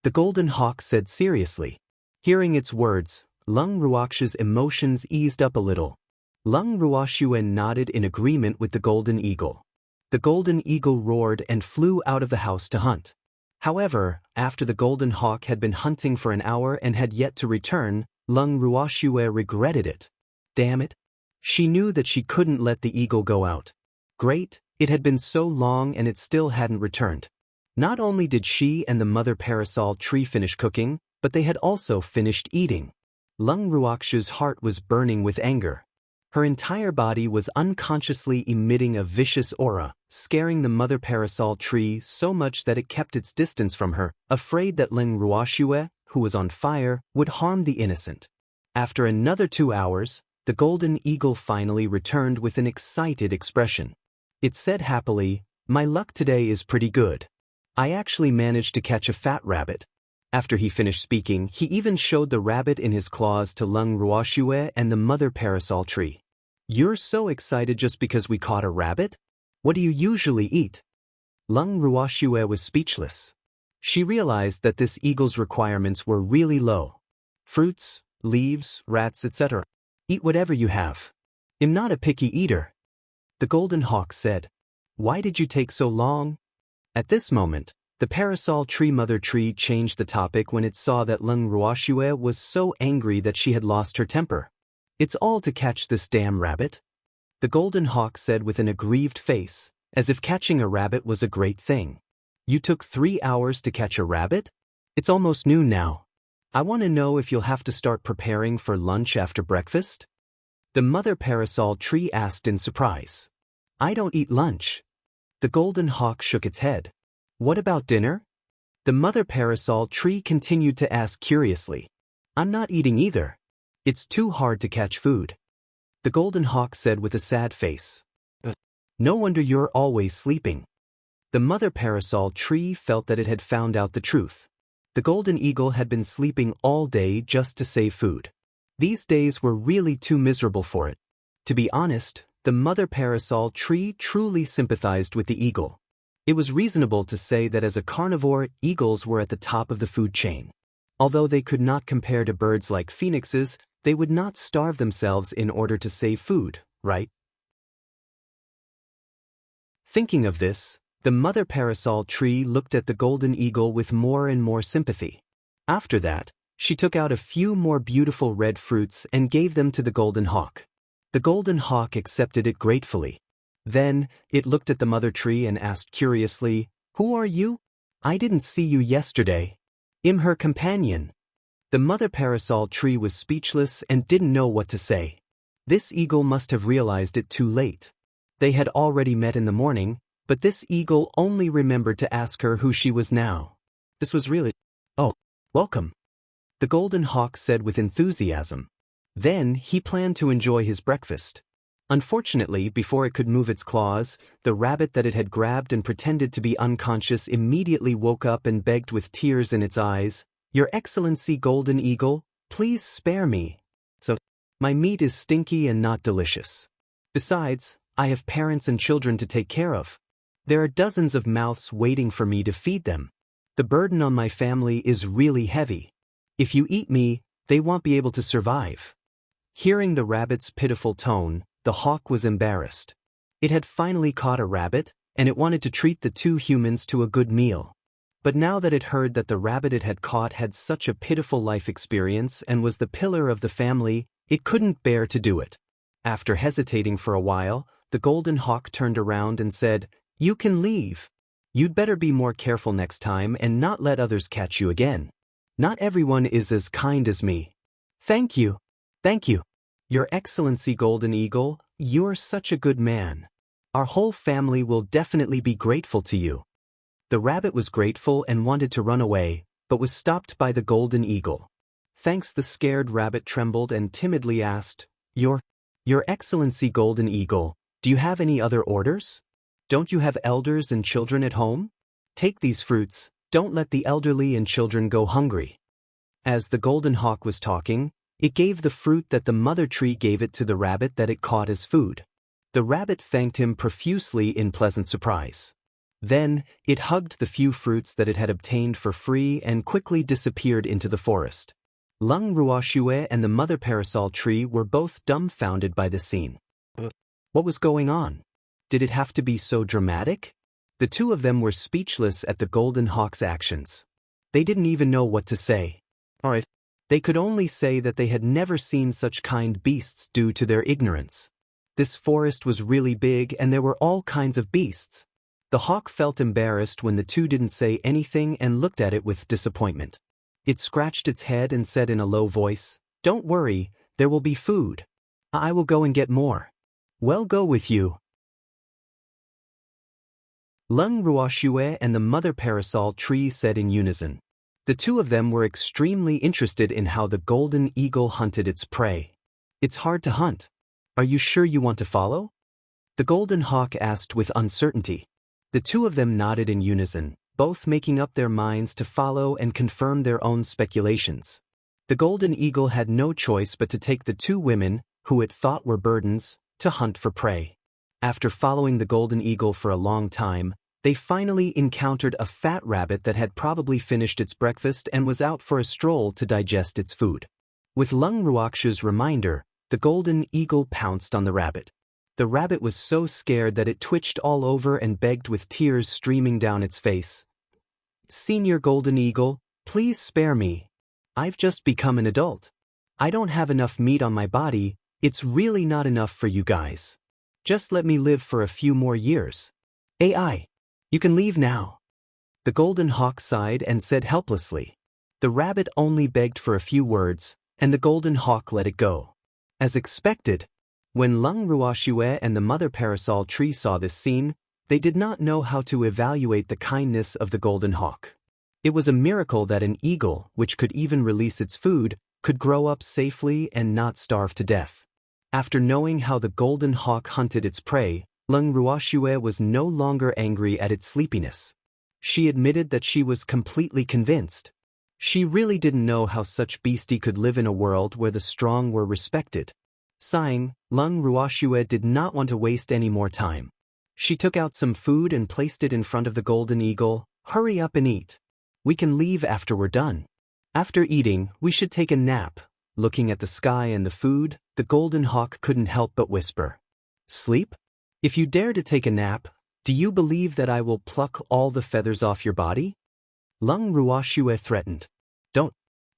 the Golden Hawk said seriously. Hearing its words, Lung Ruoxue's emotions eased up a little. Lung Ruoxue nodded in agreement with the Golden Eagle. The Golden Eagle roared and flew out of the house to hunt. However, after the Golden Hawk had been hunting for an hour and had yet to return, Lung Ruoxue regretted it. Damn it. She knew that she couldn't let the eagle go out. Great, it had been so long and it still hadn't returned. Not only did she and the mother parasol tree finish cooking, but they had also finished eating. Lung Ruoxue's heart was burning with anger. Her entire body was unconsciously emitting a vicious aura, scaring the mother parasol tree so much that it kept its distance from her, afraid that Lung Ruoxue, who was on fire, would harm the innocent. After another 2 hours, the Golden Eagle finally returned with an excited expression. It said happily, "My luck today is pretty good. I actually managed to catch a fat rabbit." After he finished speaking, he even showed the rabbit in his claws to Lung Ruoxue and the mother parasol tree. "You're so excited just because we caught a rabbit? What do you usually eat?" Lung Ruoxue was speechless. She realized that this eagle's requirements were really low. Fruits, leaves, rats, etc. "Eat whatever you have. I'm not a picky eater," the Golden Hawk said. "Why did you take so long?" At this moment, The parasol tree mother tree changed the topic when it saw that Lung Ruoxue was so angry that she had lost her temper. "It's all to catch this damn rabbit," the golden hawk said with an aggrieved face, as if catching a rabbit was a great thing. "You took 3 hours to catch a rabbit? It's almost noon now. I want to know if you'll have to start preparing for lunch after breakfast?" The mother parasol tree asked in surprise. "I don't eat lunch." The golden hawk shook its head. "What about dinner?" The mother parasol tree continued to ask curiously. "I'm not eating either. It's too hard to catch food." The golden hawk said with a sad face. "No wonder you're always sleeping." The mother parasol tree felt that it had found out the truth. The golden eagle had been sleeping all day just to save food. These days were really too miserable for it. To be honest, the mother parasol tree truly sympathized with the eagle. It was reasonable to say that as a carnivore, eagles were at the top of the food chain. Although they could not compare to birds like phoenixes, they would not starve themselves in order to save food, right? Thinking of this, the mother parasol tree looked at the golden eagle with more and more sympathy. After that, she took out a few more beautiful red fruits and gave them to the golden hawk. The golden hawk accepted it gratefully. Then, it looked at the mother tree and asked curiously, "Who are you? I didn't see you yesterday." "I'm her companion." The mother parasol tree was speechless and didn't know what to say. This eagle must have realized it too late. They had already met in the morning, but this eagle only remembered to ask her who she was now. This was really... "Oh, welcome," the golden hawk said with enthusiasm. Then he planned to enjoy his breakfast. Unfortunately, before it could move its claws, the rabbit that it had grabbed and pretended to be unconscious immediately woke up and begged with tears in its eyes, "Your Excellency Golden Eagle, please spare me. My meat is stinky and not delicious. Besides, I have parents and children to take care of. There are dozens of mouths waiting for me to feed them. The burden on my family is really heavy. If you eat me, they won't be able to survive." Hearing the rabbit's pitiful tone, the hawk was embarrassed. It had finally caught a rabbit, and it wanted to treat the two humans to a good meal. But now that it heard that the rabbit it had caught had such a pitiful life experience and was the pillar of the family, it couldn't bear to do it. After hesitating for a while, the golden hawk turned around and said, "You can leave. You'd better be more careful next time and not let others catch you again. Not everyone is as kind as me." "Thank you. Thank you. Your Excellency Golden Eagle, you're such a good man. Our whole family will definitely be grateful to you." The rabbit was grateful and wanted to run away, but was stopped by the golden eagle. Thanks. The scared rabbit trembled and timidly asked, Your Excellency Golden Eagle, do you have any other orders? Don't you have elders and children at home? Take these fruits, don't let the elderly and children go hungry." As the golden hawk was talking, it gave the fruit that the mother tree gave it to the rabbit that it caught as food. The rabbit thanked him profusely in pleasant surprise. Then, it hugged the few fruits that it had obtained for free and quickly disappeared into the forest. Lung Ruoxue and the mother parasol tree were both dumbfounded by the scene. What was going on? Did it have to be so dramatic? The two of them were speechless at the golden hawk's actions. They didn't even know what to say. Alright. They could only say that they had never seen such kind beasts due to their ignorance. This forest was really big and there were all kinds of beasts. The hawk felt embarrassed when the two didn't say anything and looked at it with disappointment. It scratched its head and said in a low voice, "Don't worry, there will be food. I will go and get more." "Well, go with you." Lung Ruoxue and the mother parasol tree said in unison. The two of them were extremely interested in how the golden eagle hunted its prey. "It's hard to hunt. Are you sure you want to follow?" the golden hawk asked with uncertainty. The two of them nodded in unison, both making up their minds to follow and confirm their own speculations. The golden eagle had no choice but to take the two women, who it thought were burdens, to hunt for prey. After following the golden eagle for a long time, they finally encountered a fat rabbit that had probably finished its breakfast and was out for a stroll to digest its food. With Lung Ruoxue's reminder, the golden eagle pounced on the rabbit. The rabbit was so scared that it twitched all over and begged with tears streaming down its face. Senior Golden Eagle, please spare me. I've just become an adult. I don't have enough meat on my body, it's really not enough for you guys. Just let me live for a few more years. AI. You can leave now. The golden hawk sighed and said helplessly. The rabbit only begged for a few words, and the golden hawk let it go. As expected, when Lung Ruoxue and the mother parasol tree saw this scene, they did not know how to evaluate the kindness of the golden hawk. It was a miracle that an eagle, which could even release its food, could grow up safely and not starve to death. After knowing how the golden hawk hunted its prey, Lung Ruoxue was no longer angry at its sleepiness. She admitted that she was completely convinced. She really didn't know how such beastie could live in a world where the strong were respected. Sighing, Lung Ruoxue did not want to waste any more time. She took out some food and placed it in front of the golden eagle. Hurry up and eat. We can leave after we're done. After eating, we should take a nap. Looking at the sky and the food, the golden hawk couldn't help but whisper. Sleep? If you dare to take a nap, do you believe that I will pluck all the feathers off your body? Lung Ruoxue threatened. Don't.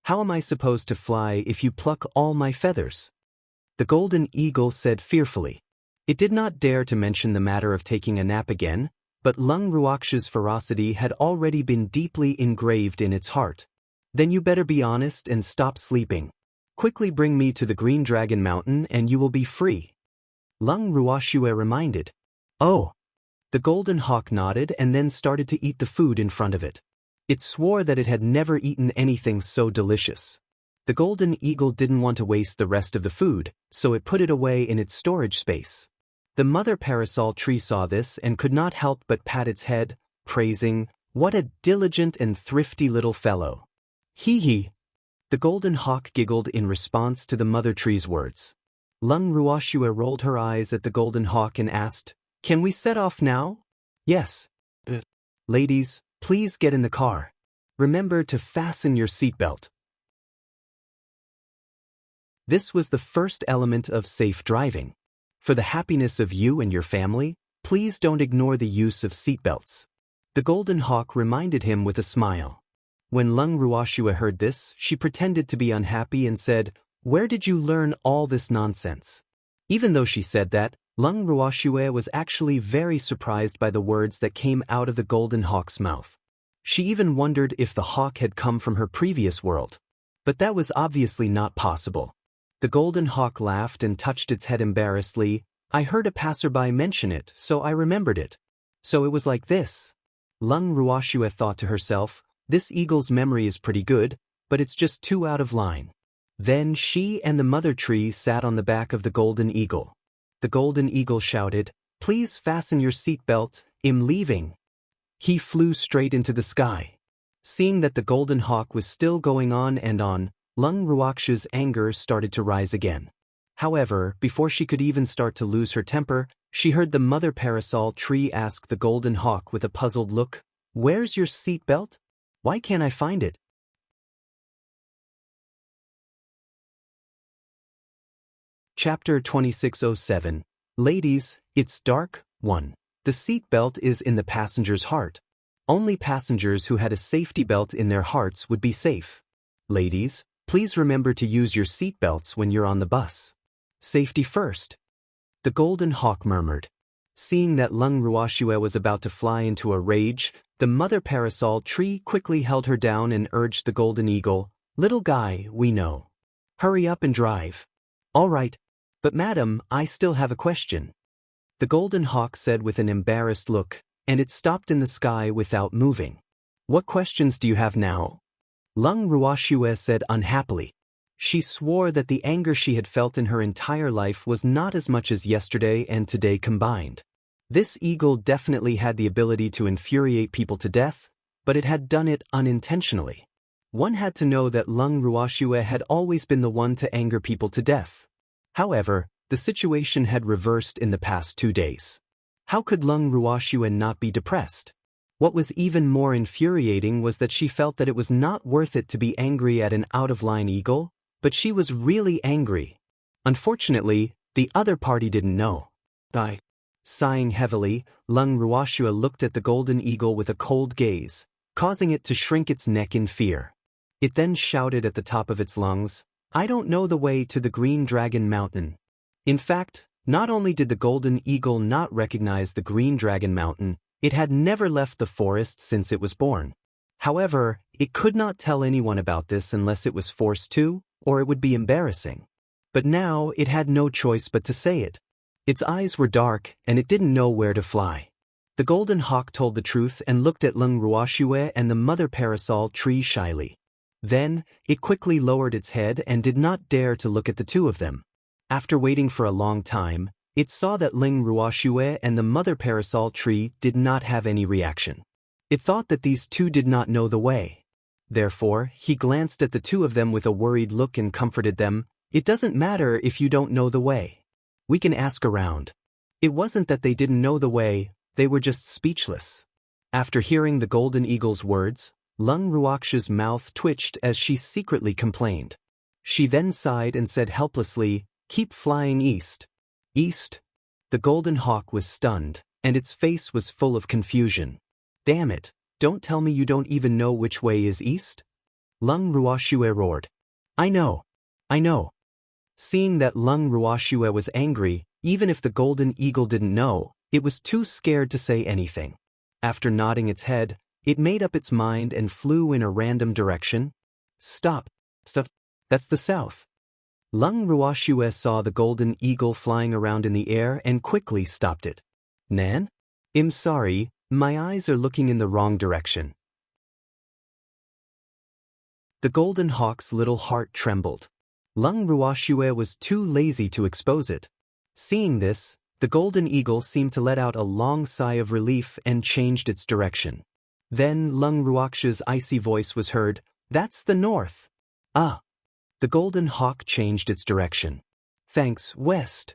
How am I supposed to fly if you pluck all my feathers? The golden eagle said fearfully. It did not dare to mention the matter of taking a nap again, but Lung Ruoxue's ferocity had already been deeply engraved in its heart. Then you better be honest and stop sleeping. Quickly bring me to the Green Dragon Mountain and you will be free. Lung Ruoxue reminded. Oh. The golden hawk nodded and then started to eat the food in front of it. It swore that it had never eaten anything so delicious. The golden eagle didn't want to waste the rest of the food, so it put it away in its storage space. The mother parasol tree saw this and could not help but pat its head, praising, "What a diligent and thrifty little fellow." Hee hee. The golden hawk giggled in response to the mother tree's words. Lung Ruoxue rolled her eyes at the golden hawk and asked, "Can we set off now?" "Yes." "Ladies, please get in the car. Remember to fasten your seatbelt." This was the first element of safe driving. For the happiness of you and your family, please don't ignore the use of seatbelts. The golden hawk reminded him with a smile. When Lung Ruoxue heard this, she pretended to be unhappy and said, "Where did you learn all this nonsense?" Even though she said that, Lung Ruoxue was actually very surprised by the words that came out of the golden hawk's mouth. She even wondered if the hawk had come from her previous world. But that was obviously not possible. The golden hawk laughed and touched its head embarrassedly. "I heard a passerby mention it, so I remembered it. So it was like this." Lung Ruoxue thought to herself, "This eagle's memory is pretty good, but it's just too out of line." Then she and the mother tree sat on the back of the golden eagle. The golden eagle shouted, "Please fasten your seatbelt, I'm leaving." He flew straight into the sky. Seeing that the golden hawk was still going on and on, Lung Ruoxue's anger started to rise again. However, before she could even start to lose her temper, she heard the mother parasol tree ask the golden hawk with a puzzled look, "Where's your seatbelt? Why can't I find it?" Chapter 2607. Ladies, it's dark. 1. The seatbelt is in the passenger's heart. Only passengers who had a safety belt in their hearts would be safe. Ladies, please remember to use your seatbelts when you're on the bus. Safety first. The golden hawk murmured. Seeing that Lung Ruoxue was about to fly into a rage, the mother parasol tree quickly held her down and urged the golden eagle, "Little guy, we know. Hurry up and drive." "All right. But madam, I still have a question." The golden hawk said with an embarrassed look, and it stopped in the sky without moving. "What questions do you have now?" Lung Ruoxue said unhappily. She swore that the anger she had felt in her entire life was not as much as yesterday and today combined. This eagle definitely had the ability to infuriate people to death, but it had done it unintentionally. One had to know that Lung Ruoxue had always been the one to anger people to death. However, the situation had reversed in the past 2 days. How could Lung Ruoxue not be depressed? What was even more infuriating was that she felt that it was not worth it to be angry at an out-of-line eagle, but she was really angry. Unfortunately, the other party didn't know. Sighing heavily, Lung Ruoxue looked at the golden eagle with a cold gaze. causing it to shrink its neck in fear. It then shouted at the top of its lungs, "I don't know the way to the Green Dragon Mountain." In fact, not only did the golden eagle not recognize the Green Dragon Mountain, it had never left the forest since it was born. However, it could not tell anyone about this unless it was forced to, or it would be embarrassing. But now it had no choice but to say it. Its eyes were dark, and it didn't know where to fly. The golden hawk told the truth and looked at Lung Ruoxue and the mother parasol tree shyly. Then, it quickly lowered its head and did not dare to look at the two of them. After waiting for a long time, it saw that Lung Ruoxue and the mother parasol tree did not have any reaction. It thought that these two did not know the way. Therefore, he glanced at the two of them with a worried look and comforted them, "It doesn't matter if you don't know the way. We can ask around." It wasn't that they didn't know the way, they were just speechless. After hearing the golden eagle's words, Lung Ruoxue's mouth twitched as she secretly complained. She then sighed and said helplessly, "Keep flying east." East? The golden hawk was stunned, and its face was full of confusion. "Damn it, don't tell me you don't even know which way is east?" Lung Ruoxue roared. I know. Seeing that Lung Ruoxue was angry, even if the golden eagle didn't know, it was too scared to say anything. After nodding its head, it made up its mind and flew in a random direction. Stop. That's the south. Lung Ruoxue saw the golden eagle flying around in the air and quickly stopped it. "Nan? I'm sorry, my eyes are looking in the wrong direction." The golden hawk's little heart trembled. Lung Ruoxue was too lazy to expose it. Seeing this, the golden eagle seemed to let out a long sigh of relief and changed its direction. Then Lung Ruoxue's icy voice was heard, "That's the north." "Ah." The golden hawk changed its direction. "Thanks, west."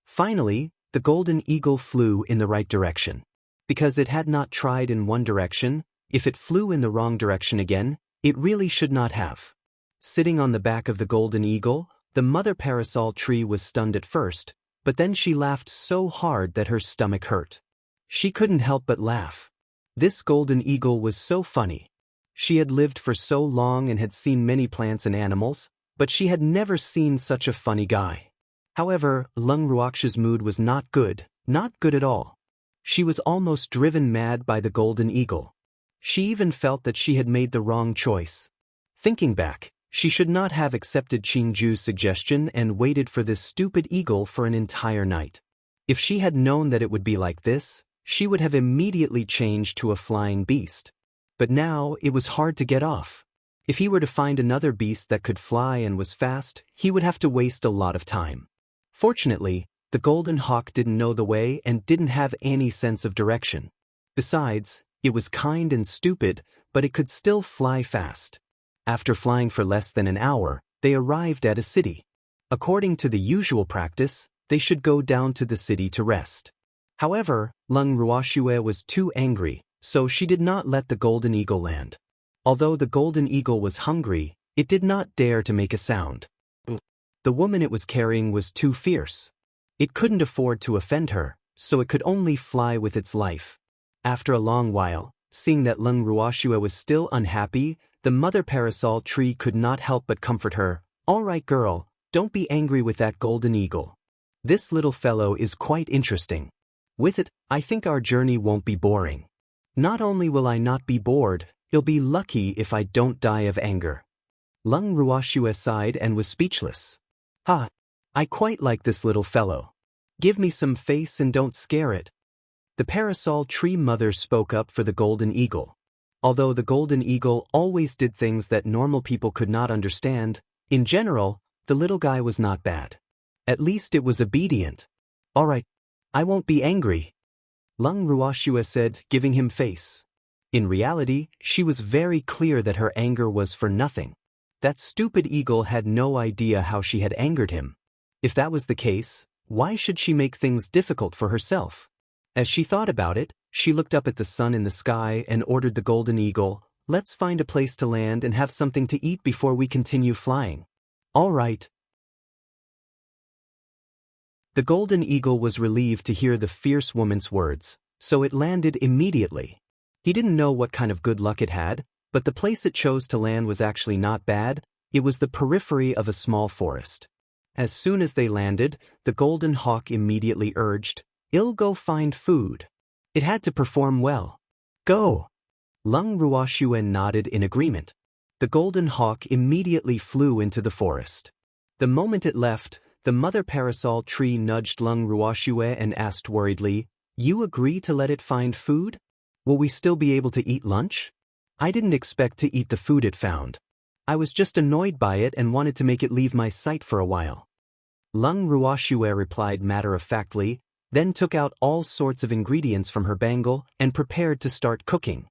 Finally, the golden eagle flew in the right direction. Because it had not tried in one direction, if it flew in the wrong direction again, it really should not have. Sitting on the back of the golden eagle, the mother parasol tree was stunned at first, but then she laughed so hard that her stomach hurt. She couldn't help but laugh. This golden eagle was so funny. She had lived for so long and had seen many plants and animals, but she had never seen such a funny guy. However, Lung Ruoxue's mood was not good at all. She was almost driven mad by the golden eagle. She even felt that she had made the wrong choice. Thinking back, she should not have accepted Qingju's suggestion and waited for this stupid eagle for an entire night. If she had known that it would be like this, she would have immediately changed to a flying beast. But now it was hard to get off. If he were to find another beast that could fly and was fast, he would have to waste a lot of time. Fortunately, the golden hawk didn't know the way and didn't have any sense of direction. Besides, it was kind and stupid, but it could still fly fast. After flying for less than an hour, they arrived at a city. According to the usual practice, they should go down to the city to rest. However, Lung Ruoxue was too angry, so she did not let the golden eagle land. Although the golden eagle was hungry, it did not dare to make a sound. The woman it was carrying was too fierce. It couldn't afford to offend her, so it could only fly with its life. After a long while, seeing that Lung Ruoxue was still unhappy, the mother parasol tree could not help but comfort her. "All right, girl, don't be angry with that golden eagle. This little fellow is quite interesting. With it, I think our journey won't be boring. Not only will I not be bored, you'll be lucky if I don't die of anger." Lung Ruoxue sighed and was speechless. "Ha! I quite like this little fellow. Give me some face and don't scare it." The parasol tree mother spoke up for the golden eagle. Although the golden eagle always did things that normal people could not understand, in general, the little guy was not bad. At least it was obedient. "All right, I won't be angry," Lung Ruoxue said, giving him face. In reality, she was very clear that her anger was for nothing. That stupid eagle had no idea how she had angered him. If that was the case, why should she make things difficult for herself? As she thought about it, she looked up at the sun in the sky and ordered the golden eagle, "Let's find a place to land and have something to eat before we continue flying." "All right." The golden eagle was relieved to hear the fierce woman's words, so it landed immediately. He didn't know what kind of good luck it had, but the place it chose to land was actually not bad. It was the periphery of a small forest. As soon as they landed, the golden hawk immediately urged, "I'll go find food." It had to perform well. "Go!" Lung Ruoxuan nodded in agreement. The golden hawk immediately flew into the forest. The moment it left, the mother parasol tree nudged Lung Ruoxue and asked worriedly, "You agree to let it find food? Will we still be able to eat lunch?" "I didn't expect to eat the food it found. I was just annoyed by it and wanted to make it leave my sight for a while." Lung Ruoxue replied matter-of-factly, then took out all sorts of ingredients from her bangle and prepared to start cooking.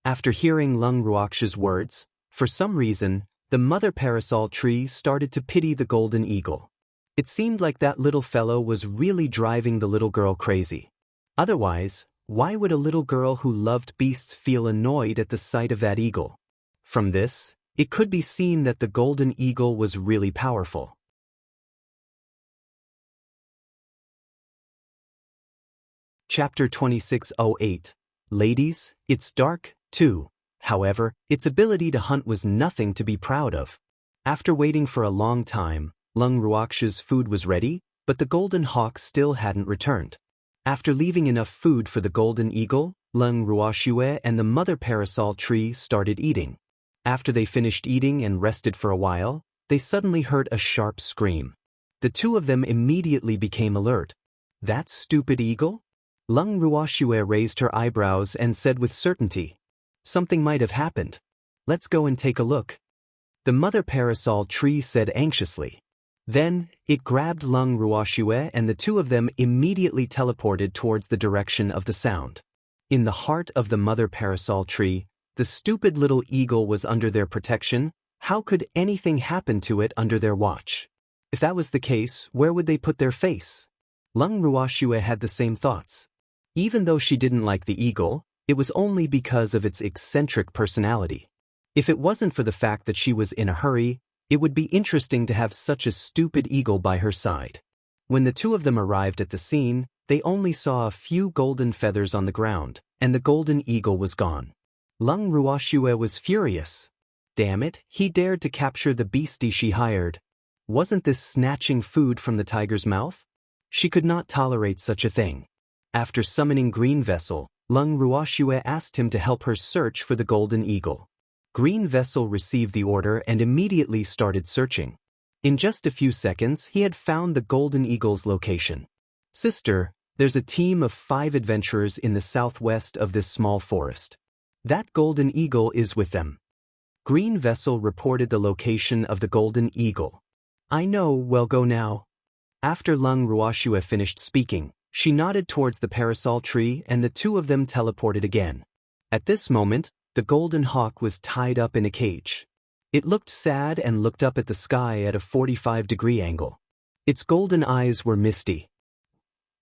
After hearing Lung Ruoxue's words, for some reason, the mother parasol tree started to pity the golden eagle. It seemed like that little fellow was really driving the little girl crazy. Otherwise, why would a little girl who loved beasts feel annoyed at the sight of that eagle? From this, it could be seen that the golden eagle was really powerful. Chapter 2608. Ladies, it's dark, too. However, its ability to hunt was nothing to be proud of. After waiting for a long time, Lung Ruoxue's food was ready, but the golden hawk still hadn't returned. After leaving enough food for the golden eagle, Lung Ruoxue and the mother parasol tree started eating. After they finished eating and rested for a while, they suddenly heard a sharp scream. The two of them immediately became alert. "That stupid eagle?" Lung Ruoxue raised her eyebrows and said with certainty, "Something might have happened. Let's go and take a look." The mother parasol tree said anxiously. Then, it grabbed Lung Ruoxue and the two of them immediately teleported towards the direction of the sound. In the heart of the mother parasol tree, the stupid little eagle was under their protection. How could anything happen to it under their watch? If that was the case, where would they put their face? Lung Ruoxue had the same thoughts. Even though she didn't like the eagle, it was only because of its eccentric personality. If it wasn't for the fact that she was in a hurry, it would be interesting to have such a stupid eagle by her side. When the two of them arrived at the scene, they only saw a few golden feathers on the ground, and the golden eagle was gone. Lung Ruoxue was furious. Damn it, he dared to capture the beastie she hired. Wasn't this snatching food from the tiger's mouth? She could not tolerate such a thing. After summoning Green Vessel, Lung Ruoxue asked him to help her search for the golden eagle. Green Vessel received the order and immediately started searching. In just a few seconds, he had found the golden eagle's location. "Sister, there's a team of 5 adventurers in the southwest of this small forest. That golden eagle is with them." Green Vessel reported the location of the golden eagle. "I know, well, go now." After Lung Ruoxue finished speaking, she nodded towards the parasol tree and the two of them teleported again. At this moment, the golden hawk was tied up in a cage. It looked sad and looked up at the sky at a 45-degree angle. Its golden eyes were misty.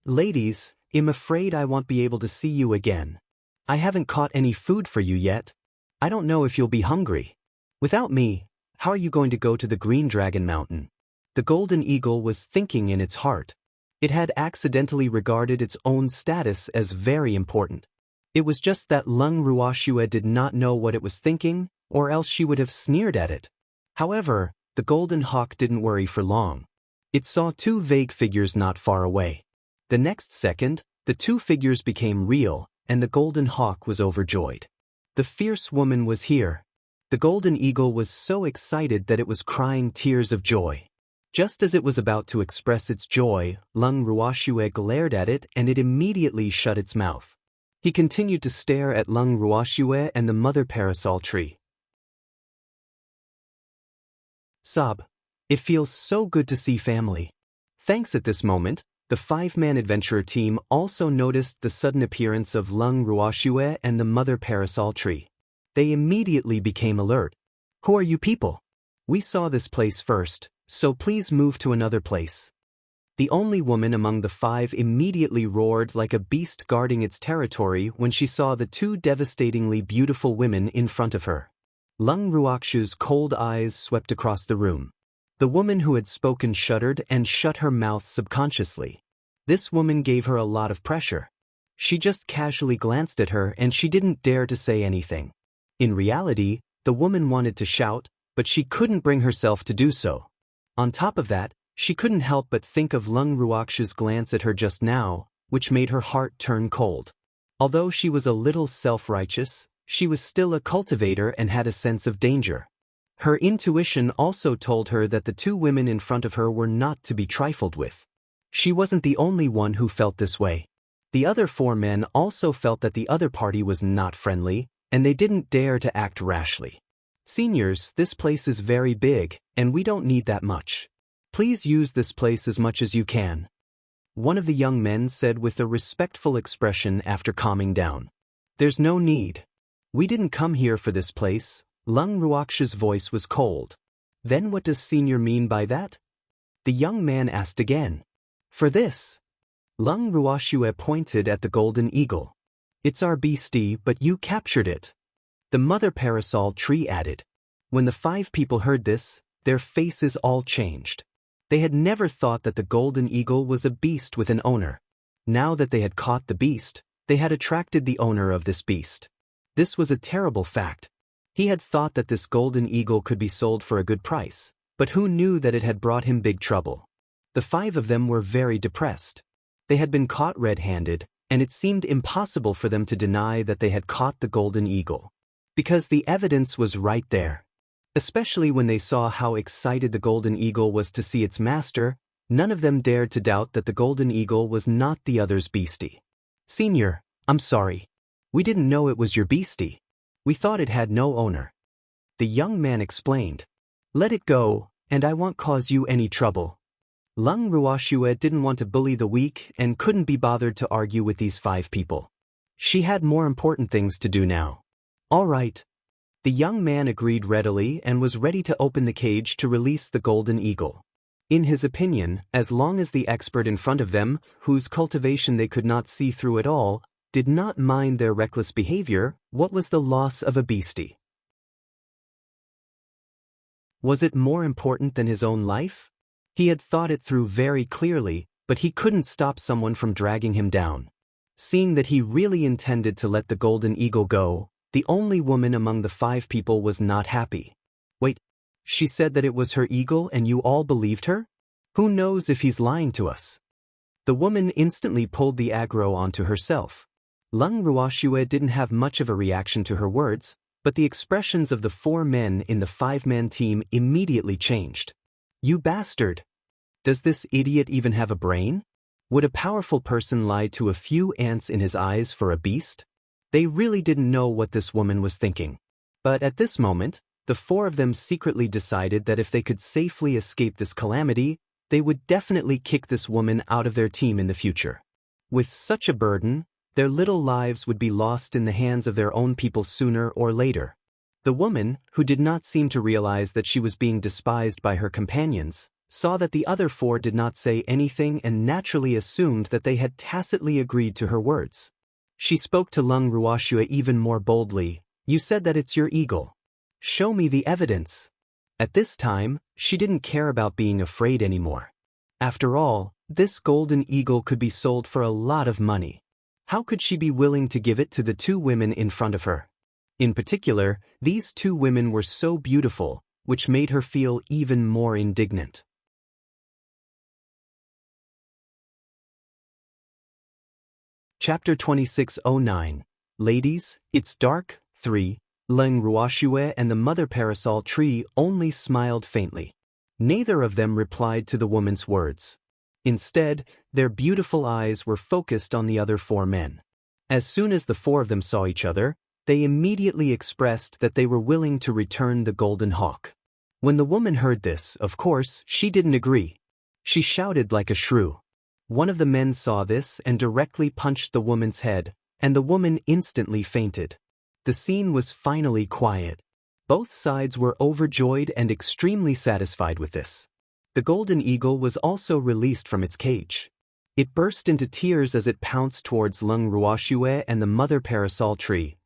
"Ladies, I'm afraid I won't be able to see you again. I haven't caught any food for you yet. I don't know if you'll be hungry. Without me, how are you going to go to the Green Dragon Mountain?" The golden eagle was thinking in its heart. It had accidentally regarded its own status as very important. It was just that Lung Ruoxue did not know what it was thinking, or else she would have sneered at it. However, the golden hawk didn't worry for long. It saw 2 vague figures not far away. The next second, the 2 figures became real, and the golden hawk was overjoyed. The fierce woman was here. The golden eagle was so excited that it was crying tears of joy. Just as it was about to express its joy, Lung Ruoxue glared at it and it immediately shut its mouth. He continued to stare at Lung Ruoxue and the mother parasol tree. Sob. It feels so good to see family. Thanks. At this moment, the 5-man adventurer team also noticed the sudden appearance of Lung Ruoxue and the mother parasol tree. They immediately became alert. "Who are you people? We saw this place first, so please move to another place." The only woman among the 5 immediately roared like a beast guarding its territory when she saw the 2 devastatingly beautiful women in front of her. Lung Ruoxue's cold eyes swept across the room. The woman who had spoken shuddered and shut her mouth subconsciously. This woman gave her a lot of pressure. She just casually glanced at her and she didn't dare to say anything. In reality, the woman wanted to shout, but she couldn't bring herself to do so. On top of that, she couldn't help but think of Lung Ruox's glance at her just now, which made her heart turn cold. Although she was a little self-righteous, she was still a cultivator and had a sense of danger. Her intuition also told her that the two women in front of her were not to be trifled with. She wasn't the only one who felt this way. The other four men also felt that the other party was not friendly, and they didn't dare to act rashly. Seniors, this place is very big, and we don't need that much. Please use this place as much as you can. One of the young men said with a respectful expression after calming down. There's no need. We didn't come here for this place. Lung Ruox's voice was cold. Then what does senior mean by that? The young man asked again. For this. Lung Ruoxue pointed at the golden eagle. It's our beastie, but you captured it. The mother parasol tree added. When the five people heard this, their faces all changed. They had never thought that the golden eagle was a beast with an owner. Now that they had caught the beast, they had attracted the owner of this beast. This was a terrible fact. He had thought that this golden eagle could be sold for a good price, but who knew that it had brought him big trouble? The five of them were very depressed. They had been caught red-handed, and it seemed impossible for them to deny that they had caught the golden eagle. Because the evidence was right there. Especially when they saw how excited the golden eagle was to see its master, none of them dared to doubt that the golden eagle was not the other's beastie. Senior, I'm sorry. We didn't know it was your beastie. We thought it had no owner. The young man explained. Let it go, and I won't cause you any trouble. Lung Ruoxue didn't want to bully the weak and couldn't be bothered to argue with these five people. She had more important things to do now. All right. The young man agreed readily and was ready to open the cage to release the golden eagle. In his opinion, as long as the expert in front of them, whose cultivation they could not see through at all, did not mind their reckless behavior, what was the loss of a beastie? Was it more important than his own life? He had thought it through very clearly, but he couldn't stop someone from dragging him down. Seeing that he really intended to let the golden eagle go, the only woman among the five people was not happy. Wait, she said that it was her eagle and you all believed her? Who knows if he's lying to us? The woman instantly pulled the aggro onto herself. Lung Ruoxue didn't have much of a reaction to her words, but the expressions of the four men in the five-man team immediately changed. You bastard! Does this idiot even have a brain? Would a powerful person lie to a few ants in his eyes for a beast? They really didn't know what this woman was thinking. But at this moment, the four of them secretly decided that if they could safely escape this calamity, they would definitely kick this woman out of their team in the future. With such a burden, their little lives would be lost in the hands of their own people sooner or later. The woman, who did not seem to realize that she was being despised by her companions, saw that the other four did not say anything and naturally assumed that they had tacitly agreed to her words. She spoke to Lung Ruoxue even more boldly. You said that it's your eagle. Show me the evidence. At this time, she didn't care about being afraid anymore. After all, this golden eagle could be sold for a lot of money. How could she be willing to give it to the two women in front of her? In particular, these two women were so beautiful, which made her feel even more indignant. Chapter 2609. Ladies, it's dark. 3. Lung Ruoxue and the mother parasol tree only smiled faintly. Neither of them replied to the woman's words. Instead, their beautiful eyes were focused on the other four men. As soon as the four of them saw each other, they immediately expressed that they were willing to return the golden hawk. When the woman heard this, of course, she didn't agree. She shouted like a shrew. One of the men saw this and directly punched the woman's head, and the woman instantly fainted. The scene was finally quiet. Both sides were overjoyed and extremely satisfied with this. The golden eagle was also released from its cage. It burst into tears as it pounced towards Lung Ruoxue and the mother parasol tree.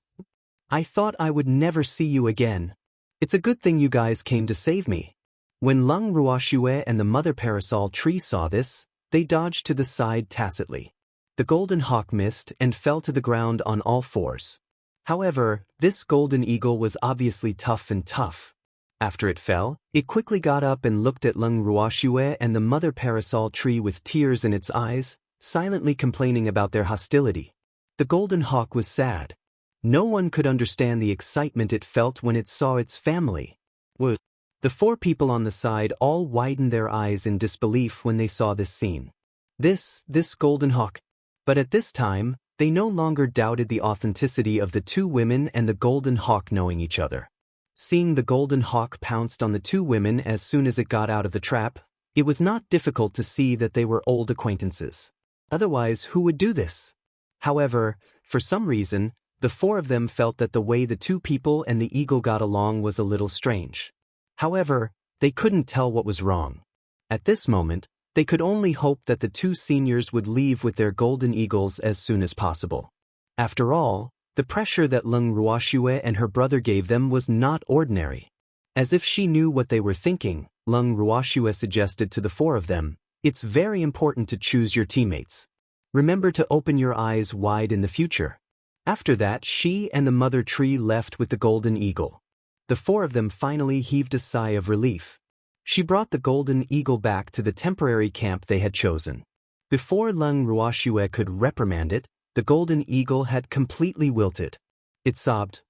I thought I would never see you again. It's a good thing you guys came to save me. When Lung Ruoxue and the mother parasol tree saw this, they dodged to the side tacitly. The golden hawk missed and fell to the ground on all fours. However, this golden eagle was obviously tough. After it fell, it quickly got up and looked at Leng Ruoxue and the mother parasol tree with tears in its eyes, silently complaining about their hostility. The golden hawk was sad. No one could understand the excitement it felt when it saw its family. The four people on the side all widened their eyes in disbelief when they saw this scene. This golden hawk. But at this time, they no longer doubted the authenticity of the two women and the golden hawk knowing each other. Seeing the golden hawk pounced on the two women as soon as it got out of the trap, it was not difficult to see that they were old acquaintances. Otherwise, who would do this? However, for some reason, the four of them felt that the way the two people and the eagle got along was a little strange. However, they couldn't tell what was wrong. At this moment, they could only hope that the two seniors would leave with their golden eagles as soon as possible. After all, the pressure that Leng Ruoxue and her brother gave them was not ordinary. As if she knew what they were thinking, Leng Ruoxue suggested to the four of them, "It's very important to choose your teammates. Remember to open your eyes wide in the future." After that, she and the mother tree left with the golden eagle. The four of them finally heaved a sigh of relief. She brought the golden eagle back to the temporary camp they had chosen. Before Leng Ruoxue could reprimand it, the golden eagle had completely wilted. It sobbed,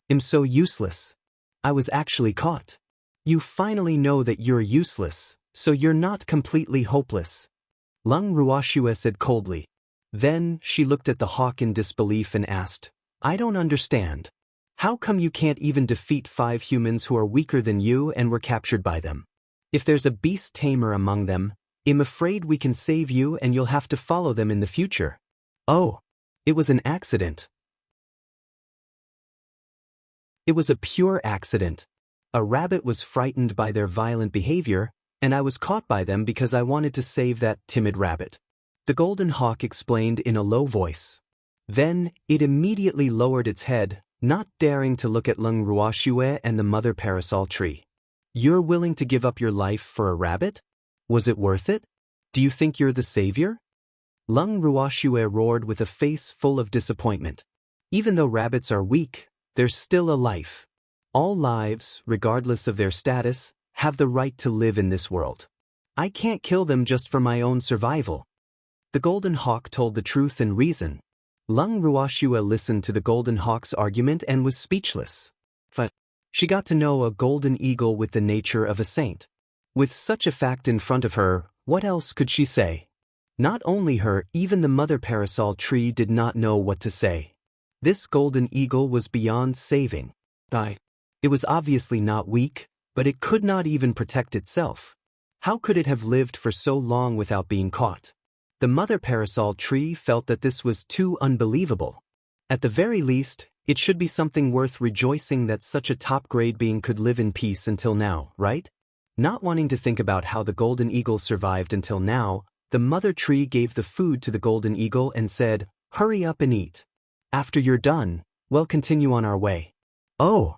"I'm so useless. I was actually caught. You finally know that you're useless, so you're not completely hopeless," Leng Ruoxue said coldly. Then she looked at the hawk in disbelief and asked, "I don't understand. How come you can't even defeat 5 humans who are weaker than you and were captured by them? If there's a beast tamer among them, I'm afraid we can save you and you'll have to follow them in the future." "Oh, it was an accident." "It was a pure accident. A rabbit was frightened by their violent behavior, and I was caught by them because I wanted to save that timid rabbit," the golden hawk explained in a low voice. Then, it immediately lowered its head, not daring to look at Leng Ruoxue and the mother parasol tree. "You're willing to give up your life for a rabbit? Was it worth it? Do you think you're the savior?" Leng Ruoxue roared with a face full of disappointment. "Even though rabbits are weak, they're still a life. All lives, regardless of their status, have the right to live in this world. I can't kill them just for my own survival." The golden hawk told the truth and reason. Leng Ruoxue listened to the golden hawk's argument and was speechless. She got to know a golden eagle with the nature of a saint. With such a fact in front of her, what else could she say? Not only her, even the mother parasol tree did not know what to say. This golden eagle was beyond saving. It was obviously not weak, but it could not even protect itself. How could it have lived for so long without being caught? The mother parasol tree felt that this was too unbelievable. At the very least, it should be something worth rejoicing that such a top-grade being could live in peace until now, right? Not wanting to think about how the golden eagle survived until now, the mother tree gave the food to the golden eagle and said, "Hurry up and eat. After you're done, we'll continue on our way." "Oh!"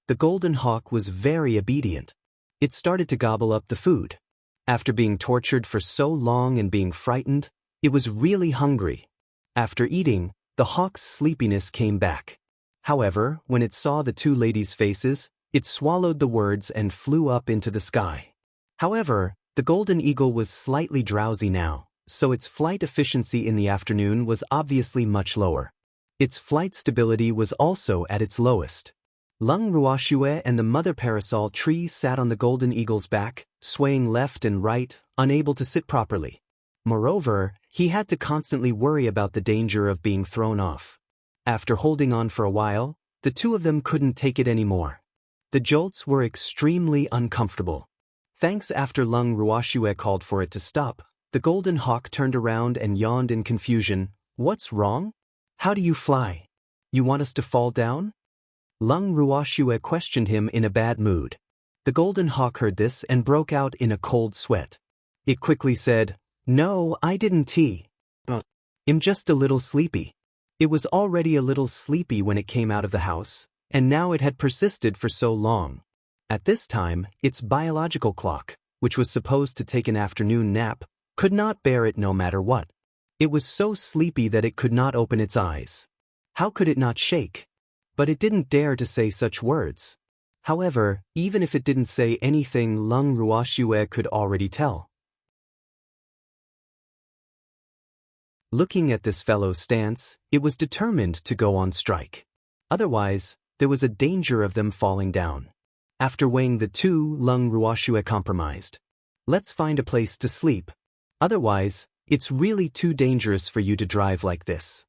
The golden hawk was very obedient. It started to gobble up the food. After being tortured for so long and being frightened, it was really hungry. After eating, the hawk's sleepiness came back. However, when it saw the two ladies' faces, it swallowed the words and flew up into the sky. However, the golden eagle was slightly drowsy now, so its flight efficiency in the afternoon was obviously much lower. Its flight stability was also at its lowest. Leng Ruoxue and the mother parasol tree sat on the golden eagle's back, swaying left and right, unable to sit properly. Moreover, he had to constantly worry about the danger of being thrown off. After holding on for a while, the two of them couldn't take it anymore. The jolts were extremely uncomfortable. Thanks after Leng Ruoxue called for it to stop, the golden hawk turned around and yawned in confusion. "What's wrong? How do you fly? You want us to fall down?" Leng Ruoxue questioned him in a bad mood. The golden hawk heard this and broke out in a cold sweat. It quickly said, "No, I didn't. I'm just a little sleepy." It was already a little sleepy when it came out of the house, and now it had persisted for so long. At this time, its biological clock, which was supposed to take an afternoon nap, could not bear it no matter what. It was so sleepy that it could not open its eyes. How could it not shake? But it didn't dare to say such words. However, even if it didn't say anything, Lung Ruoxue could already tell. Looking at this fellow's stance, it was determined to go on strike. Otherwise, there was a danger of them falling down. After weighing the two, Lung Ruoxue compromised. Let's find a place to sleep. Otherwise, it's really too dangerous for you to drive like this.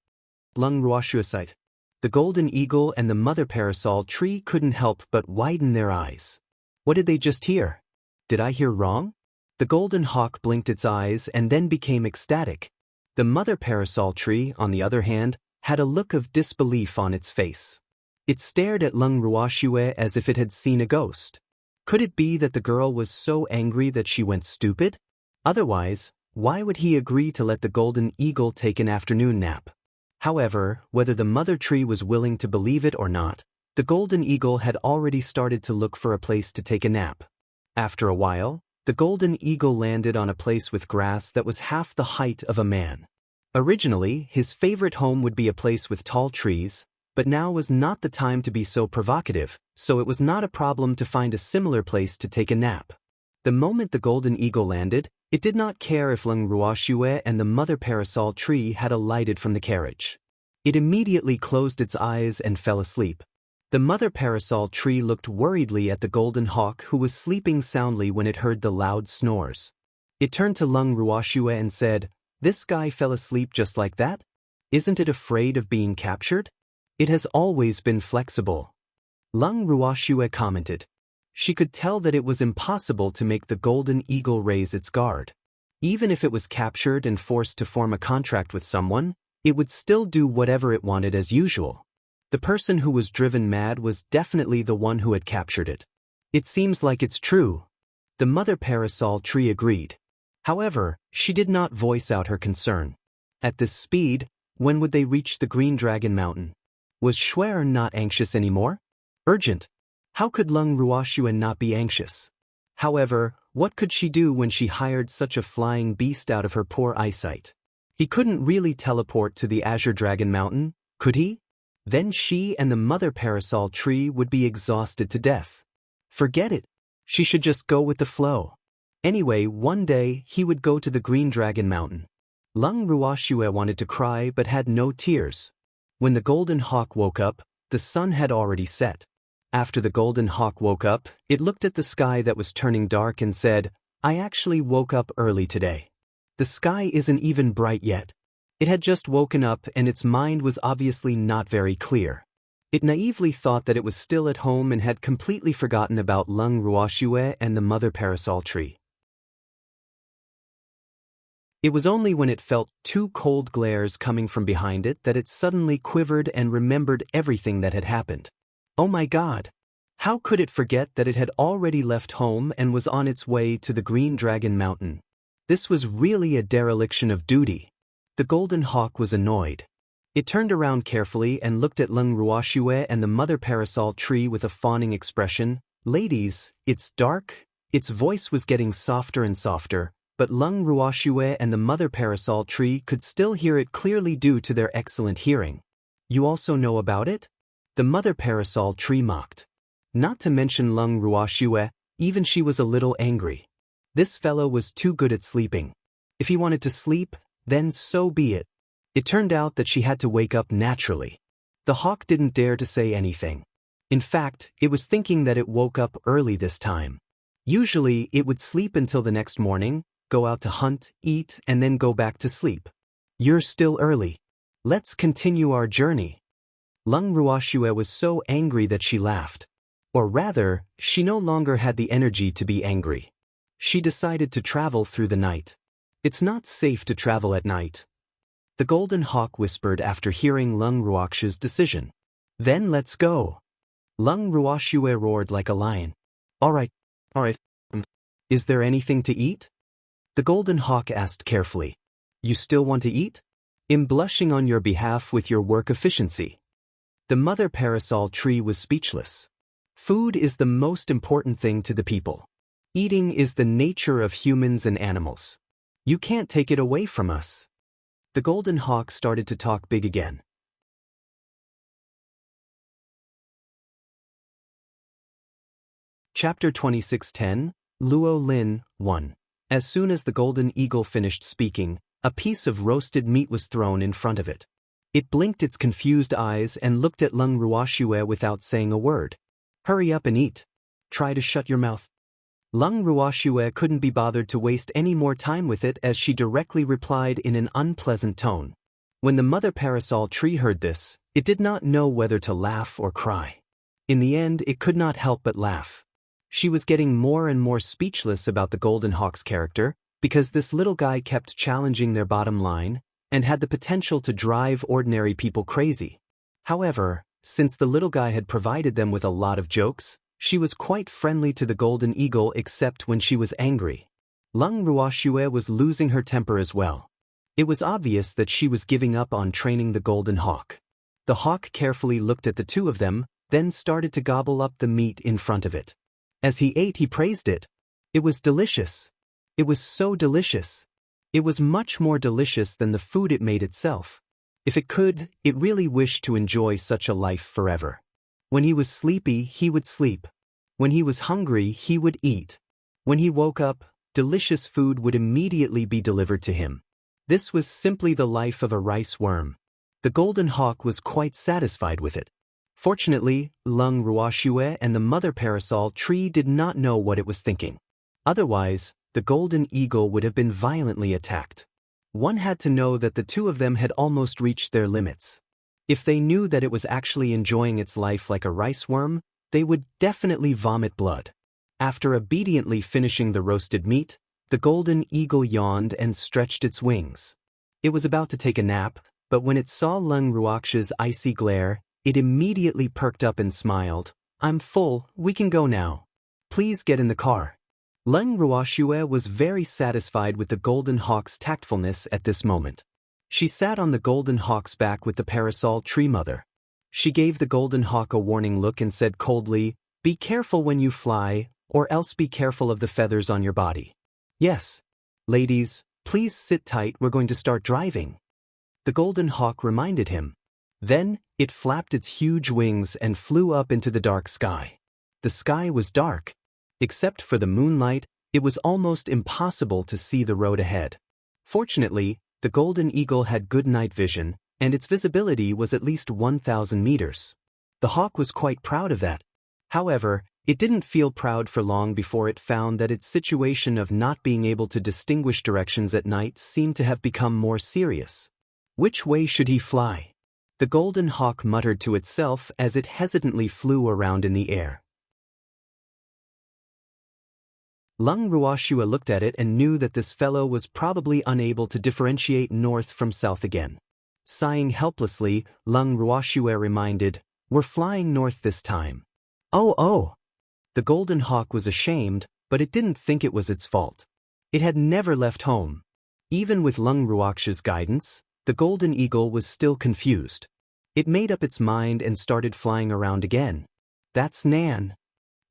Lung Ruoxue sighed. The golden eagle and the mother parasol tree couldn't help but widen their eyes. What did they just hear? Did I hear wrong? The golden hawk blinked its eyes and then became ecstatic. The mother parasol tree, on the other hand, had a look of disbelief on its face. It stared at Lung Ruoxue as if it had seen a ghost. Could it be that the girl was so angry that she went stupid? Otherwise, why would he agree to let the golden eagle take an afternoon nap? However, whether the mother tree was willing to believe it or not, the golden eagle had already started to look for a place to take a nap. After a while, the golden eagle landed on a place with grass that was half the height of a man. Originally, his favorite home would be a place with tall trees, but now was not the time to be so provocative, so it was not a problem to find a similar place to take a nap. The moment the golden eagle landed, it did not care if Lung Ruoxue and the mother parasol tree had alighted from the carriage. It immediately closed its eyes and fell asleep. The mother parasol tree looked worriedly at the golden hawk who was sleeping soundly when it heard the loud snores. It turned to Lung Ruoxue and said, "This guy fell asleep just like that? Isn't it afraid of being captured? It has always been flexible." Lung Ruoxue commented. She could tell that it was impossible to make the golden eagle raise its guard. Even if it was captured and forced to form a contract with someone, it would still do whatever it wanted as usual. The person who was driven mad was definitely the one who had captured it. It seems like it's true. The mother parasol tree agreed. However, she did not voice out her concern. At this speed, when would they reach the Green Dragon Mountain? Was Schwer not anxious anymore? Urgent. How could Lung Ruoxue not be anxious? However, what could she do when she hired such a flying beast out of her poor eyesight? He couldn't really teleport to the Azure Dragon Mountain, could he? Then she and the mother parasol tree would be exhausted to death. Forget it. She should just go with the flow. Anyway, one day he would go to the Green Dragon Mountain. Lung Ruoxue wanted to cry but had no tears. When the golden hawk woke up, the sun had already set. After the golden hawk woke up, it looked at the sky that was turning dark and said, "I actually woke up early today. The sky isn't even bright yet." It had just woken up and its mind was obviously not very clear. It naively thought that it was still at home and had completely forgotten about Lung Ruoxue and the mother parasol tree. It was only when it felt two cold glares coming from behind it that it suddenly quivered and remembered everything that had happened. Oh my God! How could it forget that it had already left home and was on its way to the Green Dragon Mountain? This was really a dereliction of duty. The golden hawk was annoyed. It turned around carefully and looked at Lung Ruoxue and the mother parasol tree with a fawning expression. "Ladies, it's dark." Its voice was getting softer and softer, but Lung Ruoxue and the mother parasol tree could still hear it clearly due to their excellent hearing. "You also know about it?" The mother parasol tree mocked. Not to mention Lung Ruoxue, even she was a little angry. This fellow was too good at sleeping. If he wanted to sleep, then so be it. It turned out that she had to wake up naturally. The hawk didn't dare to say anything. In fact, it was thinking that it woke up early this time. Usually, it would sleep until the next morning, go out to hunt, eat, and then go back to sleep. "You're still early. Let's continue our journey." Lung Ruoxue was so angry that she laughed. Or rather, she no longer had the energy to be angry. She decided to travel through the night. "It's not safe to travel at night," the golden hawk whispered after hearing Lung Ruoxue's decision. "Then let's go." Lung Ruoxue roared like a lion. All right. Is there anything to eat?" The golden hawk asked carefully. "You still want to eat? I'm blushing on your behalf with your work efficiency." The mother parasol tree was speechless. Food is the most important thing to the people. Eating is the nature of humans and animals. You can't take it away from us. The golden hawk started to talk big again. Chapter 26:10, Luo Lin 1. As soon as the golden eagle finished speaking, a piece of roasted meat was thrown in front of it. It blinked its confused eyes and looked at Leng Ruoxue without saying a word. Hurry up and eat. Try to shut your mouth. Leng Ruoxue couldn't be bothered to waste any more time with it as she directly replied in an unpleasant tone. When the mother parasol tree heard this, it did not know whether to laugh or cry. In the end, it could not help but laugh. She was getting more and more speechless about the golden hawk's character, because this little guy kept challenging their bottom line, and had the potential to drive ordinary people crazy. However, since the little guy had provided them with a lot of jokes, she was quite friendly to the golden eagle except when she was angry. Leng Ruoxue was losing her temper as well. It was obvious that she was giving up on training the golden hawk. The hawk carefully looked at the two of them, then started to gobble up the meat in front of it. As he ate, he praised it. It was delicious. It was so delicious. It was much more delicious than the food it made itself. If it could, it really wished to enjoy such a life forever. When he was sleepy, he would sleep. When he was hungry, he would eat. When he woke up, delicious food would immediately be delivered to him. This was simply the life of a rice worm. The golden hawk was quite satisfied with it. Fortunately, Leng Ruoxue and the mother parasol tree did not know what it was thinking. Otherwise, the golden eagle would have been violently attacked. One had to know that the two of them had almost reached their limits. If they knew that it was actually enjoying its life like a rice worm, they would definitely vomit blood. After obediently finishing the roasted meat, the golden eagle yawned and stretched its wings. It was about to take a nap, but when it saw Leng Ruoxue's icy glare, it immediately perked up and smiled. "I'm full, we can go now. Please get in the car." Leng Ruoxue was very satisfied with the golden hawk's tactfulness at this moment. She sat on the golden hawk's back with the parasol tree mother. She gave the golden hawk a warning look and said coldly, "Be careful when you fly, or else be careful of the feathers on your body." "Yes. Ladies, please sit tight, we're going to start driving," the golden hawk reminded him. Then, it flapped its huge wings and flew up into the dark sky. The sky was dark. Except for the moonlight, it was almost impossible to see the road ahead. Fortunately, the golden eagle had good night vision, and its visibility was at least 1,000 meters. The hawk was quite proud of that. However, it didn't feel proud for long before it found that its situation of not being able to distinguish directions at night seemed to have become more serious. Which way should he fly? The golden hawk muttered to itself as it hesitantly flew around in the air. Leng Ruoxue looked at it and knew that this fellow was probably unable to differentiate north from south again. Sighing helplessly, Leng Ruoxue reminded, "We're flying north this time." Oh. The golden hawk was ashamed, but it didn't think it was its fault. It had never left home. Even with Leng Ruoxue's guidance, the golden eagle was still confused. It made up its mind and started flying around again. "That's Nan."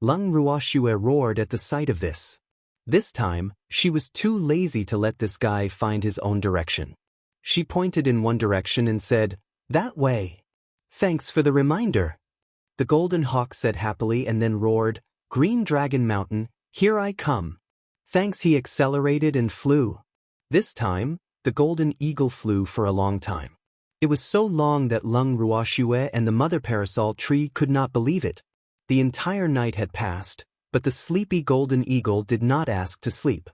Leng Ruoxue roared at the sight of this. This time, she was too lazy to let this guy find his own direction. She pointed in one direction and said, "That way." "Thanks for the reminder," the golden hawk said happily and then roared, "Green Dragon Mountain, here I come." Thanks, he accelerated and flew. This time, the golden eagle flew for a long time. It was so long that Leng Ruoxue and the mother parasol tree could not believe it. The entire night had passed, but the sleepy golden eagle did not ask to sleep.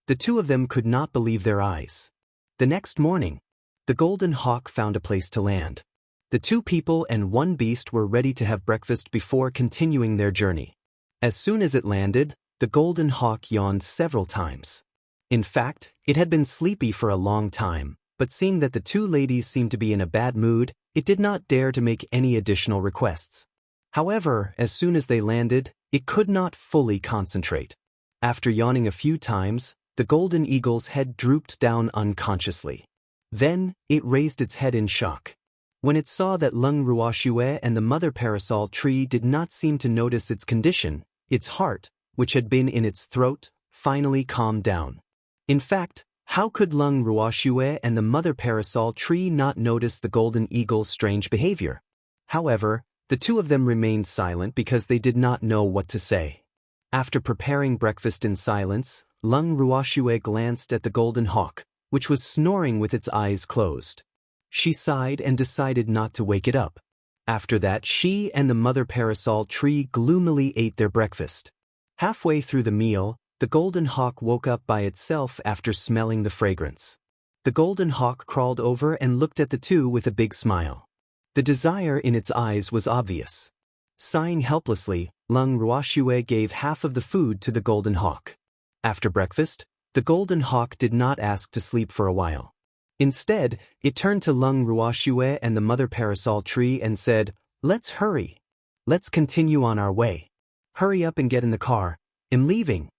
The two of them could not believe their eyes. The next morning, the golden hawk found a place to land. The two people and one beast were ready to have breakfast before continuing their journey. As soon as it landed, the golden hawk yawned several times. In fact, it had been sleepy for a long time, but seeing that the two ladies seemed to be in a bad mood, it did not dare to make any additional requests. However, as soon as they landed, it could not fully concentrate. After yawning a few times, the golden eagle's head drooped down unconsciously. Then, it raised its head in shock. When it saw that Leng Ruoxue and the mother parasol tree did not seem to notice its condition, its heart, which had been in its throat, finally calmed down. In fact, How could Lung Ruoxue and the mother parasol tree not notice the golden eagle's strange behavior? However, the two of them remained silent because they did not know what to say. After preparing breakfast in silence, Lung Ruoxue glanced at the golden hawk, which was snoring with its eyes closed. She sighed and decided not to wake it up. After that, she and the mother parasol tree gloomily ate their breakfast. Halfway through the meal, the golden hawk woke up by itself after smelling the fragrance. The golden hawk crawled over and looked at the two with a big smile. The desire in its eyes was obvious. Sighing helplessly, Lung Ruoxue gave half of the food to the golden hawk. After breakfast, the golden hawk did not ask to sleep for a while. Instead, it turned to Lung Ruoxue and the mother parasol tree and said, "Let's hurry. Let's continue on our way. Hurry up and get in the car. I'm leaving."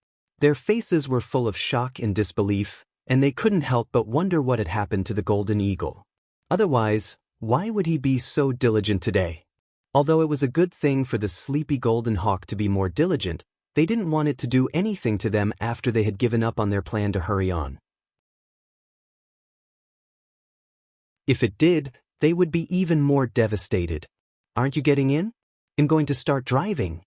Their faces were full of shock and disbelief, and they couldn't help but wonder what had happened to the golden eagle. Otherwise, why would he be so diligent today? Although it was a good thing for the sleepy golden hawk to be more diligent, they didn't want it to do anything to them after they had given up on their plan to hurry on. If it did, they would be even more devastated. "Aren't you getting in? I'm going to start driving."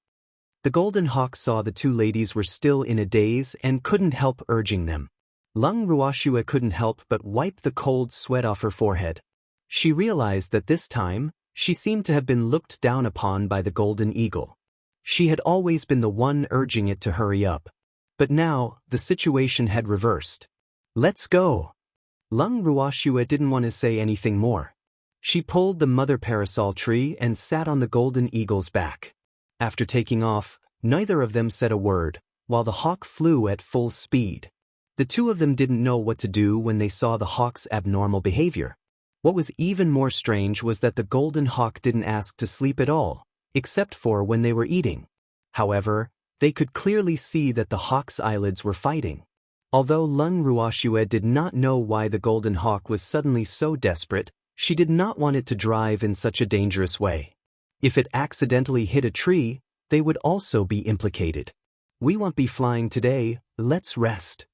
The golden hawk saw the two ladies were still in a daze and couldn't help urging them. Lung Ruoxue couldn't help but wipe the cold sweat off her forehead. She realized that this time, she seemed to have been looked down upon by the golden eagle. She had always been the one urging it to hurry up. But now, the situation had reversed. "Let's go." Lung Ruoxue didn't want to say anything more. She pulled the mother parasol tree and sat on the golden eagle's back. After taking off, neither of them said a word, while the hawk flew at full speed. The two of them didn't know what to do when they saw the hawk's abnormal behavior. What was even more strange was that the golden hawk didn't ask to sleep at all, except for when they were eating. However, they could clearly see that the hawk's eyelids were fighting. Although Lung Ruoxue did not know why the golden hawk was suddenly so desperate, she did not want it to drive in such a dangerous way. If it accidentally hit a tree, they would also be implicated. "We won't be flying today, let's rest."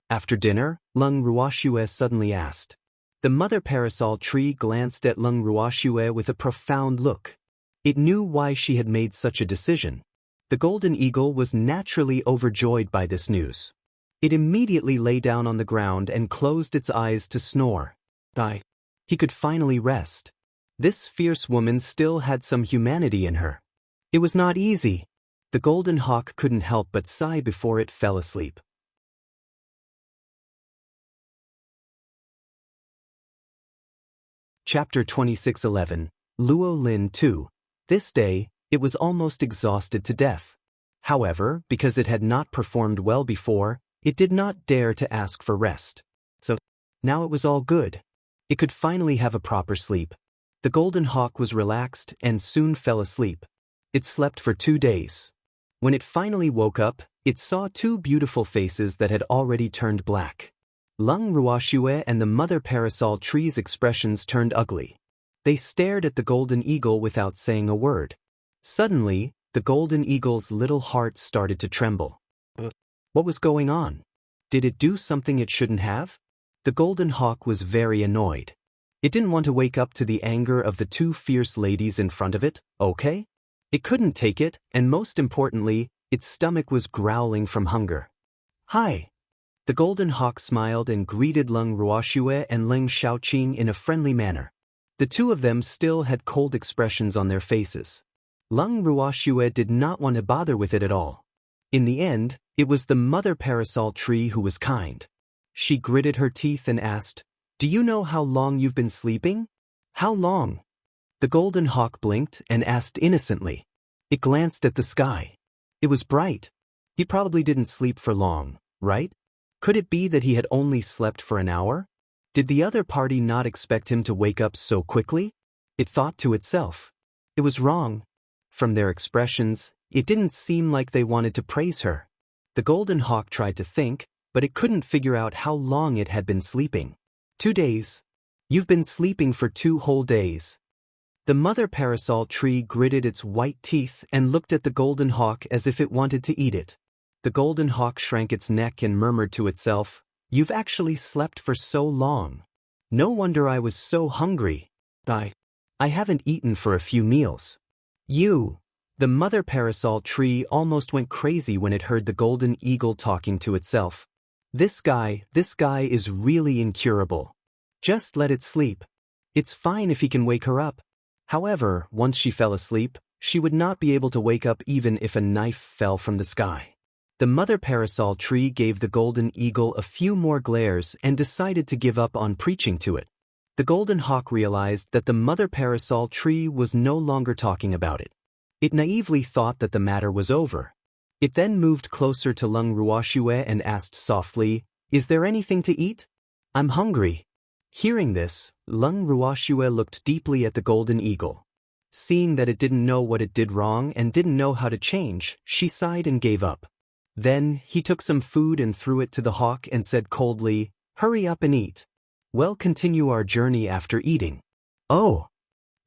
After dinner, Lung Ruoxue suddenly asked. The mother parasol tree glanced at Lung Ruoxue with a profound look. It knew why she had made such a decision. The golden eagle was naturally overjoyed by this news. It immediately lay down on the ground and closed its eyes to snore. He could finally rest. This fierce woman still had some humanity in her. It was not easy. The golden hawk couldn't help but sigh before it fell asleep. Chapter 26:11, Luo Lin 2. This day, it was almost exhausted to death. However, because it had not performed well before, it did not dare to ask for rest. So, now it was all good. It could finally have a proper sleep. The golden hawk was relaxed and soon fell asleep. It slept for 2 days. When it finally woke up, it saw two beautiful faces that had already turned black. Lung Ruoxue and the mother parasol tree's expressions turned ugly. They stared at the golden eagle without saying a word. Suddenly, the golden eagle's little heart started to tremble. What was going on? Did it do something it shouldn't have? The golden hawk was very annoyed. It didn't want to wake up to the anger of the two fierce ladies in front of it, okay? It couldn't take it, and most importantly, its stomach was growling from hunger. "Hi." The golden hawk smiled and greeted Lung Ruoxue and Leng Shaoqing in a friendly manner. The two of them still had cold expressions on their faces. Lung Ruoxue did not want to bother with it at all. In the end, it was the mother parasol tree who was kind. She gritted her teeth and asked, "Do you know how long you've been sleeping?" "How long?" The golden hawk blinked and asked innocently. It glanced at the sky. It was bright. He probably didn't sleep for long, right? Could it be that he had only slept for an hour? Did the other party not expect him to wake up so quickly? It thought to itself. It was wrong. From their expressions, it didn't seem like they wanted to praise her. The golden hawk tried to think, but it couldn't figure out how long it had been sleeping. 2 days. You've been sleeping for 2 whole days. The mother parasol tree gritted its white teeth and looked at the golden hawk as if it wanted to eat it. The golden hawk shrank its neck and murmured to itself, You've actually slept for so long. No wonder I was so hungry. I haven't eaten for a few meals. The mother parasol tree almost went crazy when it heard the golden eagle talking to itself. This guy is really incurable. Just let it sleep. It's fine if he can wake her up. However, once she fell asleep, she would not be able to wake up even if a knife fell from the sky. The mother parasol tree gave the golden eagle a few more glares and decided to give up on preaching to it. The golden hawk realized that the mother parasol tree was no longer talking about it. It naively thought that the matter was over. It then moved closer to Lung Ruoxue and asked softly, "Is there anything to eat? I'm hungry." Hearing this, Lung Ruoxue looked deeply at the golden eagle. Seeing that it didn't know what it did wrong and didn't know how to change, she sighed and gave up. Then, he took some food and threw it to the hawk and said coldly, "Hurry up and eat. We'll continue our journey after eating." "Oh,"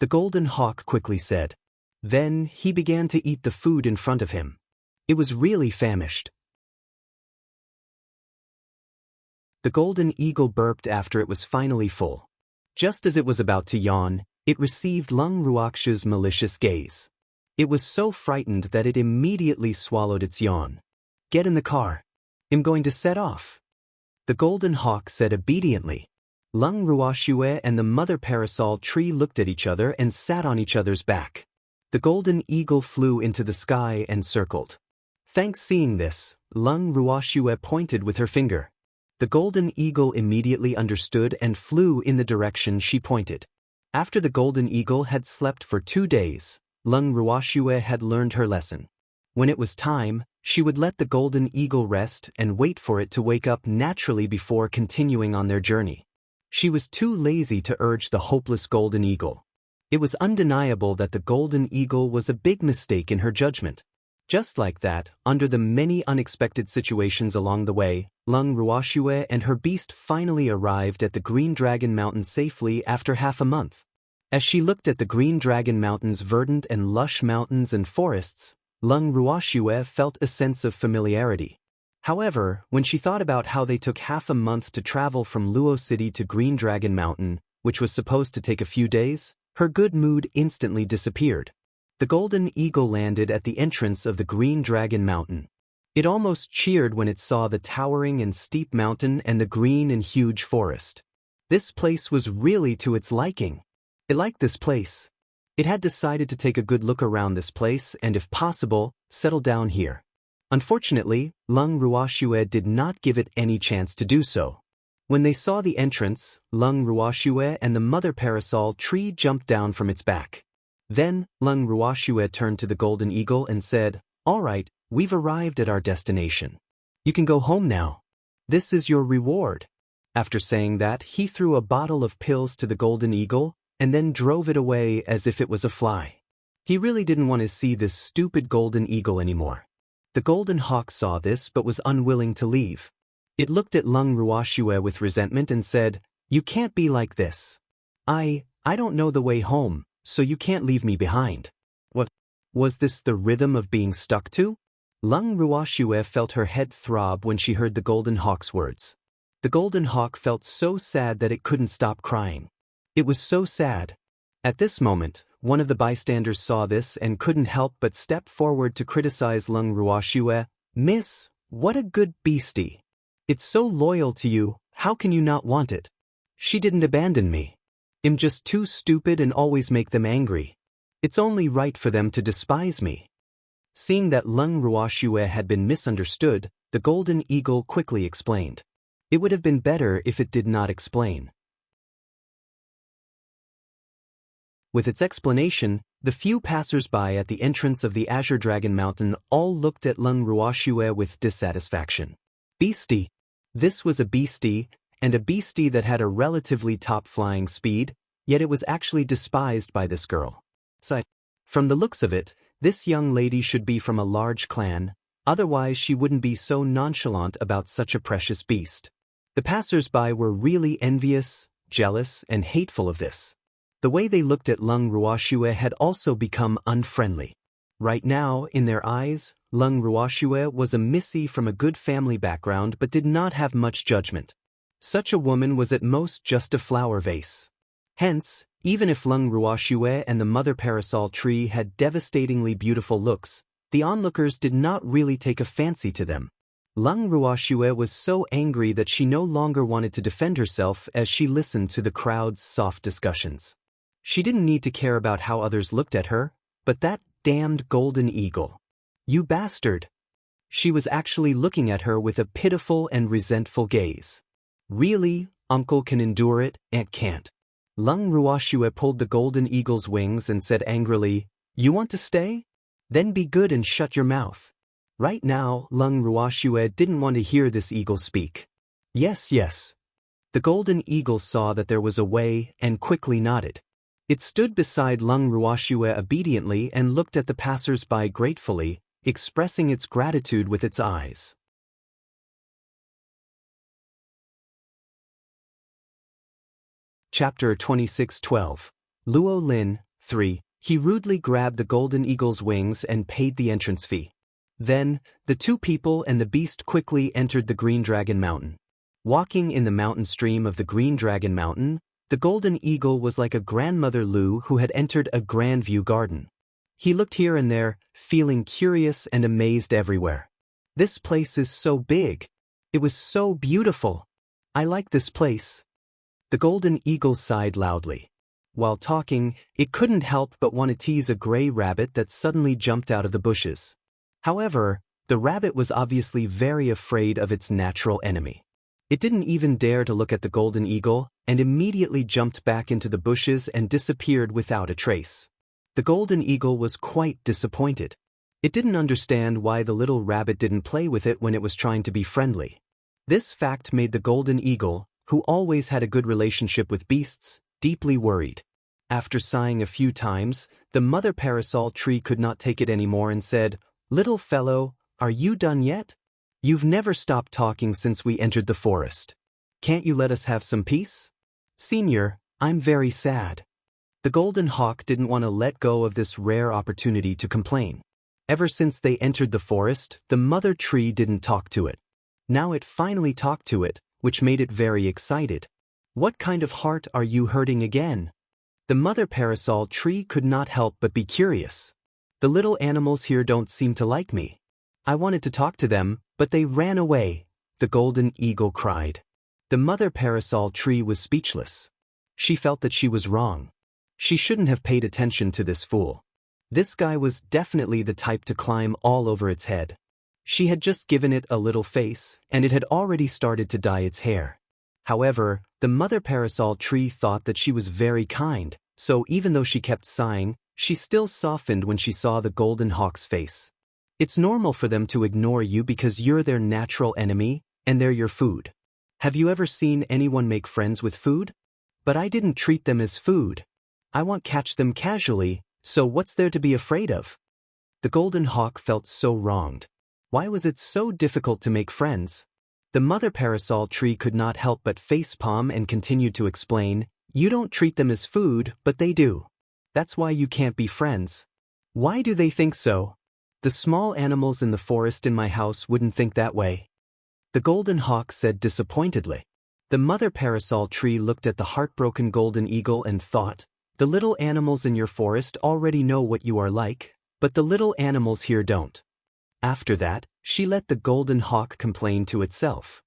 the golden hawk quickly said. Then, he began to eat the food in front of him. It was really famished. The golden eagle burped after it was finally full. Just as it was about to yawn, it received Lung Ruoxue's malicious gaze. It was so frightened that it immediately swallowed its yawn. "Get in the car. I'm going to set off." The golden hawk said obediently. Lung Ruoxue and the mother parasol tree looked at each other and sat on each other's back. The golden eagle flew into the sky and circled. Thanks. Seeing this, Lung Ruoxue pointed with her finger. The golden eagle immediately understood and flew in the direction she pointed. After the golden eagle had slept for 2 days, Lung Ruoxue had learned her lesson. When it was time, she would let the golden eagle rest and wait for it to wake up naturally before continuing on their journey. She was too lazy to urge the hopeless golden eagle. It was undeniable that the golden eagle was a big mistake in her judgment. Just like that, under the many unexpected situations along the way, Lung Ruoxue and her beast finally arrived at the Green Dragon Mountain safely after half a month. As she looked at the Green Dragon Mountain's verdant and lush mountains and forests, Lung Ruoxue felt a sense of familiarity. However, when she thought about how they took half a month to travel from Luo City to Green Dragon Mountain, which was supposed to take a few days, her good mood instantly disappeared. The golden eagle landed at the entrance of the Green Dragon Mountain. It almost cheered when it saw the towering and steep mountain and the green and huge forest. This place was really to its liking. It liked this place. It had decided to take a good look around this place and, if possible, settle down here. Unfortunately, Lung Ruoxue did not give it any chance to do so. When they saw the entrance, Lung Ruoxue and the mother parasol tree jumped down from its back. Then, Lung Ruoxue turned to the golden eagle and said, "All right, we've arrived at our destination. You can go home now. This is your reward." After saying that, he threw a bottle of pills to the golden eagle and then drove it away as if it was a fly. He really didn't want to see this stupid golden eagle anymore. The golden hawk saw this but was unwilling to leave. It looked at Lung Ruoxue with resentment and said, "You can't be like this. I don't know the way home, so you can't leave me behind." What? Was this the rhythm of being stuck to? Lung Ruoxue felt her head throb when she heard the golden hawk's words. The golden hawk felt so sad that it couldn't stop crying. It was so sad. At this moment, one of the bystanders saw this and couldn't help but step forward to criticize Lung Ruoxue. "Miss, what a good beastie. It's so loyal to you, how can you not want it? She didn't abandon me. I'm just too stupid and always make them angry. It's only right for them to despise me." Seeing that Lung Ruoxue had been misunderstood, the golden eagle quickly explained. It would have been better if it did not explain. With its explanation, the few passers-by at the entrance of the Azure Dragon Mountain all looked at Lung Ruoxue with dissatisfaction. Beastie. This was a beastie, and a beastie that had a relatively top-flying speed, yet it was actually despised by this girl. So, from the looks of it, this young lady should be from a large clan, otherwise she wouldn't be so nonchalant about such a precious beast. The passers-by were really envious, jealous, and hateful of this. The way they looked at Lung Ruoxue had also become unfriendly. Right now, in their eyes, Lung Ruoxue was a missy from a good family background but did not have much judgment. Such a woman was at most just a flower vase. Hence, even if Lung Ruoxue and the mother parasol tree had devastatingly beautiful looks, the onlookers did not really take a fancy to them. Lung Ruoxue was so angry that she no longer wanted to defend herself as she listened to the crowd's soft discussions. She didn't need to care about how others looked at her, but that damned golden eagle. You bastard! She was actually looking at her with a pitiful and resentful gaze. Really, uncle can endure it, aunt can't. Lung Ruoxue pulled the golden eagle's wings and said angrily, "You want to stay? Then be good and shut your mouth." Right now, Lung Ruoxue didn't want to hear this eagle speak. Yes, yes. The golden eagle saw that there was a way and quickly nodded. It stood beside Lung Ruoxue obediently and looked at the passers-by gratefully, expressing its gratitude with its eyes. Chapter 26:12. Luo Lin, 3. He rudely grabbed the golden eagle's wings and paid the entrance fee. Then, the two people and the beast quickly entered the Green Dragon Mountain. Walking in the mountain stream of the Green Dragon Mountain, the golden eagle was like a grandmother Lu who had entered a grand view garden. He looked here and there, feeling curious and amazed everywhere. This place is so big. It was so beautiful. I like this place. The golden eagle sighed loudly. While talking, it couldn't help but want to tease a gray rabbit that suddenly jumped out of the bushes. However, the rabbit was obviously very afraid of its natural enemy. It didn't even dare to look at the golden eagle and immediately jumped back into the bushes and disappeared without a trace. The golden eagle was quite disappointed. It didn't understand why the little rabbit didn't play with it when it was trying to be friendly. This fact made the golden eagle, who always had a good relationship with beasts, deeply worried. After sighing a few times, the mother parasol tree could not take it anymore and said, "Little fellow, are you done yet? You've never stopped talking since we entered the forest. Can't you let us have some peace? Senior, I'm very sad." The golden hawk didn't want to let go of this rare opportunity to complain. Ever since they entered the forest, the mother tree didn't talk to it. Now it finally talked to it, which made it very excited. "What kind of heart are you hurting again?" The mother parasol tree could not help but be curious. "The little animals here don't seem to like me. I wanted to talk to them, but they ran away," the golden eagle cried. The mother parasol tree was speechless. She felt that she was wrong. She shouldn't have paid attention to this fool. This guy was definitely the type to climb all over its head. She had just given it a little face, and it had already started to dye its hair. However, the mother parasol tree thought that she was very kind, so even though she kept sighing, she still softened when she saw the golden hawk's face. It's normal for them to ignore you because you're their natural enemy, and they're your food. Have you ever seen anyone make friends with food? But I didn't treat them as food. I won't catch them casually, so what's there to be afraid of? The golden hawk felt so wronged. Why was it so difficult to make friends? The mother parasol tree could not help but facepalm and continued to explain, "You don't treat them as food, but they do. That's why you can't be friends." "Why do they think so? The small animals in the forest in my house wouldn't think that way," the golden hawk said disappointedly. The mother parasol tree looked at the heartbroken golden eagle and thought, "The little animals in your forest already know what you are like, but the little animals here don't." After that, she let the golden hawk complain to itself.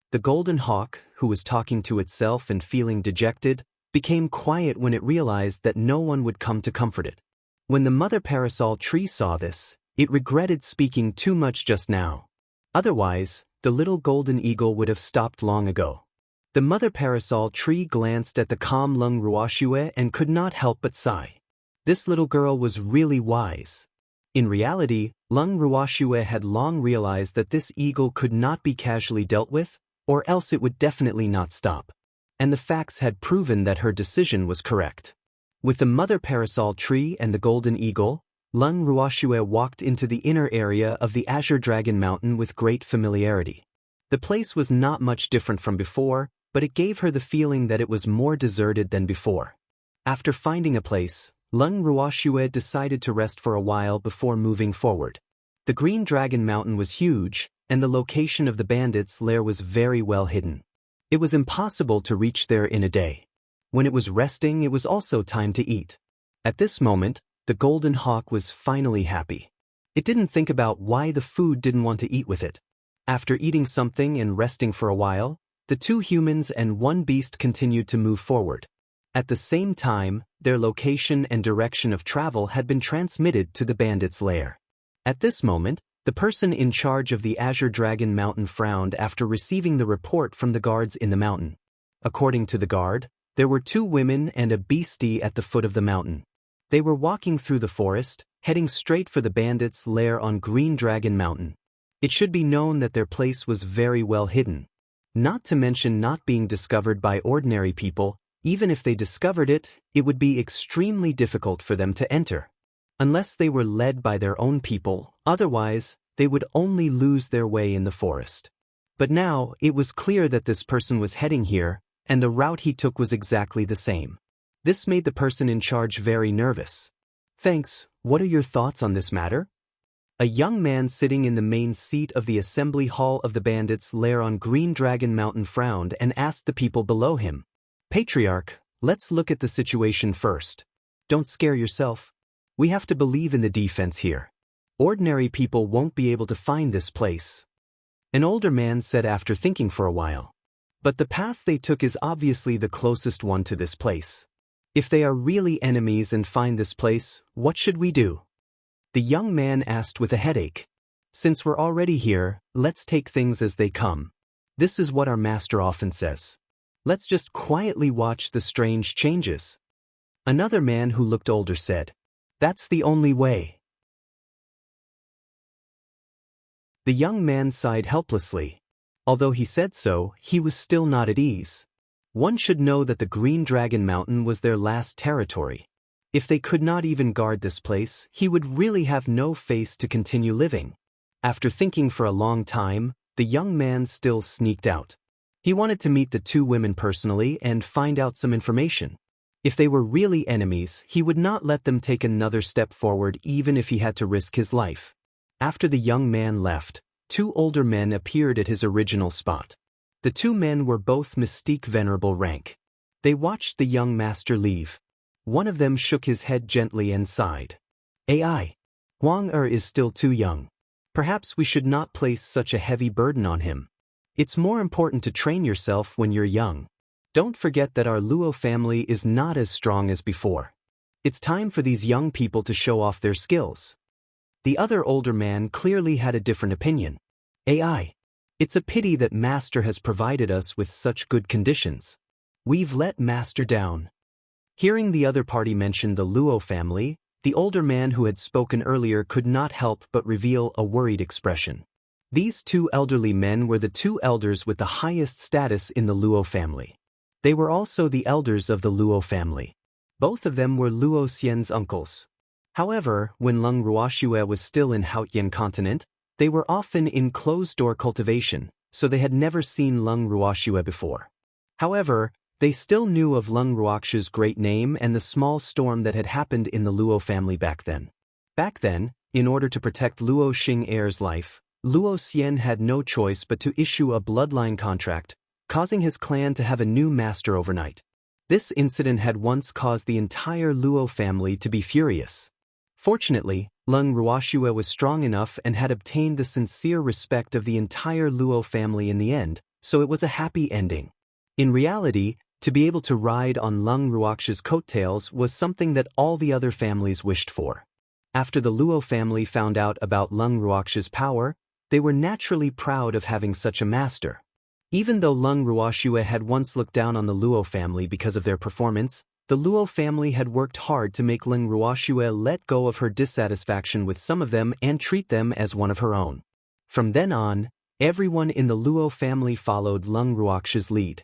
The golden hawk, who was talking to itself and feeling dejected, became quiet when it realized that no one would come to comfort it. When the mother parasol tree saw this, it regretted speaking too much just now. Otherwise, the little golden eagle would have stopped long ago. The mother parasol tree glanced at the calm Lung Ruoxue and could not help but sigh. This little girl was really wise. In reality, Lung Ruoxue had long realized that this eagle could not be casually dealt with, or else it would definitely not stop. And the facts had proven that her decision was correct. With the mother parasol tree and the golden eagle, Lung Ruoxue walked into the inner area of the Azure Dragon Mountain with great familiarity. The place was not much different from before, but it gave her the feeling that it was more deserted than before. After finding a place, Lung Ruoxue decided to rest for a while before moving forward. The Green Dragon Mountain was huge, and the location of the bandits' lair was very well hidden. It was impossible to reach there in a day. When it was resting, it was also time to eat. At this moment, the Golden Hawk was finally happy. It didn't think about why the food didn't want to eat with it. After eating something and resting for a while, the two humans and one beast continued to move forward. At the same time, their location and direction of travel had been transmitted to the bandits' lair. At this moment, the person in charge of the Azure Dragon Mountain frowned after receiving the report from the guards in the mountain. According to the guard, there were two women and a beastie at the foot of the mountain. They were walking through the forest, heading straight for the bandits' lair on Green Dragon Mountain. It should be known that their place was very well hidden. Not to mention not being discovered by ordinary people. Even if they discovered it, it would be extremely difficult for them to enter. Unless they were led by their own people, otherwise, they would only lose their way in the forest. But now, it was clear that this person was heading here, and the route he took was exactly the same. This made the person in charge very nervous. Thanks, what are your thoughts on this matter? A young man sitting in the main seat of the assembly hall of the bandits' lair on Green Dragon Mountain frowned and asked the people below him. Patriarch, let's look at the situation first. Don't scare yourself. We have to believe in the defense here. Ordinary people won't be able to find this place. An older man said after thinking for a while. But the path they took is obviously the closest one to this place. If they are really enemies and find this place, what should we do? The young man asked with a headache. Since we're already here, let's take things as they come. This is what our master often says. Let's just quietly watch the strange changes. Another man who looked older said, That's the only way. The young man sighed helplessly. Although he said so, he was still not at ease. One should know that the Green Dragon Mountain was their last territory. If they could not even guard this place, he would really have no face to continue living. After thinking for a long time, the young man still sneaked out. He wanted to meet the two women personally and find out some information. If they were really enemies, he would not let them take another step forward even if he had to risk his life. After the young man left, two older men appeared at his original spot. The two men were both mystique venerable rank. They watched the young master leave. One of them shook his head gently and sighed. AI. Huang is still too young. Perhaps we should not place such a heavy burden on him. It's more important to train yourself when you're young. Don't forget that our Luo family is not as strong as before. It's time for these young people to show off their skills. The other older man clearly had a different opinion. AI. It's a pity that Master has provided us with such good conditions. We've let Master down. Hearing the other party mention the Luo family, the older man who had spoken earlier could not help but reveal a worried expression. These two elderly men were the two elders with the highest status in the Luo family. They were also the elders of the Luo family. Both of them were Luo Xian's uncles. However, when Lung Ruoxue was still in Haotian continent, they were often in closed-door cultivation, so they had never seen Lung Ruoxue before. However, they still knew of Lung Ruoxue's great name and the small storm that had happened in the Luo family back then. Back then, in order to protect Luo Xing heir's life, Luo Xian had no choice but to issue a bloodline contract, causing his clan to have a new master overnight. This incident had once caused the entire Luo family to be furious. Fortunately, Lung Ruoxue was strong enough and had obtained the sincere respect of the entire Luo family in the end, so it was a happy ending. In reality, to be able to ride on Lung Ruoxue's coattails was something that all the other families wished for. After the Luo family found out about Lung Ruoxue's power, they were naturally proud of having such a master. Even though Lung Ruoxue had once looked down on the Luo family because of their performance, the Luo family had worked hard to make Lung Ruoxue let go of her dissatisfaction with some of them and treat them as one of her own. From then on, everyone in the Luo family followed Lung Ruoxue's lead.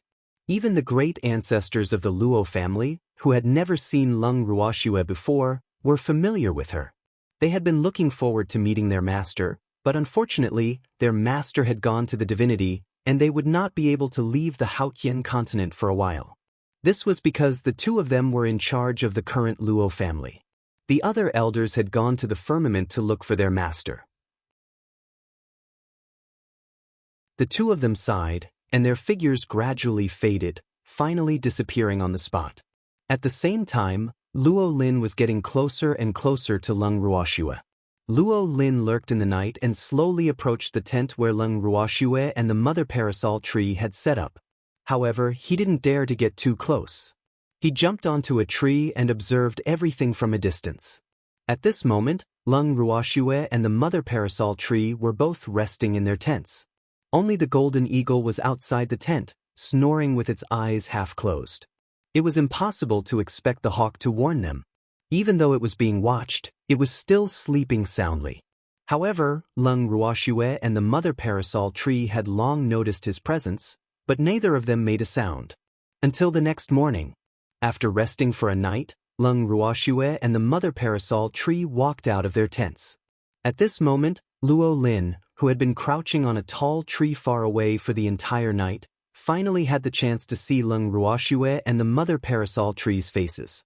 Even the great ancestors of the Luo family, who had never seen Lung Ruoxue before, were familiar with her. They had been looking forward to meeting their master, but unfortunately, their master had gone to the divinity, and they would not be able to leave the Haotian continent for a while. This was because the two of them were in charge of the current Luo family. The other elders had gone to the firmament to look for their master. The two of them sighed, and their figures gradually faded, finally disappearing on the spot. At the same time, Luo Lin was getting closer and closer to Lung Ruoxue. Luo Lin lurked in the night and slowly approached the tent where Lung Ruoxue and the mother parasol tree had set up. However, he didn't dare to get too close. He jumped onto a tree and observed everything from a distance. At this moment, Lung Ruoxue and the mother parasol tree were both resting in their tents. Only the golden eagle was outside the tent, snoring with its eyes half closed. It was impossible to expect the hawk to warn them. Even though it was being watched, it was still sleeping soundly. However, Lung Ruoxue and the mother parasol tree had long noticed his presence, but neither of them made a sound. Until the next morning. After resting for a night, Lung Ruoxue and the mother parasol tree walked out of their tents. At this moment, Luo Lin, who had been crouching on a tall tree far away for the entire night, finally had the chance to see Lung Ruoxue and the mother parasol tree's faces.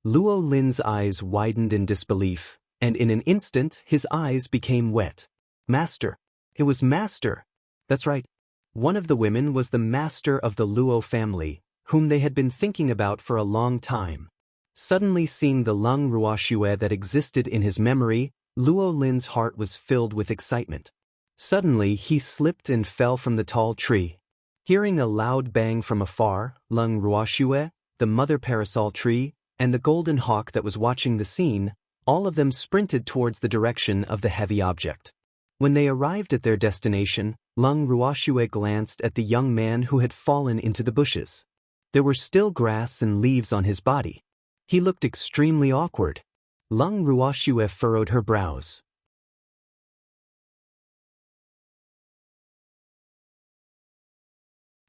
Luo Lin's eyes widened in disbelief, and in an instant his eyes became wet. Master. It was Master. That's right. One of the women was the master of the Luo family, whom they had been thinking about for a long time. Suddenly seeing the Lung Ruoxue that existed in his memory, Luo Lin's heart was filled with excitement. Suddenly he slipped and fell from the tall tree. Hearing a loud bang from afar, Lung Ruoxue, the mother parasol tree, and the golden hawk that was watching the scene, all of them sprinted towards the direction of the heavy object. When they arrived at their destination, Lung Ruoxue glanced at the young man who had fallen into the bushes. There were still grass and leaves on his body. He looked extremely awkward. Lung Ruoxue furrowed her brows.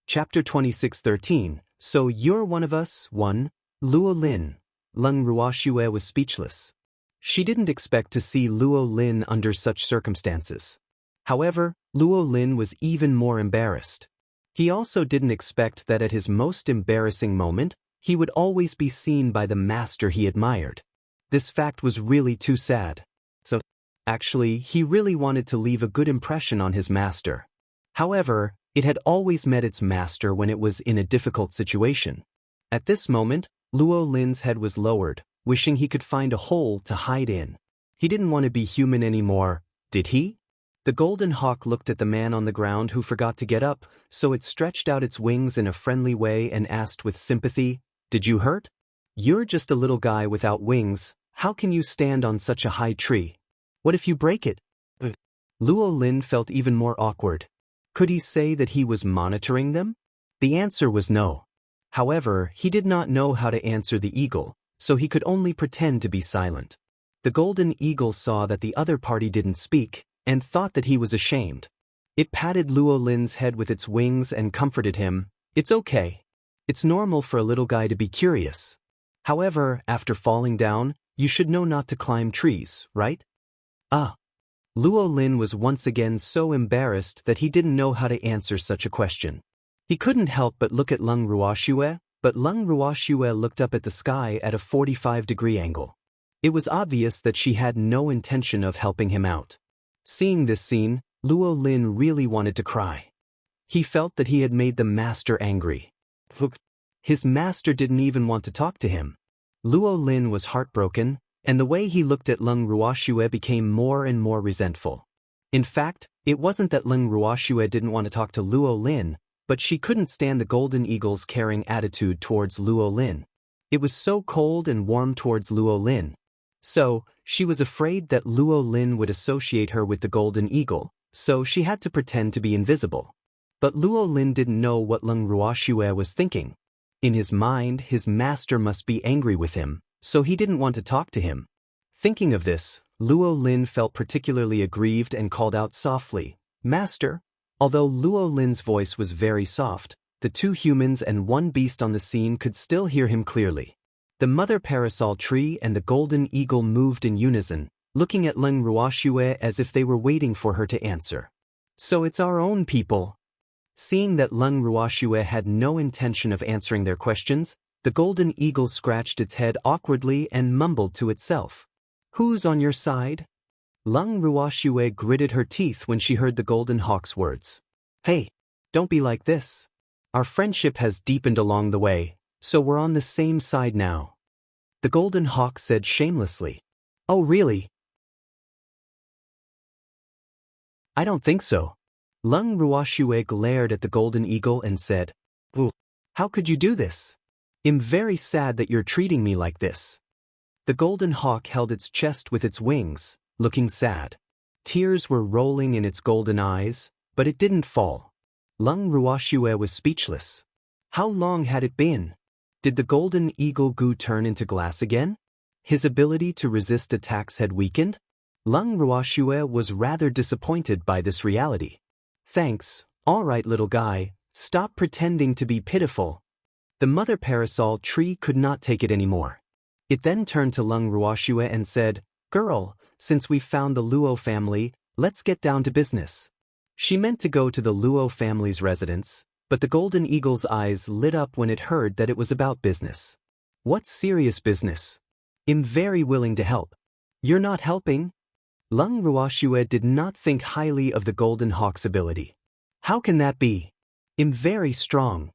Chapter 26:13. So you're one of us, one? Luo Lin. Lung Ruoxue was speechless. She didn't expect to see Luo Lin under such circumstances. However, Luo Lin was even more embarrassed. He also didn't expect that at his most embarrassing moment, he would always be seen by the master he admired. This fact was really too sad. So, actually, he really wanted to leave a good impression on his master. However, it had always met its master when it was in a difficult situation. At this moment, Luo Lin's head was lowered, wishing he could find a hole to hide in. He didn't want to be human anymore, did he? The golden hawk looked at the man on the ground who forgot to get up, so it stretched out its wings in a friendly way and asked with sympathy, "Did you hurt? You're just a little guy without wings, how can you stand on such a high tree? What if you break it?" Luo Lin felt even more awkward. Could he say that he was monitoring them? The answer was no. However, he did not know how to answer the eagle, so he could only pretend to be silent. The golden eagle saw that the other party didn't speak, and thought that he was ashamed. It patted Luo Lin's head with its wings and comforted him. "It's okay. It's normal for a little guy to be curious. However, after falling down, you should know not to climb trees, right?" Ah. Luo Lin was once again so embarrassed that he didn't know how to answer such a question. He couldn't help but look at Lung Ruoxue, but Lung Ruoxue looked up at the sky at a 45-degree angle. It was obvious that she had no intention of helping him out. Seeing this scene, Luo Lin really wanted to cry. He felt that he had made the master angry. His master didn't even want to talk to him. Luo Lin was heartbroken, and the way he looked at Lung Ruoxue became more and more resentful. In fact, it wasn't that Lung Ruoxue didn't want to talk to Luo Lin, but she couldn't stand the golden eagle's caring attitude towards Luo Lin. It was so cold and warm towards Luo Lin. So, she was afraid that Luo Lin would associate her with the golden eagle, so she had to pretend to be invisible. But Luo Lin didn't know what Lung Ruoxue was thinking. In his mind, his master must be angry with him, so he didn't want to talk to him. Thinking of this, Luo Lin felt particularly aggrieved and called out softly, "Master." Although Luo Lin's voice was very soft, the two humans and one beast on the scene could still hear him clearly. The mother parasol tree and the golden eagle moved in unison, looking at Lung Ruoxue as if they were waiting for her to answer. "So it's our own people." Seeing that Lung Ruoxue had no intention of answering their questions, the golden eagle scratched its head awkwardly and mumbled to itself. "Who's on your side?" Lung Ruoxue gritted her teeth when she heard the golden hawk's words. "Hey, don't be like this. Our friendship has deepened along the way, so we're on the same side now." The golden hawk said shamelessly. "Oh really? I don't think so." Lung Ruoxue glared at the golden eagle and said, "Ooh, how could you do this? I'm very sad that you're treating me like this." The golden hawk held its chest with its wings, looking sad. Tears were rolling in its golden eyes, but it didn't fall. Lung Ruoxue was speechless. How long had it been? Did the golden eagle goo turn into glass again? His ability to resist attacks had weakened? Lung Ruoxue was rather disappointed by this reality. "Thanks, all right little guy, stop pretending to be pitiful." The mother parasol tree could not take it anymore. It then turned to Lung Ruoxue and said, "Girl, since we've found the Luo family, let's get down to business." She meant to go to the Luo family's residence, but the golden eagle's eyes lit up when it heard that it was about business. "What serious business? I'm very willing to help." "You're not helping." Lung Ruoxue did not think highly of the golden hawk's ability. "How can that be? I'm very strong."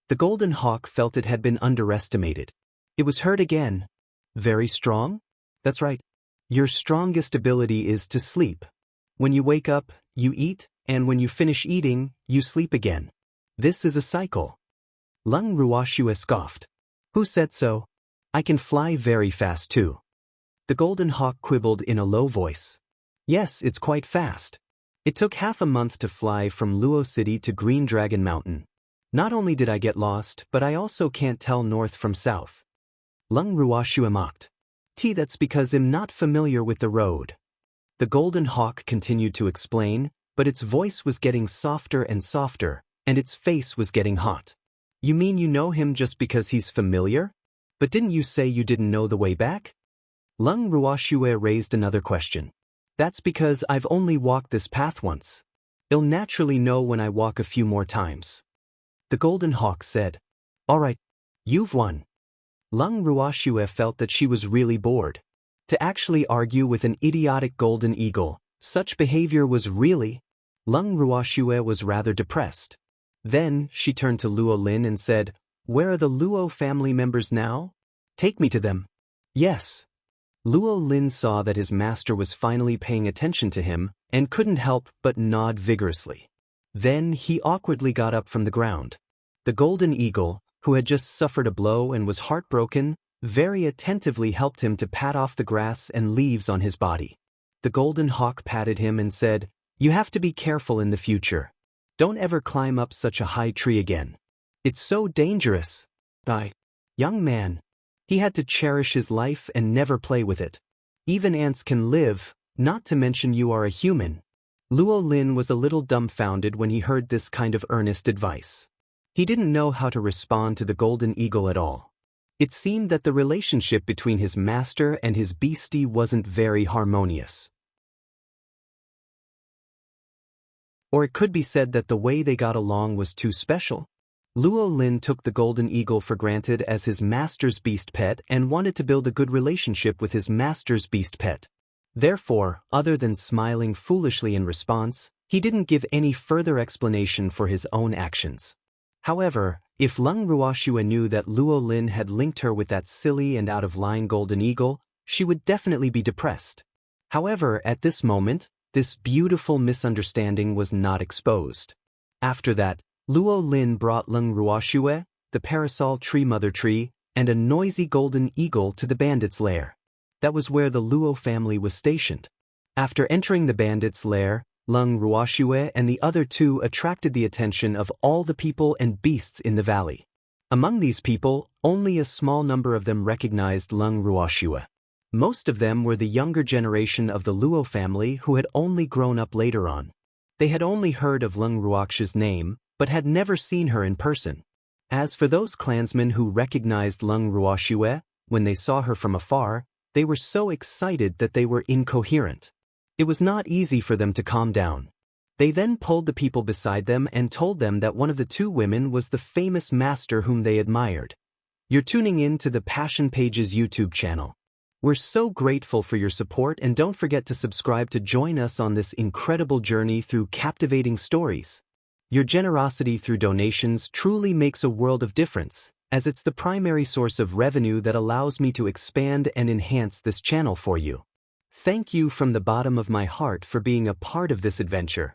The golden hawk felt it had been underestimated. It was heard again. "Very strong? That's right. Your strongest ability is to sleep. When you wake up, you eat, and when you finish eating, you sleep again. This is a cycle." Lung Ruoxue scoffed. "Who said so? I can fly very fast too." The golden hawk quibbled in a low voice. "Yes, it's quite fast. It took half a month to fly from Luo City to Green Dragon Mountain. Not only did I get lost, but I also can't tell north from south." Lung Ruoxue mocked. That's because I'm not familiar with the road." The golden hawk continued to explain, but its voice was getting softer and softer, and its face was getting hot. "You mean you know him just because he's familiar? But didn't you say you didn't know the way back?" Lung Ruoxue raised another question. "That's because I've only walked this path once. I'll naturally know when I walk a few more times." The golden hawk said, "All right, you've won." Lung Ruoxue felt that she was really bored. To actually argue with an idiotic golden eagle, such behavior was really... Lung Ruoxue was rather depressed. Then she turned to Luo Lin and said, "Where are the Luo family members now? Take me to them." "Yes." Luo Lin saw that his master was finally paying attention to him and couldn't help but nod vigorously. Then he awkwardly got up from the ground. The golden eagle, who had just suffered a blow and was heartbroken, very attentively helped him to pat off the grass and leaves on his body. The golden hawk patted him and said, "You have to be careful in the future. Don't ever climb up such a high tree again. It's so dangerous." Young man. He had to cherish his life and never play with it. Even ants can live, not to mention you are a human. Luo Lin was a little dumbfounded when he heard this kind of earnest advice. He didn't know how to respond to the golden eagle at all. It seemed that the relationship between his master and his beastie wasn't very harmonious. Or it could be said that the way they got along was too special. Luo Lin took the golden eagle for granted as his master's beast pet and wanted to build a good relationship with his master's beast pet. Therefore, other than smiling foolishly in response, he didn't give any further explanation for his own actions. However, if Lung Ruoxue knew that Luo Lin had linked her with that silly and out-of-line golden eagle, she would definitely be depressed. However, at this moment, this beautiful misunderstanding was not exposed. After that, Luo Lin brought Lung Ruoxue, the parasol tree mother tree, and a noisy golden eagle to the bandit's lair. That was where the Luo family was stationed. After entering the bandit's lair, Lung Ruoxue and the other two attracted the attention of all the people and beasts in the valley. Among these people, only a small number of them recognized Lung Ruoxue. Most of them were the younger generation of the Luo family who had only grown up later on. They had only heard of Lung Ruoxue's name, but had never seen her in person. As for those clansmen who recognized Lung Ruoxue, when they saw her from afar, they were so excited that they were incoherent. It was not easy for them to calm down. They then pulled the people beside them and told them that one of the two women was the famous master whom they admired. You're tuning in to the Passion Pages YouTube channel. We're so grateful for your support, and don't forget to subscribe to join us on this incredible journey through captivating stories. Your generosity through donations truly makes a world of difference, as it's the primary source of revenue that allows me to expand and enhance this channel for you. Thank you from the bottom of my heart for being a part of this adventure.